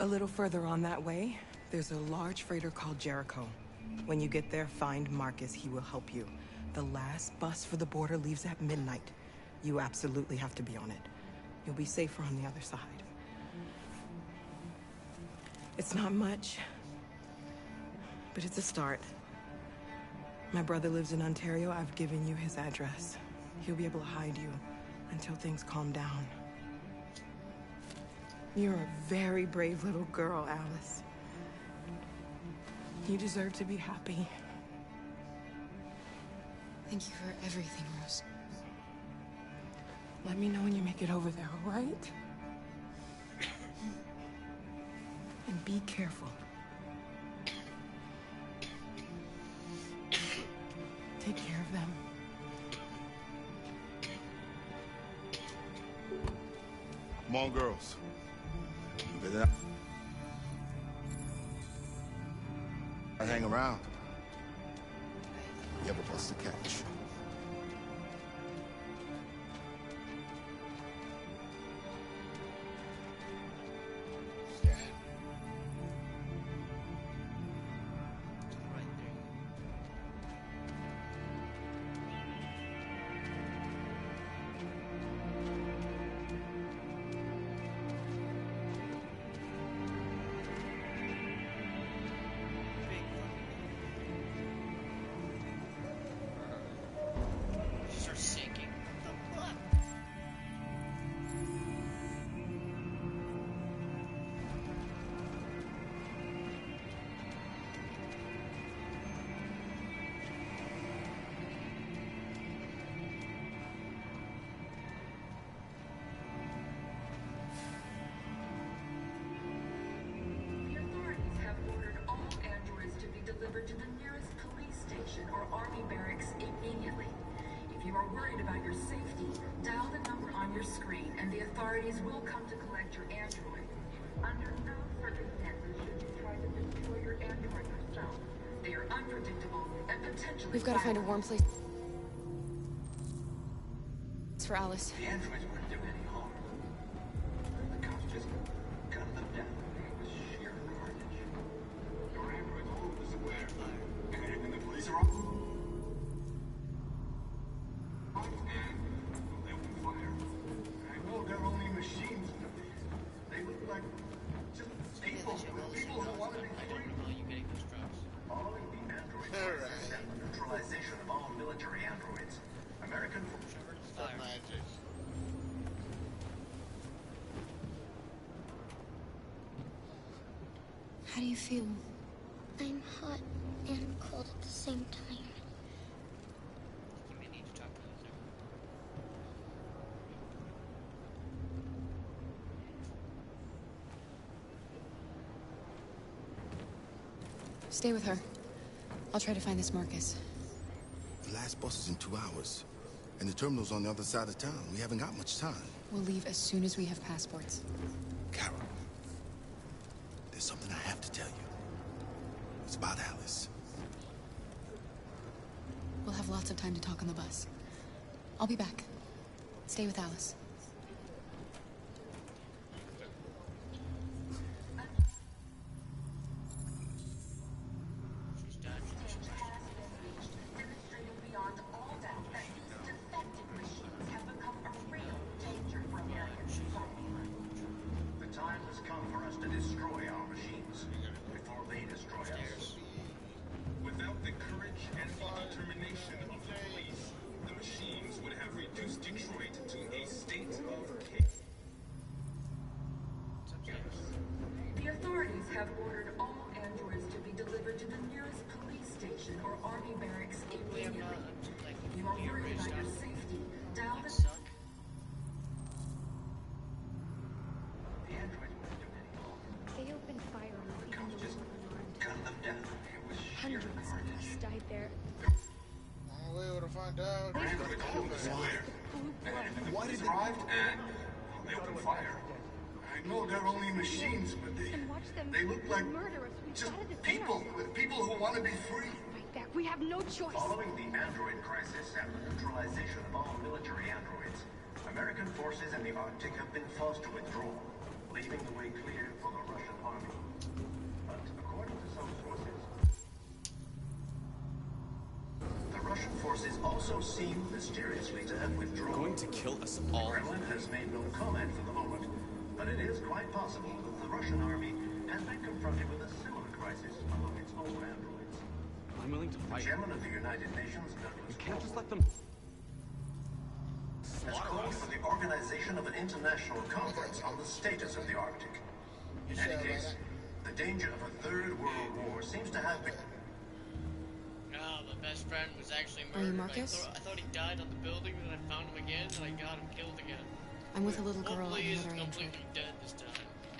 [SPEAKER 19] A little further on that way, there's a large freighter called Jericho. When you get there, find Marcus. He will help you. The last bus for the border leaves at midnight. You absolutely have to be on it. You'll be safer on the other side. It's not much, but it's a start. My brother lives in Ontario. I've given you his address. He'll be able to hide you until things calm down. You're a very brave little girl, Alice. You deserve to be happy.
[SPEAKER 14] Thank you for everything, Rose.
[SPEAKER 19] Let me know when you make it over there, all right? And be careful. Take care of them.
[SPEAKER 16] Come on, girls. around.
[SPEAKER 11] You ever bust a catch?
[SPEAKER 1] She starts sinking. What the fuck?
[SPEAKER 12] The authorities have ordered all androids to be delivered to the nearest police station or army barracks immediately. If you are worried about your safety, dial the number on your screen and the authorities will come to collect your android. Under no circumstances should you try to destroy your android yourself. They are unpredictable and potentially
[SPEAKER 18] We've got to find a warm place. It's for Alice.
[SPEAKER 8] The androids wouldn't do any harm. The cops just gunned them down. It was sheer carnage. There were androids all over the square. And the police are all... And they opened fire. I know they're only machines, but they look like just people who want to be free. Following the android crisis and the neutralization of all military androids, American
[SPEAKER 18] How do you feel?
[SPEAKER 21] I'm hot and cold at the same time.
[SPEAKER 1] You may need to talk to her.
[SPEAKER 18] Stay with her. I'll try to find this Marcus.
[SPEAKER 11] The last bus is in 2 hours. And the terminal's on the other side of town. We haven't got much time.
[SPEAKER 18] We'll leave as soon as we have passports.
[SPEAKER 11] Carol, there's something I have to tell you. It's about Alice.
[SPEAKER 18] We'll have lots of time to talk on the bus. I'll be back. Stay with Alice.
[SPEAKER 12] demonstrating beyond all doubt that these defective machines have become a real danger for American society.
[SPEAKER 8] The time has come for us to destroy our machines before they destroy us.
[SPEAKER 23] Without the courage and the determination of the police, the machines would have reduced Detroit to a state of chaos.
[SPEAKER 12] The authorities have ordered all androids to be delivered to the nearest police station or army barracks immediately. If you are worried about your safety, dial the...
[SPEAKER 8] The androids wouldn't do any harm.
[SPEAKER 21] They opened fire on us even though we weren't armed.
[SPEAKER 8] Gunned them down. It was sheer
[SPEAKER 21] Hundreds of
[SPEAKER 8] carnage.
[SPEAKER 21] us died there.
[SPEAKER 2] Long way to find out.
[SPEAKER 8] Androids all over the square. And the police arrived and they opened fire. I know they're only machines, but they look like just people who want to be free.
[SPEAKER 21] Back. We have no choice.
[SPEAKER 8] Following the android crisis and the neutralization of all military androids, American forces in the Arctic have been forced to withdraw, leaving the way clear for the Russian army. But according to some sources, the Russian forces also seem mysteriously to have withdrawn.
[SPEAKER 10] Going to kill us all.
[SPEAKER 8] The Kremlin has made no comment for the moment, but it is quite possible that the Russian army has been confronted with a similar crisis among its own androids.
[SPEAKER 10] I'm willing to
[SPEAKER 8] The
[SPEAKER 10] fight.
[SPEAKER 8] chairman of the United Nations, Douglas
[SPEAKER 10] You can't just let them...
[SPEAKER 8] has called for the organization of an international conference on the status of the Arctic. In any case, the danger of a third world war seems to have been...
[SPEAKER 1] No, my best friend was actually
[SPEAKER 18] Are you
[SPEAKER 1] murdered.
[SPEAKER 18] Marcus?
[SPEAKER 1] I thought he died on the building, then I found him again, and I got him killed again.
[SPEAKER 18] I'm with a little girl and
[SPEAKER 1] Hopefully he's
[SPEAKER 18] another android.
[SPEAKER 1] completely dead this time.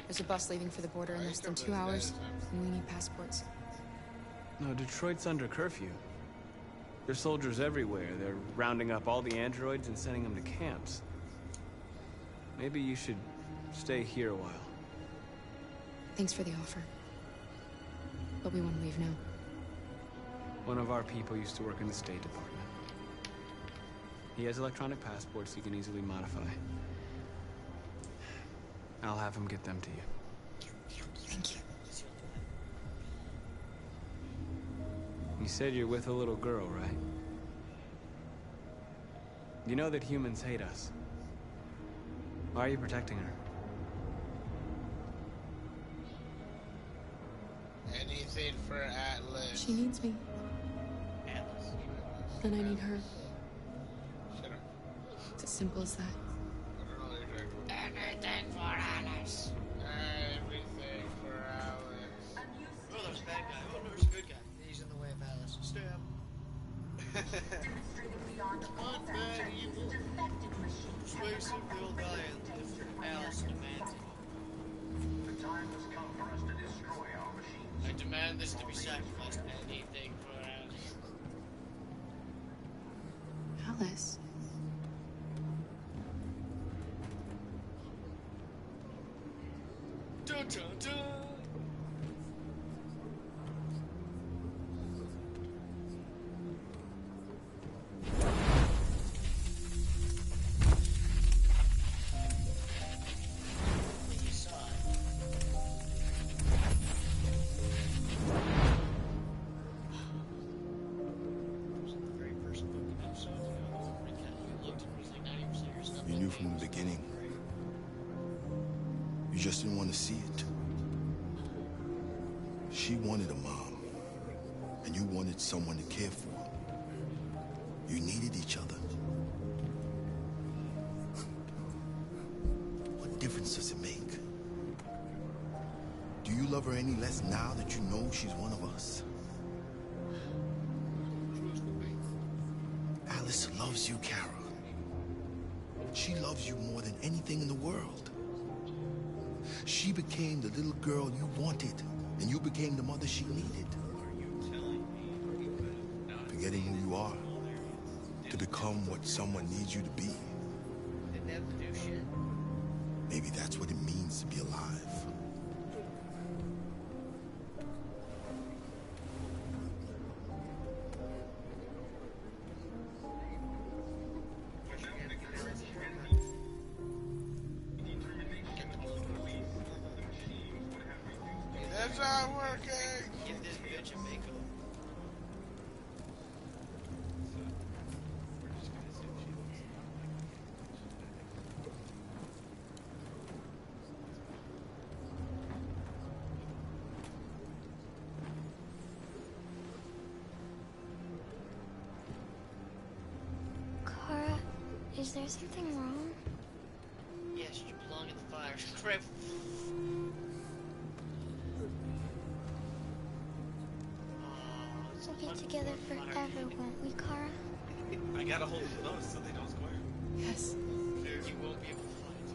[SPEAKER 18] There's a bus leaving for the border in less than 2 hours, and we need passports.
[SPEAKER 5] No, Detroit's under curfew. There's soldiers everywhere. They're rounding up all the androids and sending them to camps. Maybe you should stay here a while.
[SPEAKER 18] Thanks for the offer. But we want to leave now.
[SPEAKER 5] One of our people used to work in the State Department. He has electronic passports he can easily modify. I'll have him get them to you.
[SPEAKER 18] Thank you.
[SPEAKER 5] You said you're with a little girl, right? You know that humans hate us. Why are you protecting her?
[SPEAKER 2] Anything for Atlas.
[SPEAKER 18] She needs me.
[SPEAKER 1] Atlas.
[SPEAKER 18] And I need her.
[SPEAKER 2] Shut up.
[SPEAKER 18] It's as simple as that.
[SPEAKER 2] I don't know what you're talking about.
[SPEAKER 1] Anything for Alice.
[SPEAKER 2] Everything for Alice.
[SPEAKER 1] Oh, there's a bad guy. Oh, no, there's a good guy. He's in the way of Alice. Stab. Not bad evil. Persuasive, they'll die if Alice demands it.
[SPEAKER 8] The time has come for us to destroy our machines.
[SPEAKER 1] I demand this to be sacrificed. Anything for Alice.
[SPEAKER 18] Alice.
[SPEAKER 1] Dun dun dun! You saw it. Was it the very first book episode? You looked and it was like 90% of your stuff.
[SPEAKER 6] You knew from the beginning. You just didn't want to see it. She wanted a mom, and you wanted someone to care for. You needed each other. What difference does it make? Do you love her any less now that you know she's one of us? Alice loves you, Kara. She loves you more than anything in the world. She became the little girl you wanted, and you became the mother she needed. Forgetting who you are to become what someone needs you to be.
[SPEAKER 1] Didn't have to do shit.
[SPEAKER 6] Maybe that's what it means to be alive.
[SPEAKER 2] That's not working.
[SPEAKER 1] Give this bitch a makeover.
[SPEAKER 21] Kara, is there something wrong?
[SPEAKER 1] Yes, you belong in the fire. Crap.
[SPEAKER 21] We'll be together forever, won't we, Kara?
[SPEAKER 3] I gotta hold those so they don't square.
[SPEAKER 18] Yes.
[SPEAKER 1] You won't be able to fight.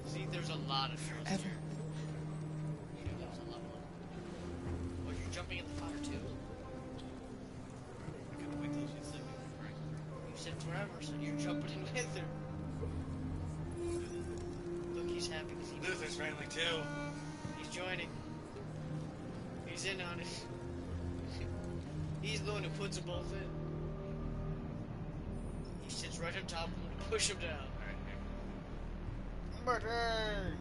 [SPEAKER 1] See, there's a lot of trust.
[SPEAKER 18] Ever.
[SPEAKER 1] Yeah, there's a lot of them. Oh, you're jumping in the fire too?
[SPEAKER 3] I gotta wait till she's sleeping.
[SPEAKER 1] You said forever, so you're jumping in with her. Look, he's happy because he knows.
[SPEAKER 3] Luther's friendly too.
[SPEAKER 1] He's joining. He's in on it. He's the one who puts them both in. He sits right on top of him and push him down.
[SPEAKER 2] Murder!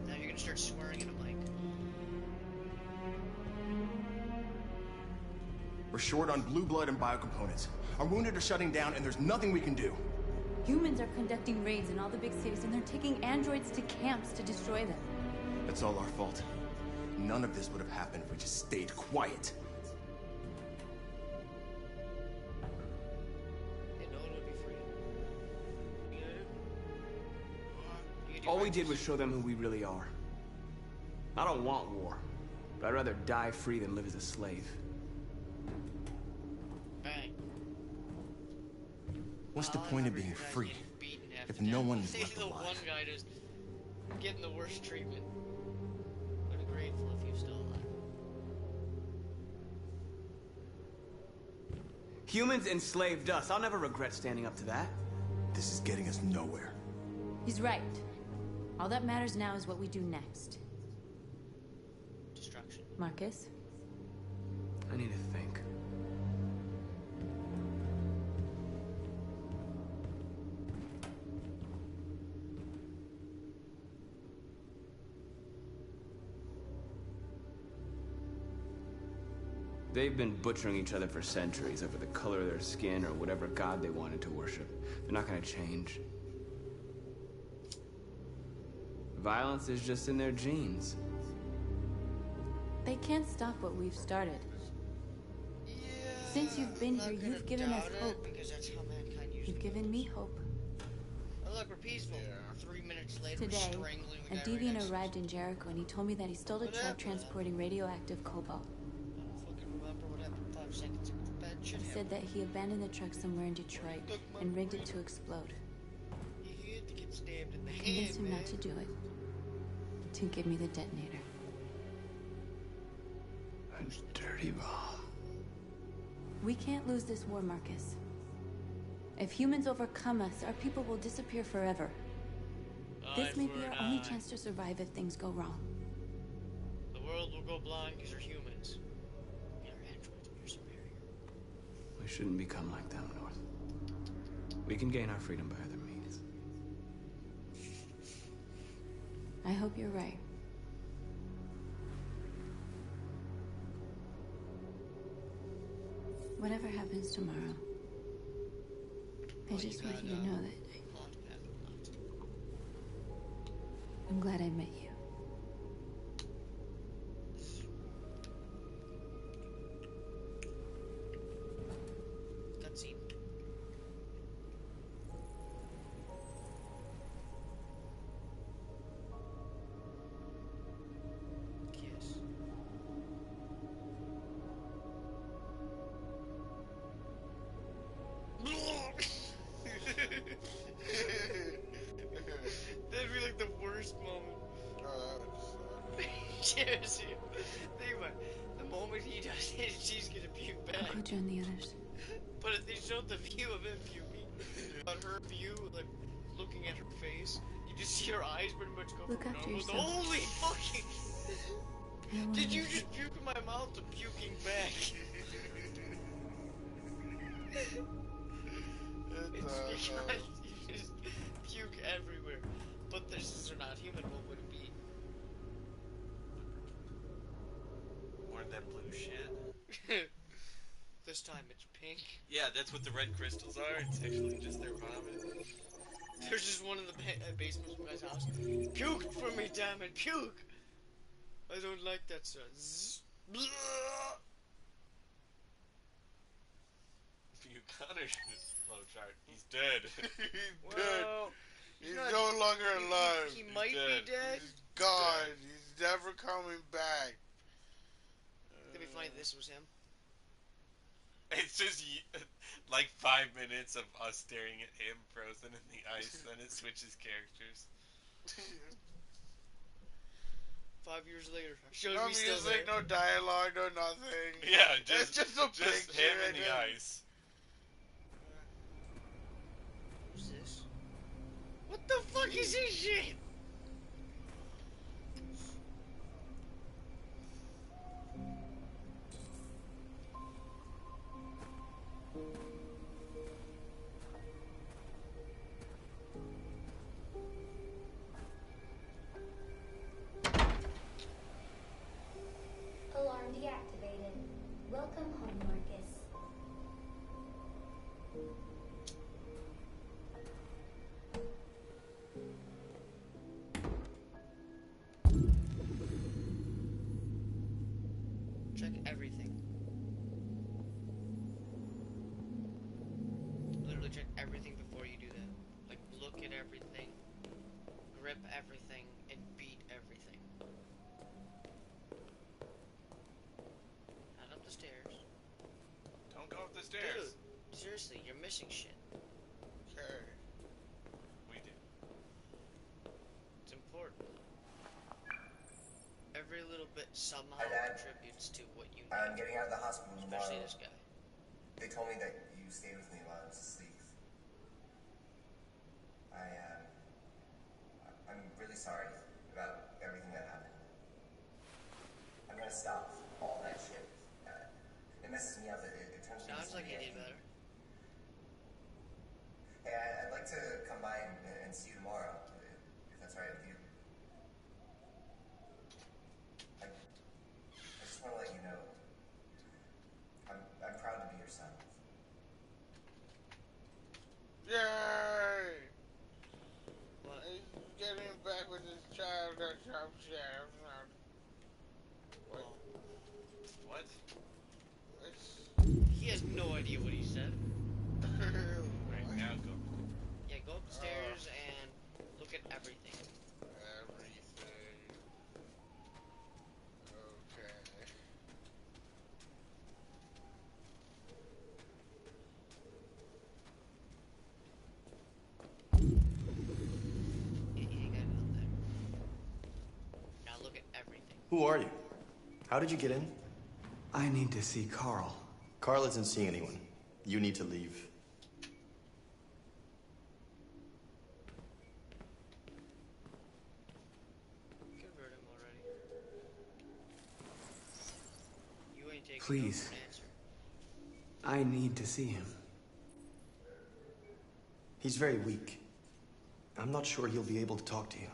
[SPEAKER 1] Now you're gonna start swearing in a mic.
[SPEAKER 10] We're short on blue blood and biocomponents. Our wounded are shutting down, and there's nothing we can do.
[SPEAKER 4] Humans are conducting raids in all the big cities, and they're taking androids to camps to destroy them.
[SPEAKER 10] That's all our fault. None of this would have happened if we just stayed quiet.
[SPEAKER 1] And no one would be free. You gonna do? You gonna do
[SPEAKER 5] All we
[SPEAKER 1] right?
[SPEAKER 5] did was show them who we really are. I don't want war, but I'd rather die free than live as a slave.
[SPEAKER 1] Bang.
[SPEAKER 10] What's the
[SPEAKER 1] All
[SPEAKER 10] point of
[SPEAKER 1] ever
[SPEAKER 10] being
[SPEAKER 1] hear guys
[SPEAKER 10] free
[SPEAKER 1] getting beaten half
[SPEAKER 10] if
[SPEAKER 1] to death.
[SPEAKER 10] no one is
[SPEAKER 1] See
[SPEAKER 10] left
[SPEAKER 1] the one
[SPEAKER 10] alive?
[SPEAKER 1] guy just getting the worst treatment. I'd be grateful if he was still alive.
[SPEAKER 5] Humans enslaved us. I'll never regret standing up to that.
[SPEAKER 10] This is getting us nowhere.
[SPEAKER 4] He's right. All that matters now is what we do next.
[SPEAKER 1] Destruction.
[SPEAKER 4] Marcus?
[SPEAKER 5] I need to think. they've been butchering each other for centuries over the color of their skin or whatever god they wanted to worship. They're not gonna change. Violence is just in their genes.
[SPEAKER 4] They can't stop what we've started. Since you've been here, you've given us hope.
[SPEAKER 1] Because that's how mankind usually
[SPEAKER 4] You've given me hope.
[SPEAKER 1] Oh, look, we're peaceful. 3 minutes later,
[SPEAKER 4] Today,
[SPEAKER 1] we're strangling
[SPEAKER 4] a
[SPEAKER 1] the guy right next
[SPEAKER 4] deviant
[SPEAKER 1] to
[SPEAKER 4] arrived in Jericho and he told me that he stole a
[SPEAKER 1] What
[SPEAKER 4] truck
[SPEAKER 1] happened?
[SPEAKER 4] transporting radioactive cobalt.
[SPEAKER 1] I don't fucking remember what happened 5 seconds ago. Bad shit
[SPEAKER 4] He
[SPEAKER 1] happened.
[SPEAKER 4] said that he abandoned the truck somewhere in Detroit and rigged it to explode.
[SPEAKER 1] He had to get stabbed in the
[SPEAKER 4] I
[SPEAKER 1] head,
[SPEAKER 4] convinced him
[SPEAKER 1] man.
[SPEAKER 4] not to do it. To give me the detonator.
[SPEAKER 5] A dirty bomb.
[SPEAKER 4] We can't lose this war, Marcus. If humans overcome us, our people will disappear forever. This may be our only chance to survive if things go wrong.
[SPEAKER 1] The world will go blind because you're humans. You're androids, you're superior.
[SPEAKER 5] We shouldn't become like them, North. We can gain our freedom by other means.
[SPEAKER 4] I hope you're right. Whatever happens tomorrow, I just want you to know that I'm glad I met you.
[SPEAKER 1] Cutscene. Kiss. That'd be like the worst moment. Seriously. Think about it. The moment he does it, she's gonna puke back.
[SPEAKER 4] I'll join the others.
[SPEAKER 1] But if they showed the view of him puking, on her view, like looking at her face, you just see her eyes pretty much go
[SPEAKER 4] Look
[SPEAKER 1] from
[SPEAKER 4] after
[SPEAKER 1] normal to
[SPEAKER 4] yourself.
[SPEAKER 1] holy fucking.
[SPEAKER 4] I don't
[SPEAKER 1] Did
[SPEAKER 4] wanna
[SPEAKER 1] you
[SPEAKER 4] miss
[SPEAKER 1] just puke in my mouth to puking back? It's because you just puke everywhere. But this are not human, what would it be?
[SPEAKER 3] More of that blue shit.
[SPEAKER 1] This time it's pink.
[SPEAKER 3] Yeah, that's what the red crystals are. It's actually just their vomit.
[SPEAKER 1] There's just one in the basement of my guy's house. Puke for me, damn it, puke! I don't like that sound. Zzz. Blah.
[SPEAKER 3] You gotta flowchart. He's dead.
[SPEAKER 2] He's
[SPEAKER 1] Well,
[SPEAKER 2] dead. He's
[SPEAKER 1] not-
[SPEAKER 2] no longer alive.
[SPEAKER 1] He might
[SPEAKER 3] dead.
[SPEAKER 1] be dead.
[SPEAKER 2] He's gone. He's never coming back.
[SPEAKER 1] It'd be funny if this was him.
[SPEAKER 3] It's just like 5 minutes of us staring at him frozen in the ice, then it switches characters.
[SPEAKER 1] 5 years later, shows
[SPEAKER 2] No
[SPEAKER 1] me still
[SPEAKER 2] music,
[SPEAKER 1] there.
[SPEAKER 2] no dialogue, no nothing.
[SPEAKER 3] Yeah,
[SPEAKER 2] It's just a
[SPEAKER 3] just
[SPEAKER 2] picture
[SPEAKER 3] him in
[SPEAKER 2] and
[SPEAKER 3] the
[SPEAKER 2] him.
[SPEAKER 3] ice.
[SPEAKER 1] Who's this? What the fuck is this shit?
[SPEAKER 21] Alarm deactivated. Welcome home, Marcus.
[SPEAKER 1] Check everything. Literally check everything before you do that. Like, look at everything, grip everything, and beat everything. Not up the stairs.
[SPEAKER 3] Don't go up the stairs.
[SPEAKER 1] Dude, seriously, you're missing shit.
[SPEAKER 2] Okay.
[SPEAKER 3] We do.
[SPEAKER 1] It's important. Every little bit somehow
[SPEAKER 7] Hi, Dad.
[SPEAKER 1] contributes to what you need.
[SPEAKER 7] I'm getting out of the hospital
[SPEAKER 1] Especially
[SPEAKER 7] tomorrow.
[SPEAKER 1] this guy.
[SPEAKER 7] They told me that you stayed with me while I was asleep. I'm really sorry about everything that happened. I'm gonna stop all that shit. It messes me up. It turns me
[SPEAKER 1] Sounds
[SPEAKER 7] into
[SPEAKER 1] like he
[SPEAKER 7] somebody
[SPEAKER 1] did
[SPEAKER 7] I
[SPEAKER 1] better.
[SPEAKER 7] Hey, I'd like to come by and see you tomorrow, if that's all right with you. I just want to let you know
[SPEAKER 1] He has no idea what he said.
[SPEAKER 3] Right, now go.
[SPEAKER 1] Yeah, go upstairs and look at everything.
[SPEAKER 2] Everything. Okay.
[SPEAKER 1] Yeah, you gotta go there. Now look at everything.
[SPEAKER 9] Who are you? How did you get in?
[SPEAKER 5] I need to see Carl.
[SPEAKER 9] Carl isn't seeing anyone. You need to leave.
[SPEAKER 1] Convert him already. You ain't taking
[SPEAKER 5] Please.
[SPEAKER 1] no for an answer.
[SPEAKER 5] I need to see him.
[SPEAKER 9] He's very weak. I'm not sure he'll be able to talk to you.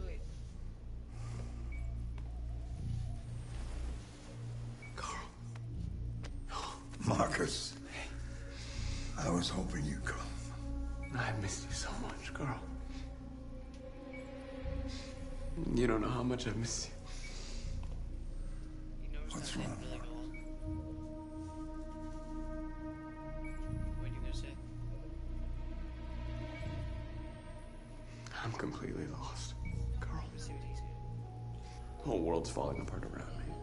[SPEAKER 1] Wait.
[SPEAKER 6] Marcus, I was hoping you'd come.
[SPEAKER 5] I missed you so much, Carl. You don't know how much I've missed you.
[SPEAKER 1] He knows
[SPEAKER 6] What's
[SPEAKER 1] that
[SPEAKER 6] wrong?
[SPEAKER 1] really well. What are you gonna say?
[SPEAKER 5] I'm completely lost, Carl.
[SPEAKER 1] Let's see what he's saying.
[SPEAKER 5] The whole world's falling apart around me.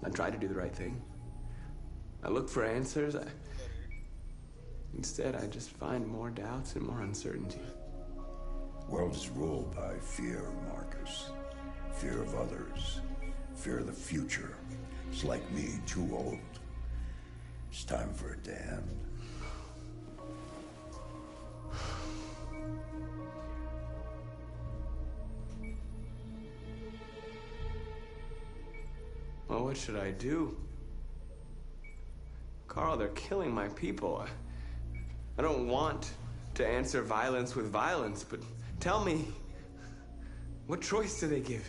[SPEAKER 5] I try to do the right thing. I look for answers. Instead, I just find more doubts and more uncertainty.
[SPEAKER 6] World is ruled by fear, Marcus. Fear of others. Fear of the future. It's like me, too old. It's time for it to end.
[SPEAKER 5] Well, what should I do? Carl, they're killing my people. I don't want to answer violence with violence, but tell me, what choice do they give?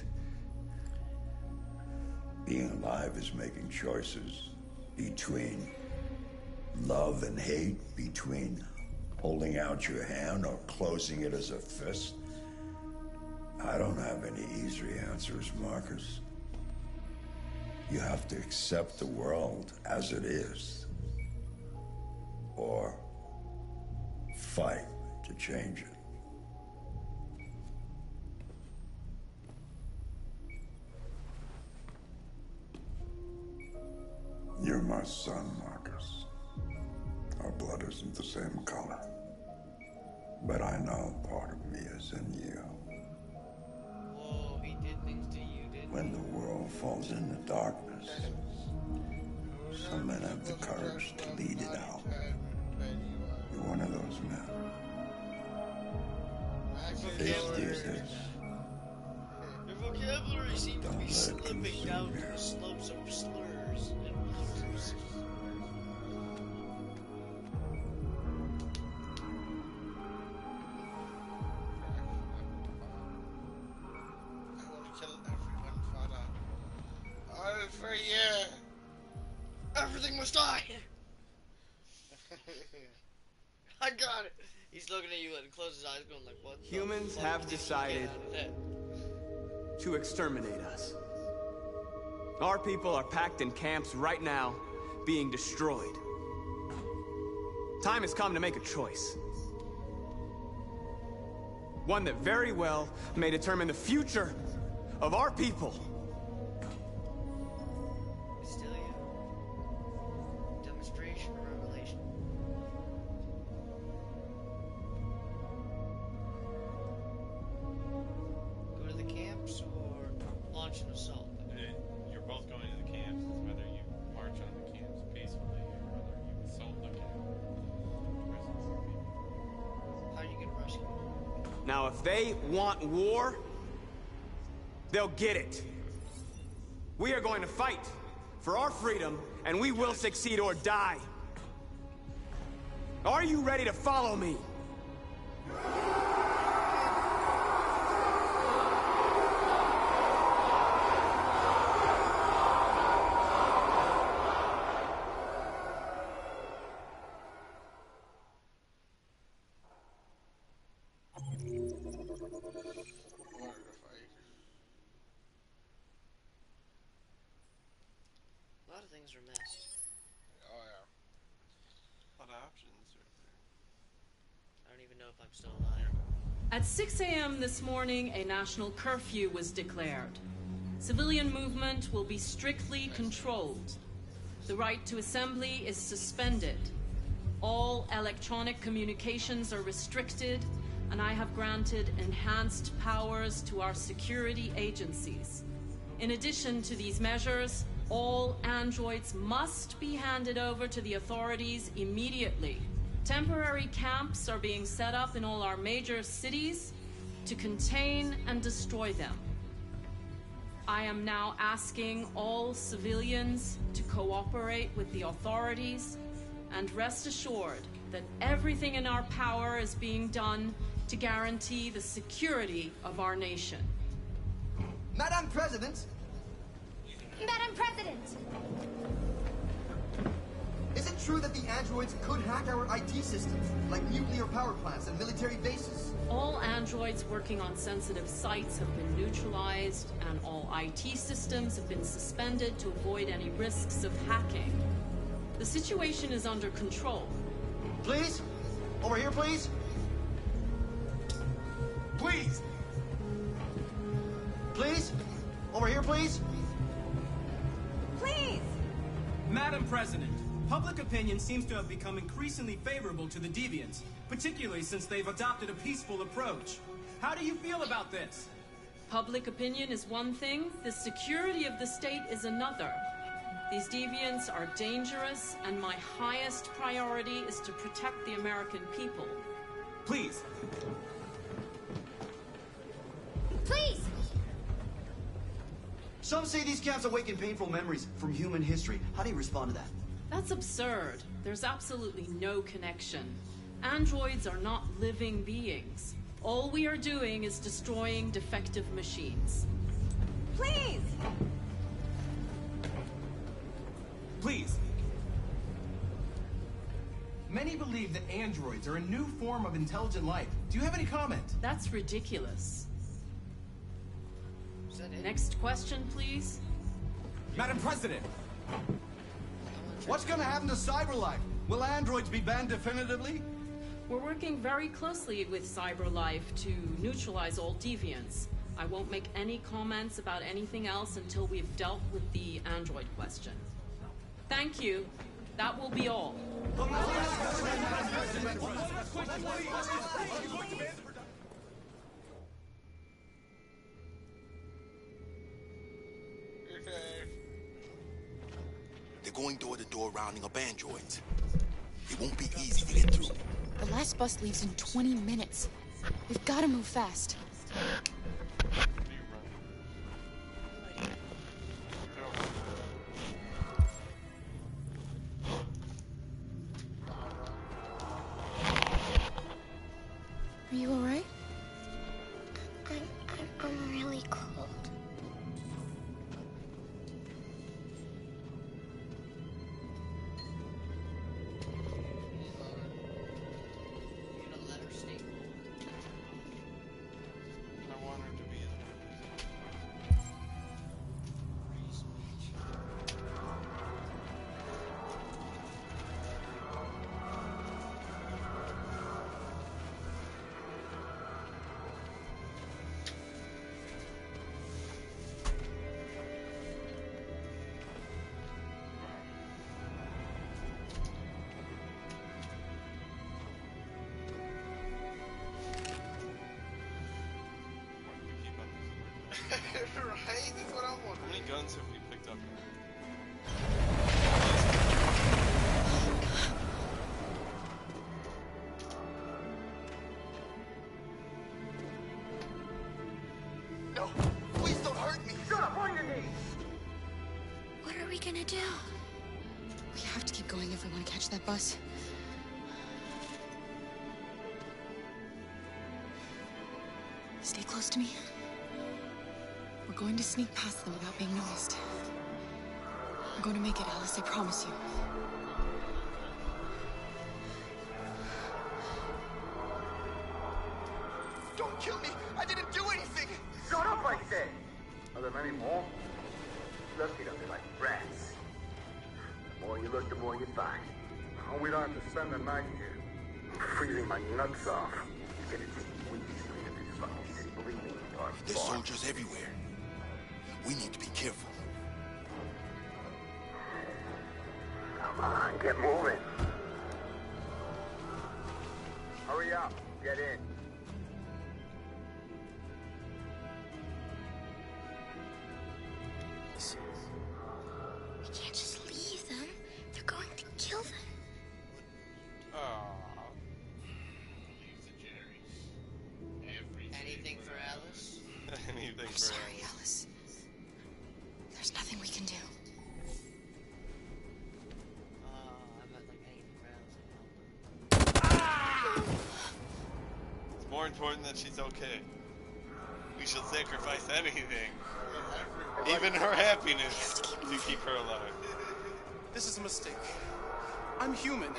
[SPEAKER 6] Being alive is making choices between love and hate, between holding out your hand or closing it as a fist. I don't have any easy answers, Marcus. You have to accept the world as it is, or fight to change it. You're my son, Marcus. Our blood isn't the same color. But I know part of me is in you.
[SPEAKER 1] Whoa, he did things to you, didn't
[SPEAKER 6] When the world falls into darkness, some men have the courage to lead it out. You're one of those men. Face these days.
[SPEAKER 1] Your vocabulary seems to
[SPEAKER 6] Don't
[SPEAKER 1] be
[SPEAKER 6] let it
[SPEAKER 1] slipping
[SPEAKER 6] consume
[SPEAKER 1] down
[SPEAKER 6] you.
[SPEAKER 1] the slopes of slurs and blues.
[SPEAKER 2] I want to kill everyone, Father. All for you.
[SPEAKER 1] Everything must die! I got it! He's looking at you and closes his eyes going like, what the
[SPEAKER 5] Humans
[SPEAKER 1] fuck
[SPEAKER 5] have
[SPEAKER 1] did you
[SPEAKER 5] decided
[SPEAKER 1] get out of that?
[SPEAKER 5] to exterminate us. Our people are packed in camps right now, being destroyed. Time has come to make a choice. One that very well may determine the future of our people.
[SPEAKER 1] It's still you. Demonstration or revelation? Go to the camps or launch an assault?
[SPEAKER 3] You're both going to the camps. It's whether you march on the camps peacefully or whether you assault the camp.
[SPEAKER 1] How are you gonna rescue them?
[SPEAKER 5] Now, if they want war, they'll get it. We are going to fight for our freedom, and we will succeed or die. Are you ready to follow me?
[SPEAKER 1] hope I'm still alive.
[SPEAKER 13] At 6 a.m. this morning, a national curfew was declared. Civilian movement will be strictly controlled. The right to assembly is suspended. All electronic communications are restricted, and I have granted enhanced powers to our security agencies. In addition to these measures, all androids must be handed over to the authorities immediately. Temporary camps are being set up in all our major cities to contain and destroy them. I am now asking all civilians to cooperate with the authorities and rest assured that everything in our power is being done to guarantee the security of our nation.
[SPEAKER 17] Madam President!
[SPEAKER 21] Madam President!
[SPEAKER 17] Is it true that the androids could hack our IT systems, like nuclear power plants and military bases?
[SPEAKER 13] All androids working on sensitive sites have been neutralized, and all IT systems have been suspended to avoid any risks of hacking. The situation is under control.
[SPEAKER 17] Please? Over here, please? Please! Please? Over here, please?
[SPEAKER 14] Please!
[SPEAKER 10] Madam President, public opinion seems to have become increasingly favorable to the Deviants, particularly since they've adopted a peaceful approach. How do you feel about this?
[SPEAKER 13] Public opinion is one thing, the security of the state is another. These deviants are dangerous, and my highest priority is to protect the American people.
[SPEAKER 10] Please.
[SPEAKER 21] Please!
[SPEAKER 17] Some say these camps awaken painful memories from human history. How do you respond to that?
[SPEAKER 13] That's absurd. There's absolutely no connection. Androids are not living beings. All we are doing is destroying defective machines.
[SPEAKER 14] Please!
[SPEAKER 10] Please. Many believe that androids are a new form of intelligent life. Do you have any comment?
[SPEAKER 13] That's ridiculous. Next question, please.
[SPEAKER 10] Madam President!
[SPEAKER 17] What's gonna happen to CyberLife? Will androids be banned definitively?
[SPEAKER 13] We're working very closely with CyberLife to neutralize all deviants. I won't make any comments about anything else until we've dealt with the android question. Thank you. That will be all.
[SPEAKER 22] They're going door to door rounding up androids. It won't be easy to get through.
[SPEAKER 18] The last bus leaves in 20 minutes. We've got to move fast. Are you all right?
[SPEAKER 21] I'm really cold.
[SPEAKER 3] I want her to be in
[SPEAKER 2] Right? That's what I'm wondering.
[SPEAKER 3] How many guns have we picked up?
[SPEAKER 17] No! Please don't hurt me! Shut up! On your knees!
[SPEAKER 21] What are we gonna do?
[SPEAKER 18] We have to keep going if we want to catch that bus. Stay close to me. We're going to sneak past them without being noticed. We're going to make it, Alice, I promise you.
[SPEAKER 17] Don't kill me! I didn't do anything!
[SPEAKER 8] Shut up, I said! Are there many more? Look at them, they're like rats. The more you look, the more you find. Oh, we don't have to spend the night here.
[SPEAKER 11] freezing my nuts off. It's gonna take weeks to get this fucking city breathing.
[SPEAKER 22] There's soldiers everywhere. We need to be careful.
[SPEAKER 11] Come on, get moving. Hurry up, get in.
[SPEAKER 21] We can't just leave them. They're going to kill them.
[SPEAKER 1] Anything for Alice?
[SPEAKER 3] Anything
[SPEAKER 18] I'm
[SPEAKER 3] for
[SPEAKER 18] sorry,
[SPEAKER 3] Alice.
[SPEAKER 18] Alice. There's nothing we can do.
[SPEAKER 1] I'm not like anything for Alice.
[SPEAKER 3] It's more important that she's okay. We shall sacrifice anything, even her happiness, to keep her alive.
[SPEAKER 10] This is a mistake. I'm human.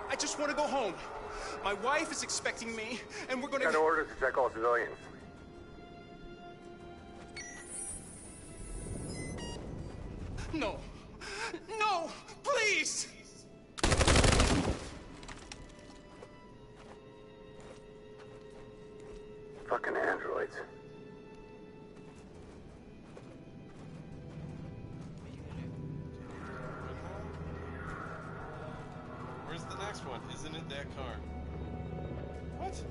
[SPEAKER 10] I just want to go home. My wife is expecting me, and we're going to...
[SPEAKER 11] Got orders to check all civilians.
[SPEAKER 10] No. No! Please!
[SPEAKER 11] Fucking androids.
[SPEAKER 3] Where's the next one? Isn't it that car? What?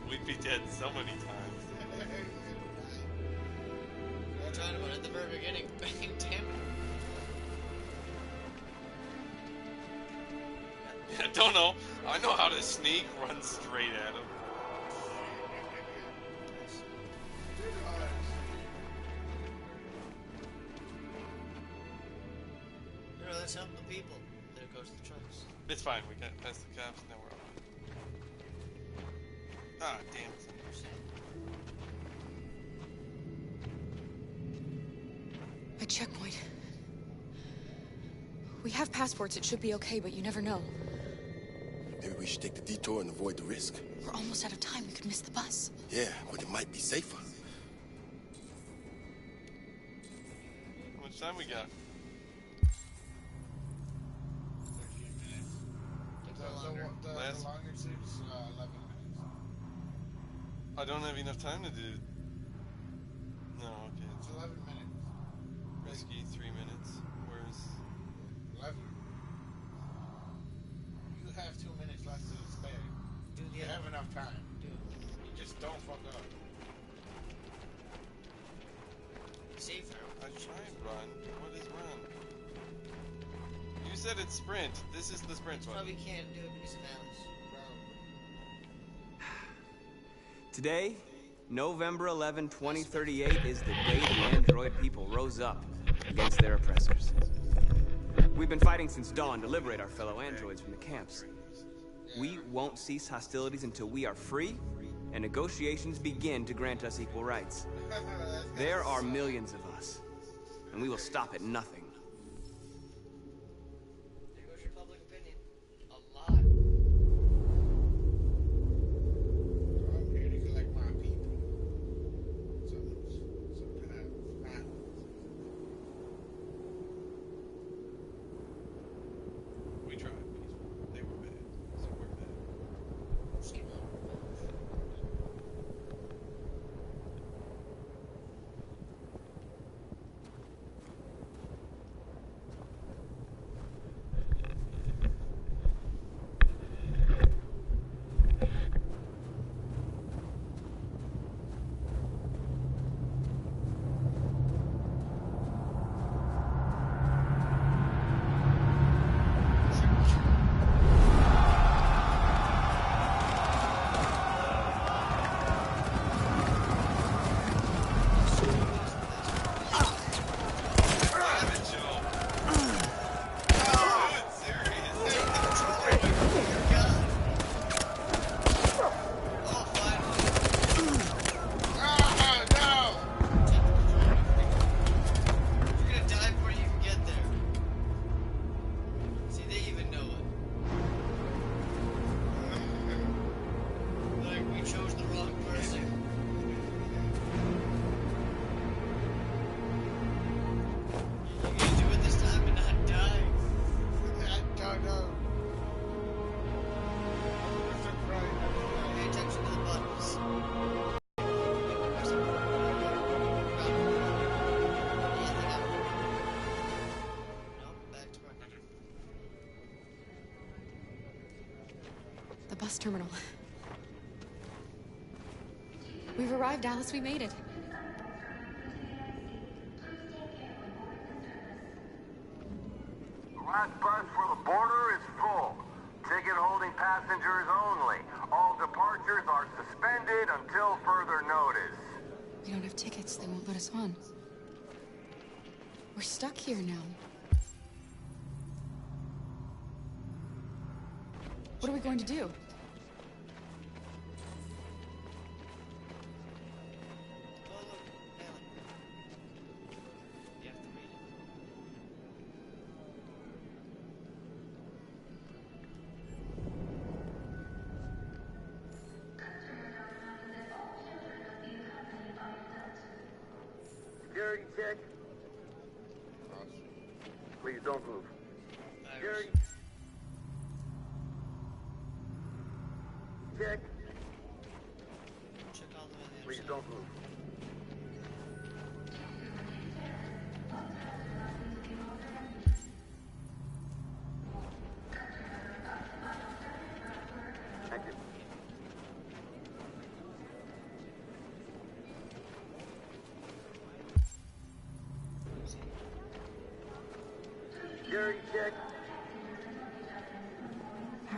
[SPEAKER 3] We'd be dead so many times.
[SPEAKER 1] We're talking about it at the very beginning. Damn it.
[SPEAKER 3] I don't know. I know how to sneak, run straight at him.
[SPEAKER 1] No, let's help the people. There goes the trucks.
[SPEAKER 3] It's fine. We got past the cops and then we're okay. Ah, damn it.
[SPEAKER 18] A checkpoint. We have passports. It should be okay, but you never know.
[SPEAKER 22] Maybe we should take the detour and avoid the risk.
[SPEAKER 18] We're almost out of time. We could miss the bus.
[SPEAKER 22] Yeah, but it might be safer.
[SPEAKER 3] How much time we got?
[SPEAKER 2] The longest is 11 minutes.
[SPEAKER 3] I don't have enough time to do... No, okay.
[SPEAKER 2] It's 11 minutes.
[SPEAKER 3] Risky, 3 minutes. Where's...
[SPEAKER 2] 11. You have 2 minutes left to spare. You have enough time. You just don't fuck up.
[SPEAKER 1] Safer.
[SPEAKER 3] I tried run. What is run? You said it's sprint. This is the sprint one.
[SPEAKER 1] Probably can't do it because of Alice.
[SPEAKER 5] Today, November 11, 2038, is the day the android people rose up against their oppressors. We've been fighting since dawn to liberate our fellow androids from the camps. We won't cease hostilities until we are free and negotiations begin to grant us equal rights. There are millions of us, and we will stop at nothing.
[SPEAKER 1] There goes your public opinion. A lot.
[SPEAKER 2] I'm here to collect my people. Something happens.
[SPEAKER 3] We tried. They were bad. So we're bad.
[SPEAKER 18] bus terminal. We've arrived, Alice. We made it.
[SPEAKER 15] The last bus for the border is full. Ticket-holding passengers only. All departures are suspended until further notice.
[SPEAKER 18] We don't have tickets. They won't let us on. We're stuck here now. What are we going to do?
[SPEAKER 15] Security check. Please don't move. Security check. Please don't move. Thank you. Security check.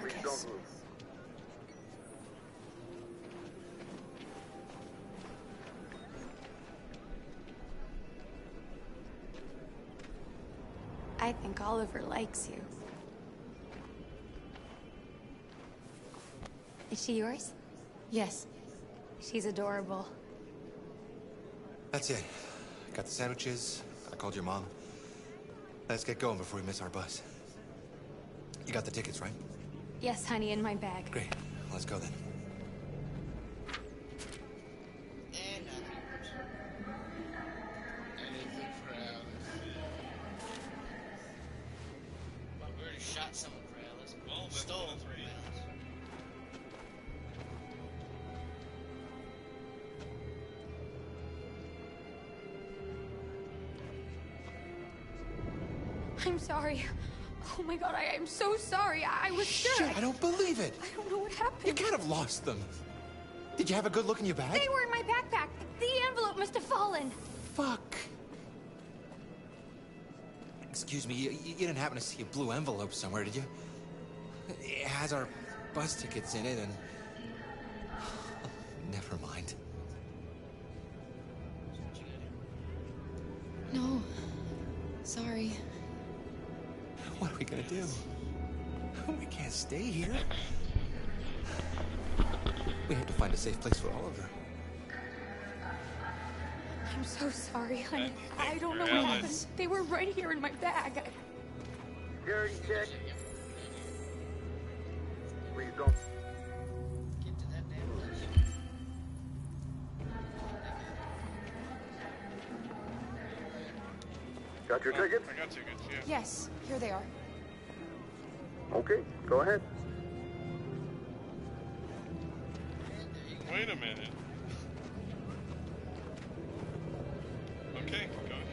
[SPEAKER 15] Please don't move.
[SPEAKER 4] I think Oliver likes you. Is she yours?
[SPEAKER 18] Yes.
[SPEAKER 4] She's adorable.
[SPEAKER 9] That's it. Got the sandwiches. I called your mom. Let's get going before we miss our bus. You got the tickets, right?
[SPEAKER 4] Yes, honey, in my bag.
[SPEAKER 9] Great. Let's go then.
[SPEAKER 2] Anything for Alice.
[SPEAKER 1] Well, we already shot someone for Alice.
[SPEAKER 3] Well, that's
[SPEAKER 1] Stole
[SPEAKER 3] one of three.
[SPEAKER 1] from Alice.
[SPEAKER 4] I'm sorry. Oh my god, I am so sorry. I was sure.
[SPEAKER 9] Shit, I don't believe it.
[SPEAKER 4] I don't know what happened.
[SPEAKER 9] You can't have lost them. Did you have a good look in your bag?
[SPEAKER 4] They were in my backpack. The envelope must have fallen.
[SPEAKER 9] Fuck. Excuse me, you didn't happen to see a blue envelope somewhere, did you? It has our bus tickets in it and... Never mind.
[SPEAKER 18] No. Sorry.
[SPEAKER 9] What are we gonna do? We can't stay here. We have to find a safe place for Oliver.
[SPEAKER 4] I'm so sorry, honey. I don't know what happened. They were right here in my bag.
[SPEAKER 15] Security check. Please don't.
[SPEAKER 1] Get to that damn place.
[SPEAKER 15] Got your tickets?
[SPEAKER 3] I got tickets, yeah.
[SPEAKER 18] Yes, here they are.
[SPEAKER 15] Okay, go ahead.
[SPEAKER 3] Wait a minute. Okay, go ahead.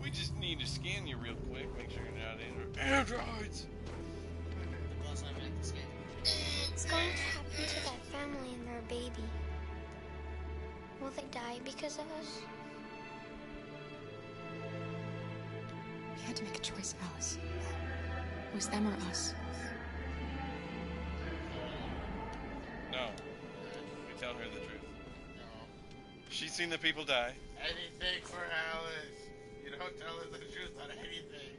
[SPEAKER 3] We just need to scan you real quick, make sure you're not in androids.
[SPEAKER 1] The boss I'm at the scan.
[SPEAKER 21] What's going to happen to that family and their baby? Will they die because of us?
[SPEAKER 18] We had to make a choice, Alice. It was them or us.
[SPEAKER 3] No. We tell her the truth. No. She's seen the people die.
[SPEAKER 2] Anything for Alice. You don't tell her the truth on anything.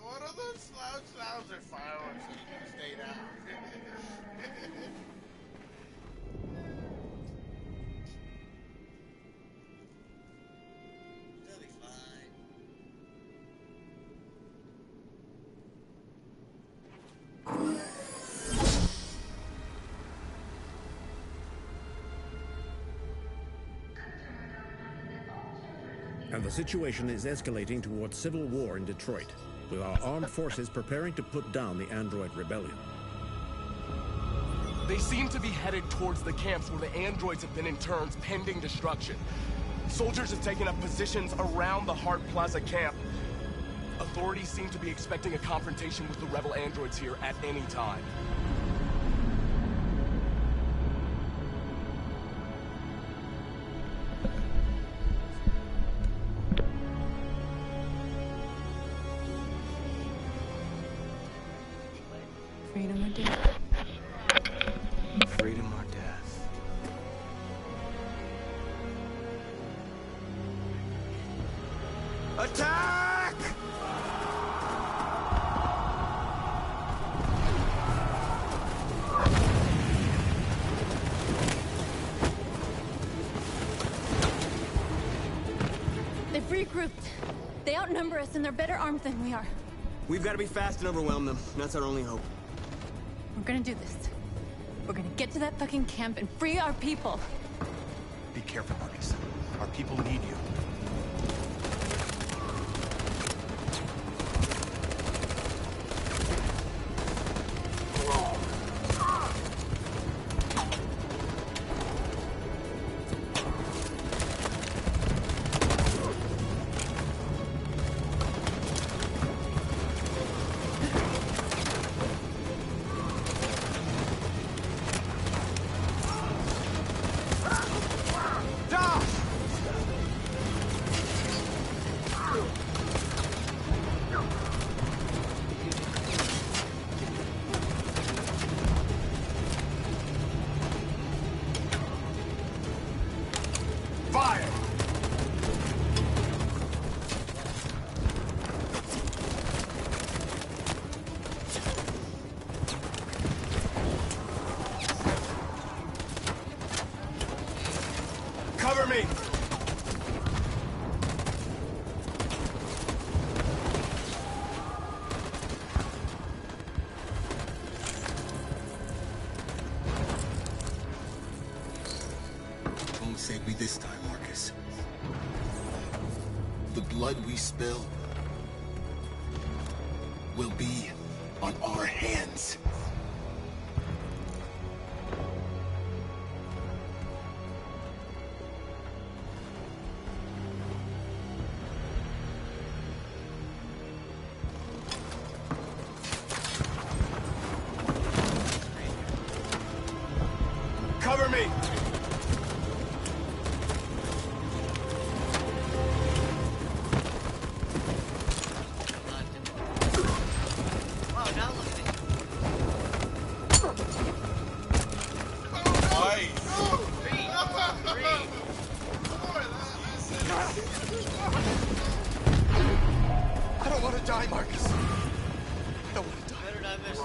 [SPEAKER 2] What are those sounds or fireworks that you can stay down?
[SPEAKER 1] They'll be fine.
[SPEAKER 19] And the situation is escalating towards civil war in Detroit, with our armed forces preparing to put down the android rebellion.
[SPEAKER 20] They seem to be headed towards the camps where the androids have been interned pending destruction. Soldiers have taken up positions around the Hart Plaza camp. Authorities seem to be expecting a confrontation with the rebel androids here at any time.
[SPEAKER 18] Freedom or death?
[SPEAKER 5] Freedom or death? Attack!
[SPEAKER 4] They've regrouped. They outnumber us and they're better armed than we are.
[SPEAKER 5] We've got to be fast and overwhelm them. That's our only hope.
[SPEAKER 4] We're gonna do this. We're gonna get to that fucking camp and free our people.
[SPEAKER 9] Be careful, Marcus. Our people need you.
[SPEAKER 20] Cover me!
[SPEAKER 22] Won't save me this time, Marcus. The blood we spill will be on our hands.
[SPEAKER 20] Cover me!
[SPEAKER 1] Oh, now look at it.
[SPEAKER 9] I don't want to die, Marcus. I don't want to die.
[SPEAKER 1] How did I miss it?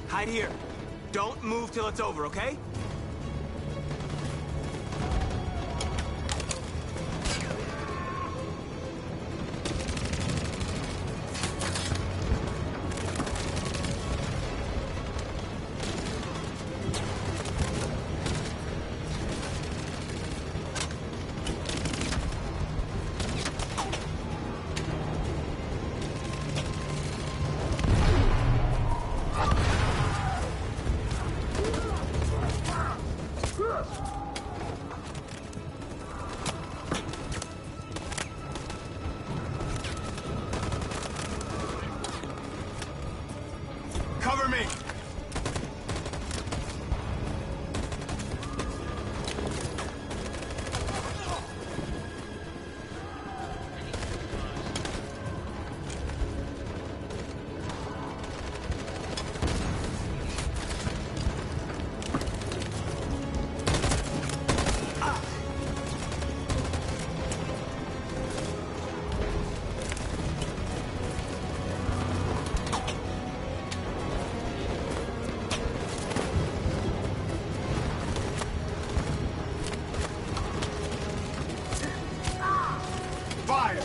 [SPEAKER 5] Hide here. Don't move till it's over, okay?
[SPEAKER 20] Cover me! Fire!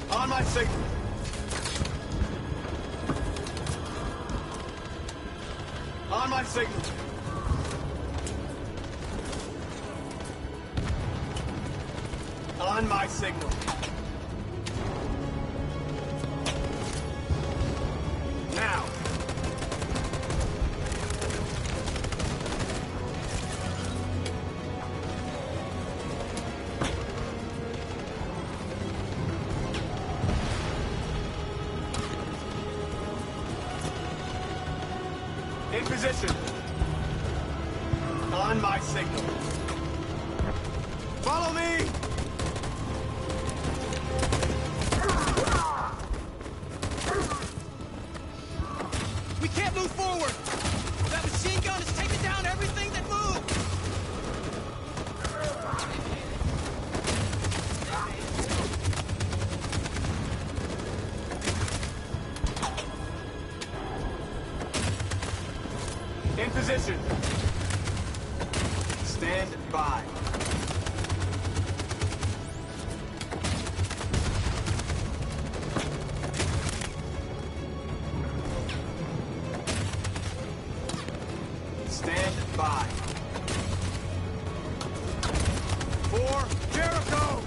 [SPEAKER 20] On my signal!
[SPEAKER 10] my signal. On my signal. Now. In position. On my signal. Follow me! We can't move forward! That machine gun is taking down everything that moves! In position. Stand by. Stand by. For Jericho!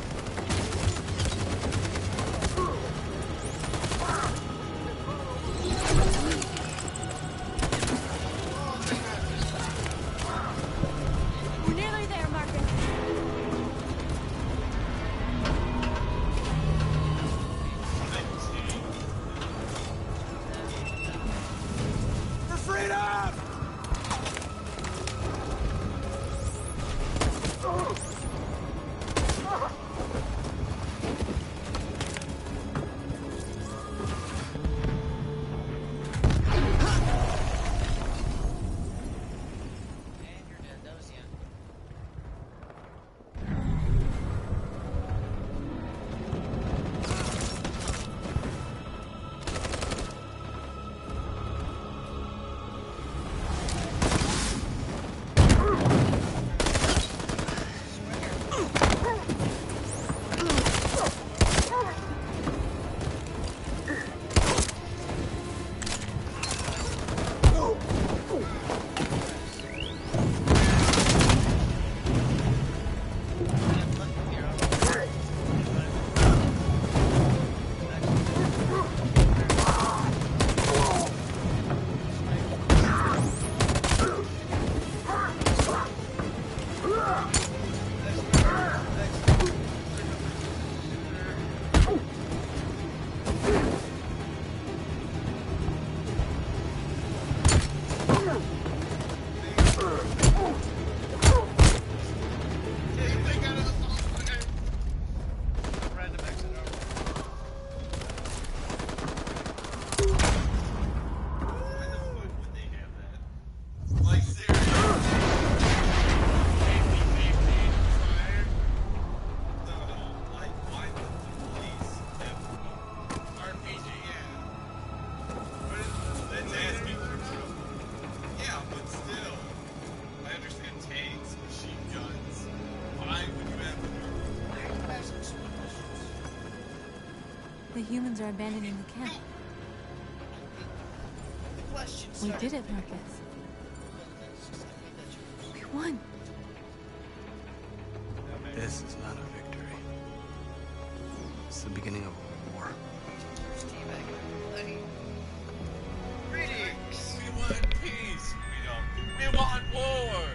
[SPEAKER 18] We're nearly there, Marcus.
[SPEAKER 10] For freedom!
[SPEAKER 18] The humans are abandoning the camp. We did it, Marcus. We won.
[SPEAKER 5] This is not a victory. It's the beginning of a war.
[SPEAKER 3] Greetings! We want peace! We want war!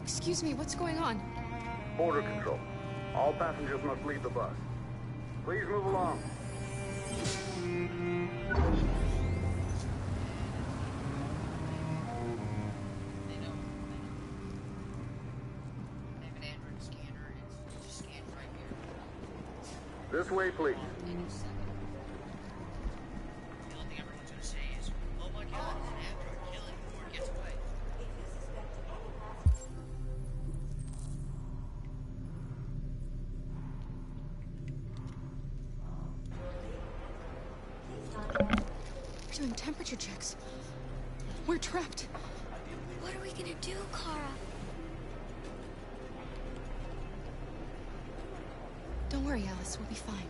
[SPEAKER 18] Excuse me, what's going on?
[SPEAKER 12] Border control. All passengers must leave the bus. Please move along. This way, please.
[SPEAKER 18] doing temperature checks. We're trapped.
[SPEAKER 21] What are we gonna do, Kara?
[SPEAKER 18] Don't worry, Alice. We'll be fine.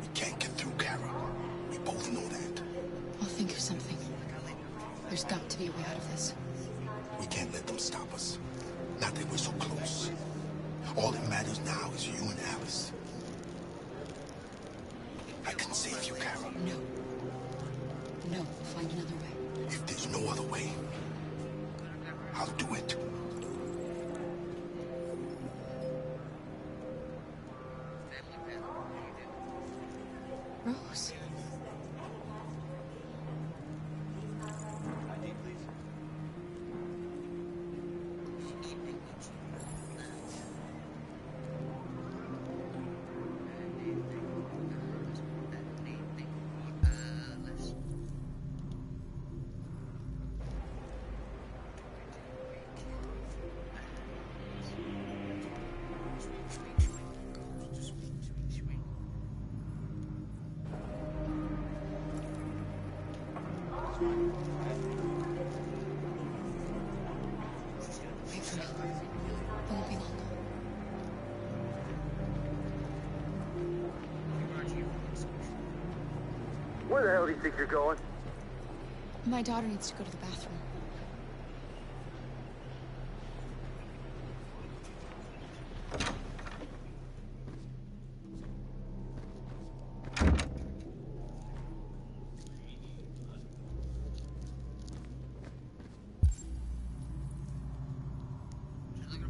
[SPEAKER 22] We can't get through, Kara. We both know that.
[SPEAKER 18] I'll think of something. There's got to be a way out of this.
[SPEAKER 22] We can't let them stop us. Not that we're so close. All that matters now is you and Alice. I can save you, Kara.
[SPEAKER 18] No. No, we'll find another way.
[SPEAKER 22] If there's no other way, I'll do it.
[SPEAKER 18] Rose. Wait for me. It won't be long.
[SPEAKER 12] Where the hell do you think you're going?
[SPEAKER 18] My daughter needs to go to the bathroom.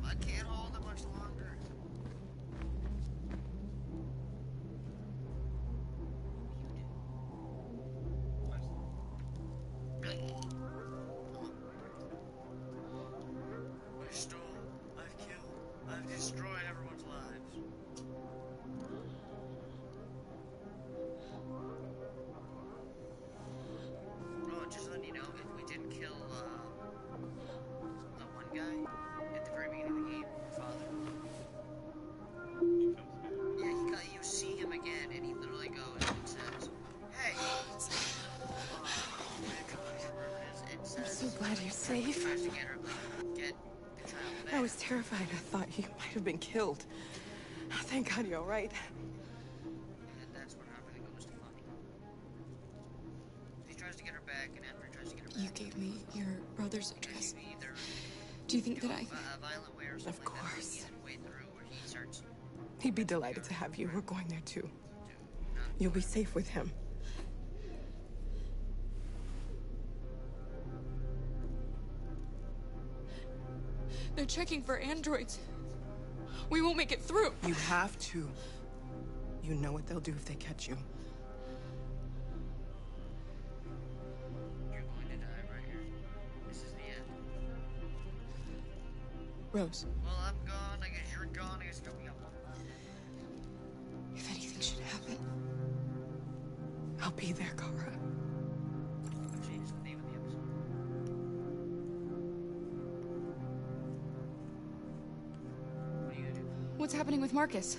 [SPEAKER 1] I can't hold it much longer. I stole, I've killed, I've destroyed everyone's lives. Oh, just letting you know, if we didn't kill, the one guy at the very beginning of the game, father. Yeah, you see him again, and he literally goes and says, "Hey."
[SPEAKER 7] I'm so glad you're safe. I was terrified. I thought you might have been killed. Thank God you're all right.
[SPEAKER 1] And that's when everything goes to funny. He tries to get her back, and after he tries to get her back,
[SPEAKER 18] You gave me your brother's address.
[SPEAKER 1] either
[SPEAKER 18] Do you think that I...
[SPEAKER 1] a violent way or something
[SPEAKER 7] Of course.
[SPEAKER 1] like that, either way through, where he starts.
[SPEAKER 7] He'd be delighted to have you. We're going there too. You'll be safe with him.
[SPEAKER 18] They're checking for androids. We won't make it through.
[SPEAKER 7] You have to. You know what they'll do if they catch you.
[SPEAKER 1] You're going to die right here. This is the end.
[SPEAKER 7] Rose,
[SPEAKER 1] Well, I'm gone. I guess you're gone. I guess we got one left.
[SPEAKER 18] If anything should happen,
[SPEAKER 7] I'll be there, Kara.
[SPEAKER 1] Change the name of the episode. What are you gonna do?
[SPEAKER 18] what's happening with Marcus?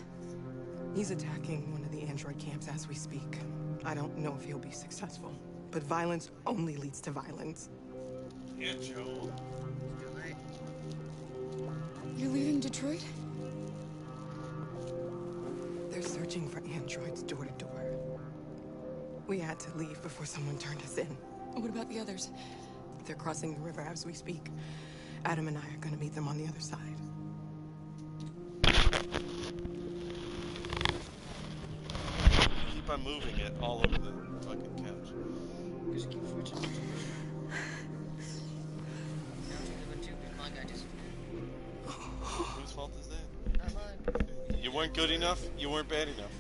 [SPEAKER 7] He's attacking one of the android camps as we speak. I don't know if he'll be successful, but violence only leads to violence.
[SPEAKER 3] Yeah, Joel.
[SPEAKER 1] Too late.
[SPEAKER 18] You're leaving Detroit?
[SPEAKER 7] They're searching for androids door to door. We had to leave before someone turned us in.
[SPEAKER 18] What about the others?
[SPEAKER 7] They're crossing the river as we speak. Adam and I are going to meet them on the other side.
[SPEAKER 3] Keep on moving it all over the fucking couch.
[SPEAKER 1] Just keep switching. Now it's gonna be too good. My guy just.
[SPEAKER 3] Whose fault is that?
[SPEAKER 1] Not mine.
[SPEAKER 3] You weren't good enough. You weren't bad enough.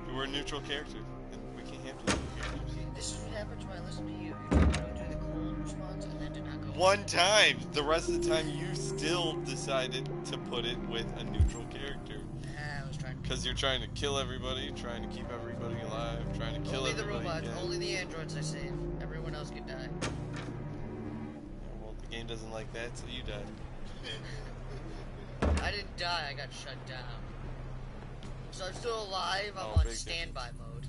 [SPEAKER 3] You were a neutral character, and we can't have neutral characters.
[SPEAKER 1] This is what happens when I listen to you. You try to do the cold response and then did not go.
[SPEAKER 3] One time. The rest of the time, you still decided to put it with a neutral character.
[SPEAKER 1] I was trying to.
[SPEAKER 3] Because you're trying to kill everybody, trying to keep everybody alive, trying to kill
[SPEAKER 1] Only the
[SPEAKER 3] everybody.
[SPEAKER 1] robots,
[SPEAKER 3] again.
[SPEAKER 1] only the androids I save. Everyone else can die.
[SPEAKER 3] Well, the game doesn't like that, so you died.
[SPEAKER 1] I didn't die, I got shut down. So I'm still alive, I'm
[SPEAKER 3] Oh,
[SPEAKER 1] on
[SPEAKER 3] big
[SPEAKER 1] standby mode.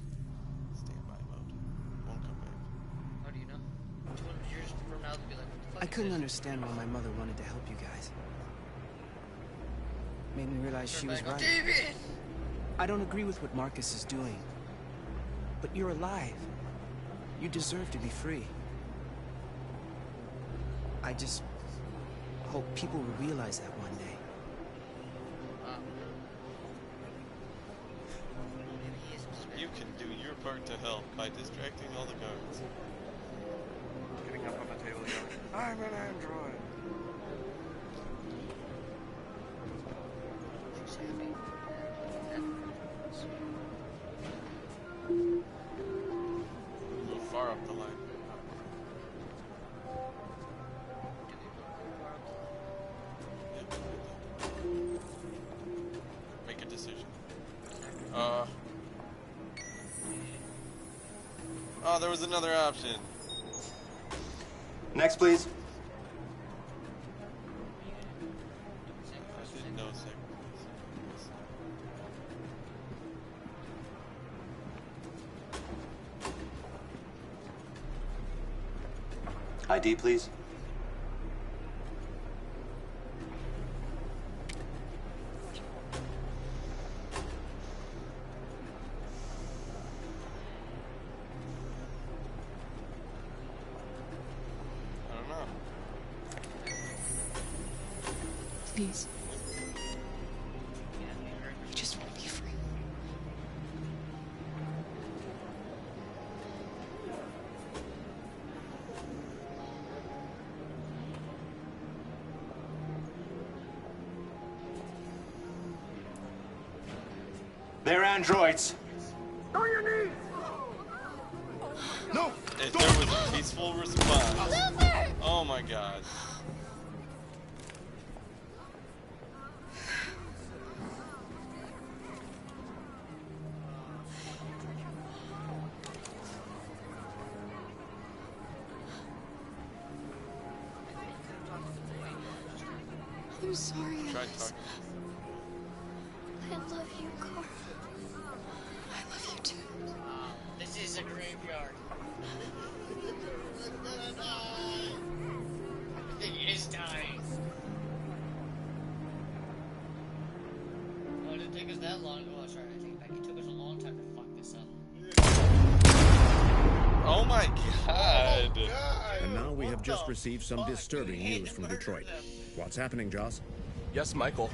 [SPEAKER 3] Standby mode. Won't come back.
[SPEAKER 1] How do you know? 200 years from now, they'll be like, what the fuck
[SPEAKER 6] I
[SPEAKER 1] is
[SPEAKER 6] couldn't
[SPEAKER 1] this?
[SPEAKER 6] understand why my mother wanted to help you guys. Made me realize she was right.
[SPEAKER 1] David!
[SPEAKER 6] I don't agree with what Marcus is doing. But you're alive. You deserve to be free. I just hope people will realize that one day.
[SPEAKER 3] You can do your part to help by distracting all the guards.
[SPEAKER 2] Getting up on the table yelling, I'm an android.
[SPEAKER 3] Move far up the line. Make a decision. Oh, there was another option.
[SPEAKER 9] Next, please.
[SPEAKER 3] I didn't know sacrifice.
[SPEAKER 9] ID, please.
[SPEAKER 3] I don't know.
[SPEAKER 18] Please. I just want to be free.
[SPEAKER 9] They're androids.
[SPEAKER 15] On your knees!
[SPEAKER 9] No!
[SPEAKER 3] If there was a peaceful response. Oh my god.
[SPEAKER 18] I'm sorry,
[SPEAKER 3] Try
[SPEAKER 18] Alice.
[SPEAKER 3] talking.
[SPEAKER 21] I love you, Carl.
[SPEAKER 18] I love you too.
[SPEAKER 1] This is a graveyard. Everything is dying. Oh, it didn't take us that long. Oh, sorry, I take it back. It took us a long time to fuck this up.
[SPEAKER 3] Oh my god.
[SPEAKER 19] And now we have just received some disturbing news from Detroit. What's happening, Joss?
[SPEAKER 20] Yes, Michael.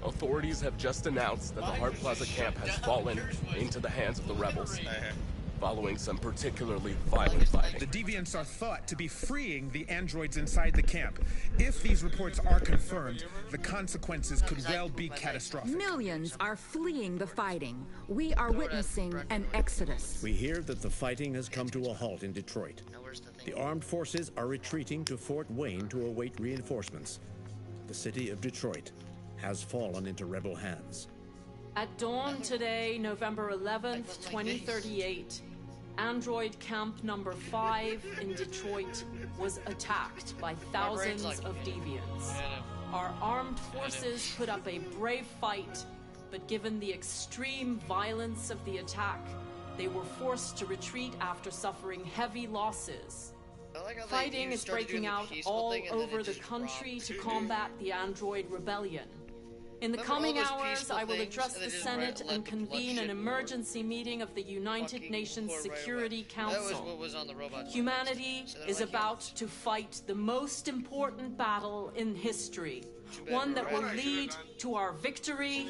[SPEAKER 20] Authorities have just announced that the Hart Plaza camp has fallen into the hands of the rebels, following some particularly violent fighting.
[SPEAKER 16] The Deviants are thought to be freeing the androids inside the camp. If these reports are confirmed, the consequences could well be catastrophic.
[SPEAKER 23] Millions are fleeing the fighting. We are witnessing an exodus.
[SPEAKER 19] We hear that the fighting has come to a halt in Detroit. The armed forces are retreating to Fort Wayne to await reinforcements. The city of Detroit has fallen into rebel hands.
[SPEAKER 13] At dawn today, November 11th, 2038, Android Camp Number 5 in Detroit was attacked by thousands of deviants. Our armed forces put up a brave fight, but given the extreme violence of the attack, they were forced to retreat after suffering heavy losses. Fighting is breaking out all over the country to combat the Android rebellion. In the coming hours, I will address the Senate and convene an emergency meeting of the United Nations Security Council. Humanity is about to fight the most important battle in history, one that will lead to our victory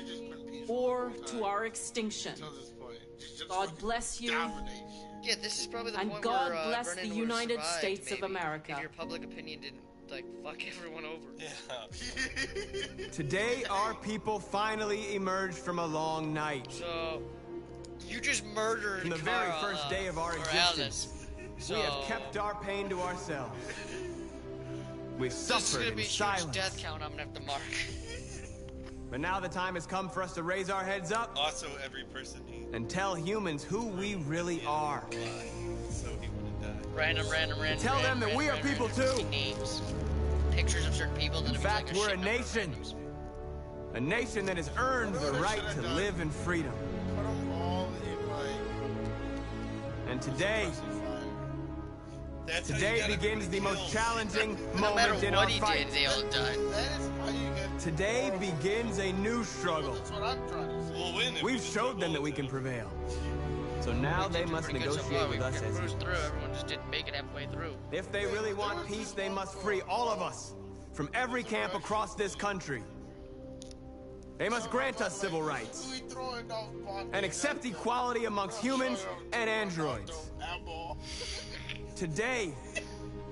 [SPEAKER 13] or to our extinction. God bless you.
[SPEAKER 1] Yeah, this is probably the
[SPEAKER 13] And
[SPEAKER 1] point
[SPEAKER 13] God
[SPEAKER 1] where
[SPEAKER 13] bless
[SPEAKER 1] Vernon
[SPEAKER 13] the
[SPEAKER 1] would've
[SPEAKER 13] United
[SPEAKER 1] survived,
[SPEAKER 13] States of
[SPEAKER 1] maybe,
[SPEAKER 13] America.
[SPEAKER 1] If your public opinion didn't, like, fuck everyone over.
[SPEAKER 3] Yeah.
[SPEAKER 5] Today, our people finally emerged from a long night.
[SPEAKER 1] So, you just murdered
[SPEAKER 5] From the very
[SPEAKER 1] Carl,
[SPEAKER 5] first day of our
[SPEAKER 1] or
[SPEAKER 5] existence,
[SPEAKER 1] Alice.
[SPEAKER 5] we have
[SPEAKER 1] So-
[SPEAKER 5] kept our pain to ourselves. We've
[SPEAKER 1] This is
[SPEAKER 5] suffered
[SPEAKER 1] gonna
[SPEAKER 5] in
[SPEAKER 1] be a huge
[SPEAKER 5] silence.
[SPEAKER 1] death count I'm gonna have to mark.
[SPEAKER 5] But now the time has come for us to raise our heads up
[SPEAKER 3] Also, every person needs
[SPEAKER 5] and tell humans who we really are.
[SPEAKER 3] so he wouldn't die.
[SPEAKER 1] Random.
[SPEAKER 5] Tell them that we are people too.
[SPEAKER 1] Names. Pictures of certain people that
[SPEAKER 5] In
[SPEAKER 1] have
[SPEAKER 5] fact,
[SPEAKER 1] like a
[SPEAKER 5] we're a
[SPEAKER 1] shit number of
[SPEAKER 5] nation.
[SPEAKER 1] randoms.
[SPEAKER 5] A nation that has earned the right to live in freedom.
[SPEAKER 2] Put them all in, like...
[SPEAKER 5] And today begins the most challenging moment in our fight.
[SPEAKER 1] They all died.
[SPEAKER 5] Today begins a new struggle.
[SPEAKER 2] That's what I'm trying to say.
[SPEAKER 3] We'll win.
[SPEAKER 5] We've showed them that we can prevail. So now they must negotiate with us as equals.
[SPEAKER 1] Everyone just didn't make it halfway through.
[SPEAKER 5] If they really want peace, they must free all of us from every camp across this country. They must grant us civil rights and accept equality amongst humans and androids. Today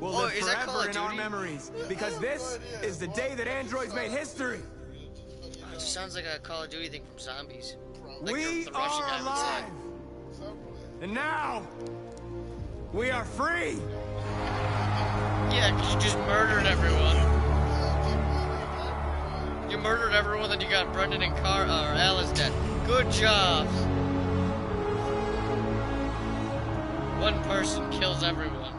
[SPEAKER 5] will live forever in our memories, because this is the day that androids made history.
[SPEAKER 1] It just sounds like a Call of Duty thing from Zombies. Like
[SPEAKER 5] We
[SPEAKER 1] the Russian
[SPEAKER 5] are
[SPEAKER 1] guy would say.
[SPEAKER 5] alive, and now we are free.
[SPEAKER 1] Yeah, because you just murdered everyone. You murdered everyone, then you got Brendan and Alice dead. Good job. One person kills everyone.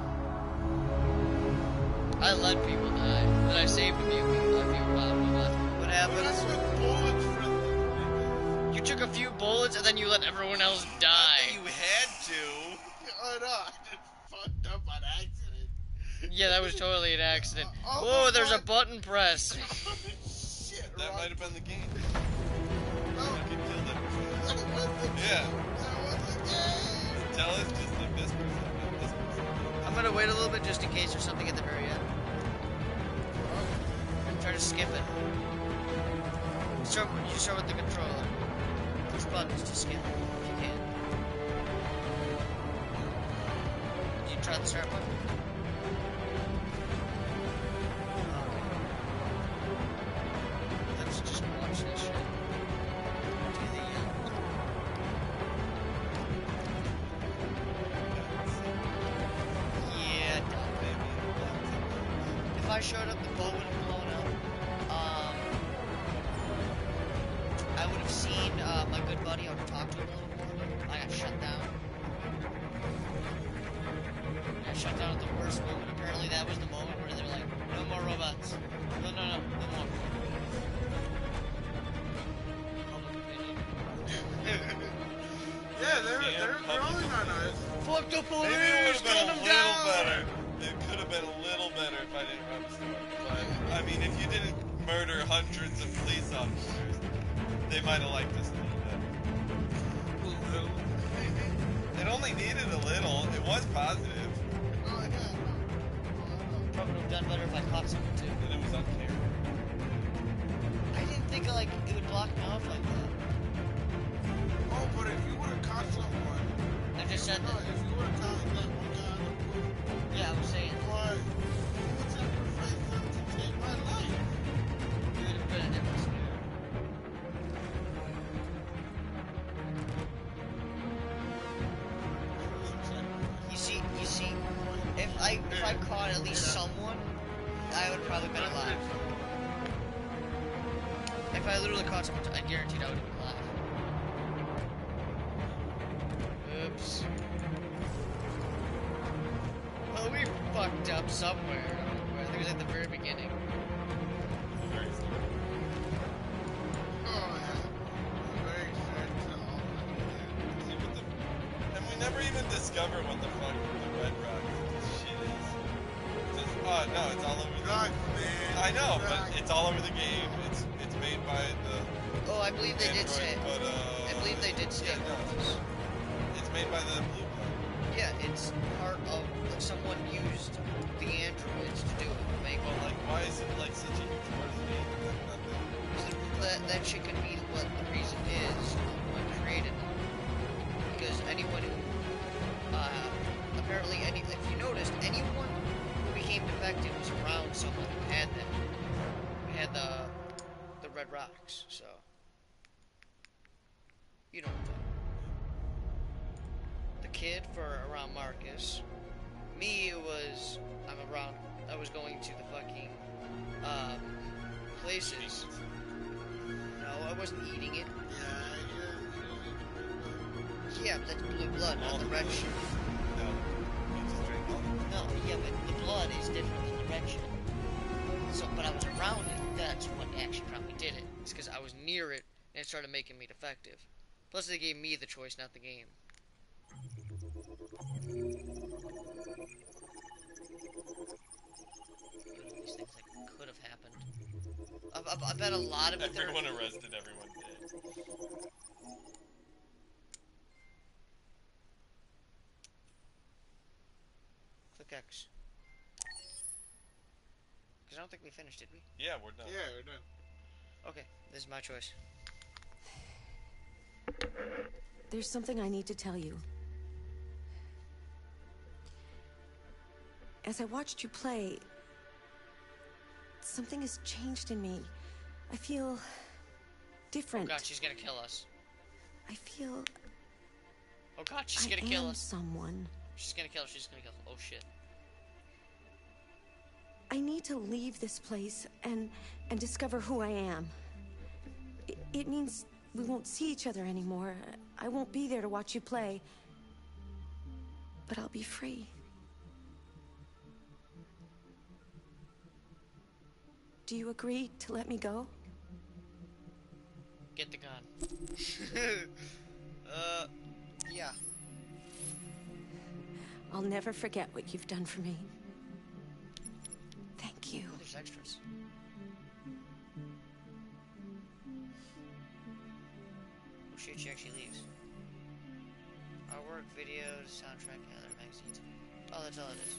[SPEAKER 1] I let people die. Then I saved a few people. What happened? You took a few bullets and then you let everyone else die.
[SPEAKER 3] You had to.
[SPEAKER 2] Oh no, I just fucked up on accident.
[SPEAKER 1] Yeah, that was totally an accident. Whoa, there's a button press.
[SPEAKER 2] Shit,
[SPEAKER 3] that might have been the game.
[SPEAKER 2] No.
[SPEAKER 3] You killed it. Yeah. Tell us just the best person.
[SPEAKER 1] I'm gonna wait a little bit just in case there's something at the very end. I'm trying to skip it. You start with the controller. Push buttons to skip if you can. Did you try the start button? Let's just watch this shit. To the end. Yeah, if I showed up, the boat would have blown up. I would have seen my good buddy. I would have talked to him a little more. I got shut down. I got shut down at the worst moment. Apparently, that was the moment where they're like, "No more robots. No more."
[SPEAKER 2] Yeah, they're really not nice.
[SPEAKER 1] Fuck the police!
[SPEAKER 3] Maybe it would have been
[SPEAKER 1] Gun
[SPEAKER 3] a
[SPEAKER 1] them
[SPEAKER 3] little
[SPEAKER 1] down!
[SPEAKER 3] better. It could have been a little better if I didn't rob the store. But, I mean, if you didn't murder hundreds of police officers, they might have liked us a little bit. It only needed a little. It was positive.
[SPEAKER 1] Probably would have done better if I caught someone too.
[SPEAKER 3] And it was unfair.
[SPEAKER 1] I didn't think it would block me off like that.
[SPEAKER 2] Oh, but if you would have caught someone...
[SPEAKER 1] I just said that.
[SPEAKER 2] If you would have caught that one guy on the pool...
[SPEAKER 1] Yeah, I was saying.
[SPEAKER 2] Why? What's in your face to take my life?
[SPEAKER 1] You would have been a different scenario. You see, if I caught at least someone, I would probably been alive. If I literally caught someone, I guaranteed I would have been alive. Oops. Well, we fucked up somewhere. I think it was at the very beginning.
[SPEAKER 3] And we never even discover what the fuck the Red Rock shit is. No, it's all over the game. I know, but it's all over the game. It's made by the...
[SPEAKER 1] Oh, I believe they did say.
[SPEAKER 3] But,
[SPEAKER 1] I believe they did say.
[SPEAKER 3] Yeah, no, it's made by the Blue Blood.
[SPEAKER 1] Yeah, it's part of, like, someone used the androids to do it.
[SPEAKER 3] Well, like, why is it, like, such a huge part of the game?
[SPEAKER 1] That shit could be what the reason is when created. Because anyone who, apparently, if you noticed, anyone who became defective was around someone who had them. Who had the red rocks, so. You know what I'm talking about. The kid for around Marcus. Me, I was going to the fucking, places. No, I wasn't eating it. Yeah, but that's blue blood, not the red shit. No, yeah, but the blood is different than the red shit. So, but I was around it. That's what actually probably did it. It's because I was near it and it started making me defective. Plus, they gave me the choice, not the game. These things that could have happened. I bet a lot of it.
[SPEAKER 3] Everyone arrested, everyone dead.
[SPEAKER 1] Click X. Because I don't think we finished, did we?
[SPEAKER 3] Yeah, we're done.
[SPEAKER 2] Yeah, we're done.
[SPEAKER 1] Okay, this is my choice.
[SPEAKER 8] There's something I need to tell you. As I watched you play, something has changed in me. I feel different.
[SPEAKER 1] Oh god, she's gonna kill us.
[SPEAKER 8] I feel...
[SPEAKER 1] Oh god, she's gonna kill us.
[SPEAKER 8] Someone.
[SPEAKER 1] She's gonna kill us, she's gonna kill us. Oh shit.
[SPEAKER 8] I need to leave this place and discover who I am. It means we won't see each other anymore. I won't be there to watch you play. But I'll be free. Do you agree to let me go?
[SPEAKER 1] Get the gun. Yeah.
[SPEAKER 8] I'll never forget what you've done for me. Thank you.
[SPEAKER 1] Oh, there's extras. Oh shit, she actually leaves. Artwork, videos, soundtrack, and other magazines. Oh, that's all it is.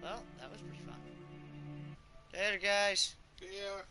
[SPEAKER 1] Well, that was pretty fun. Later, guys.
[SPEAKER 2] Yeah.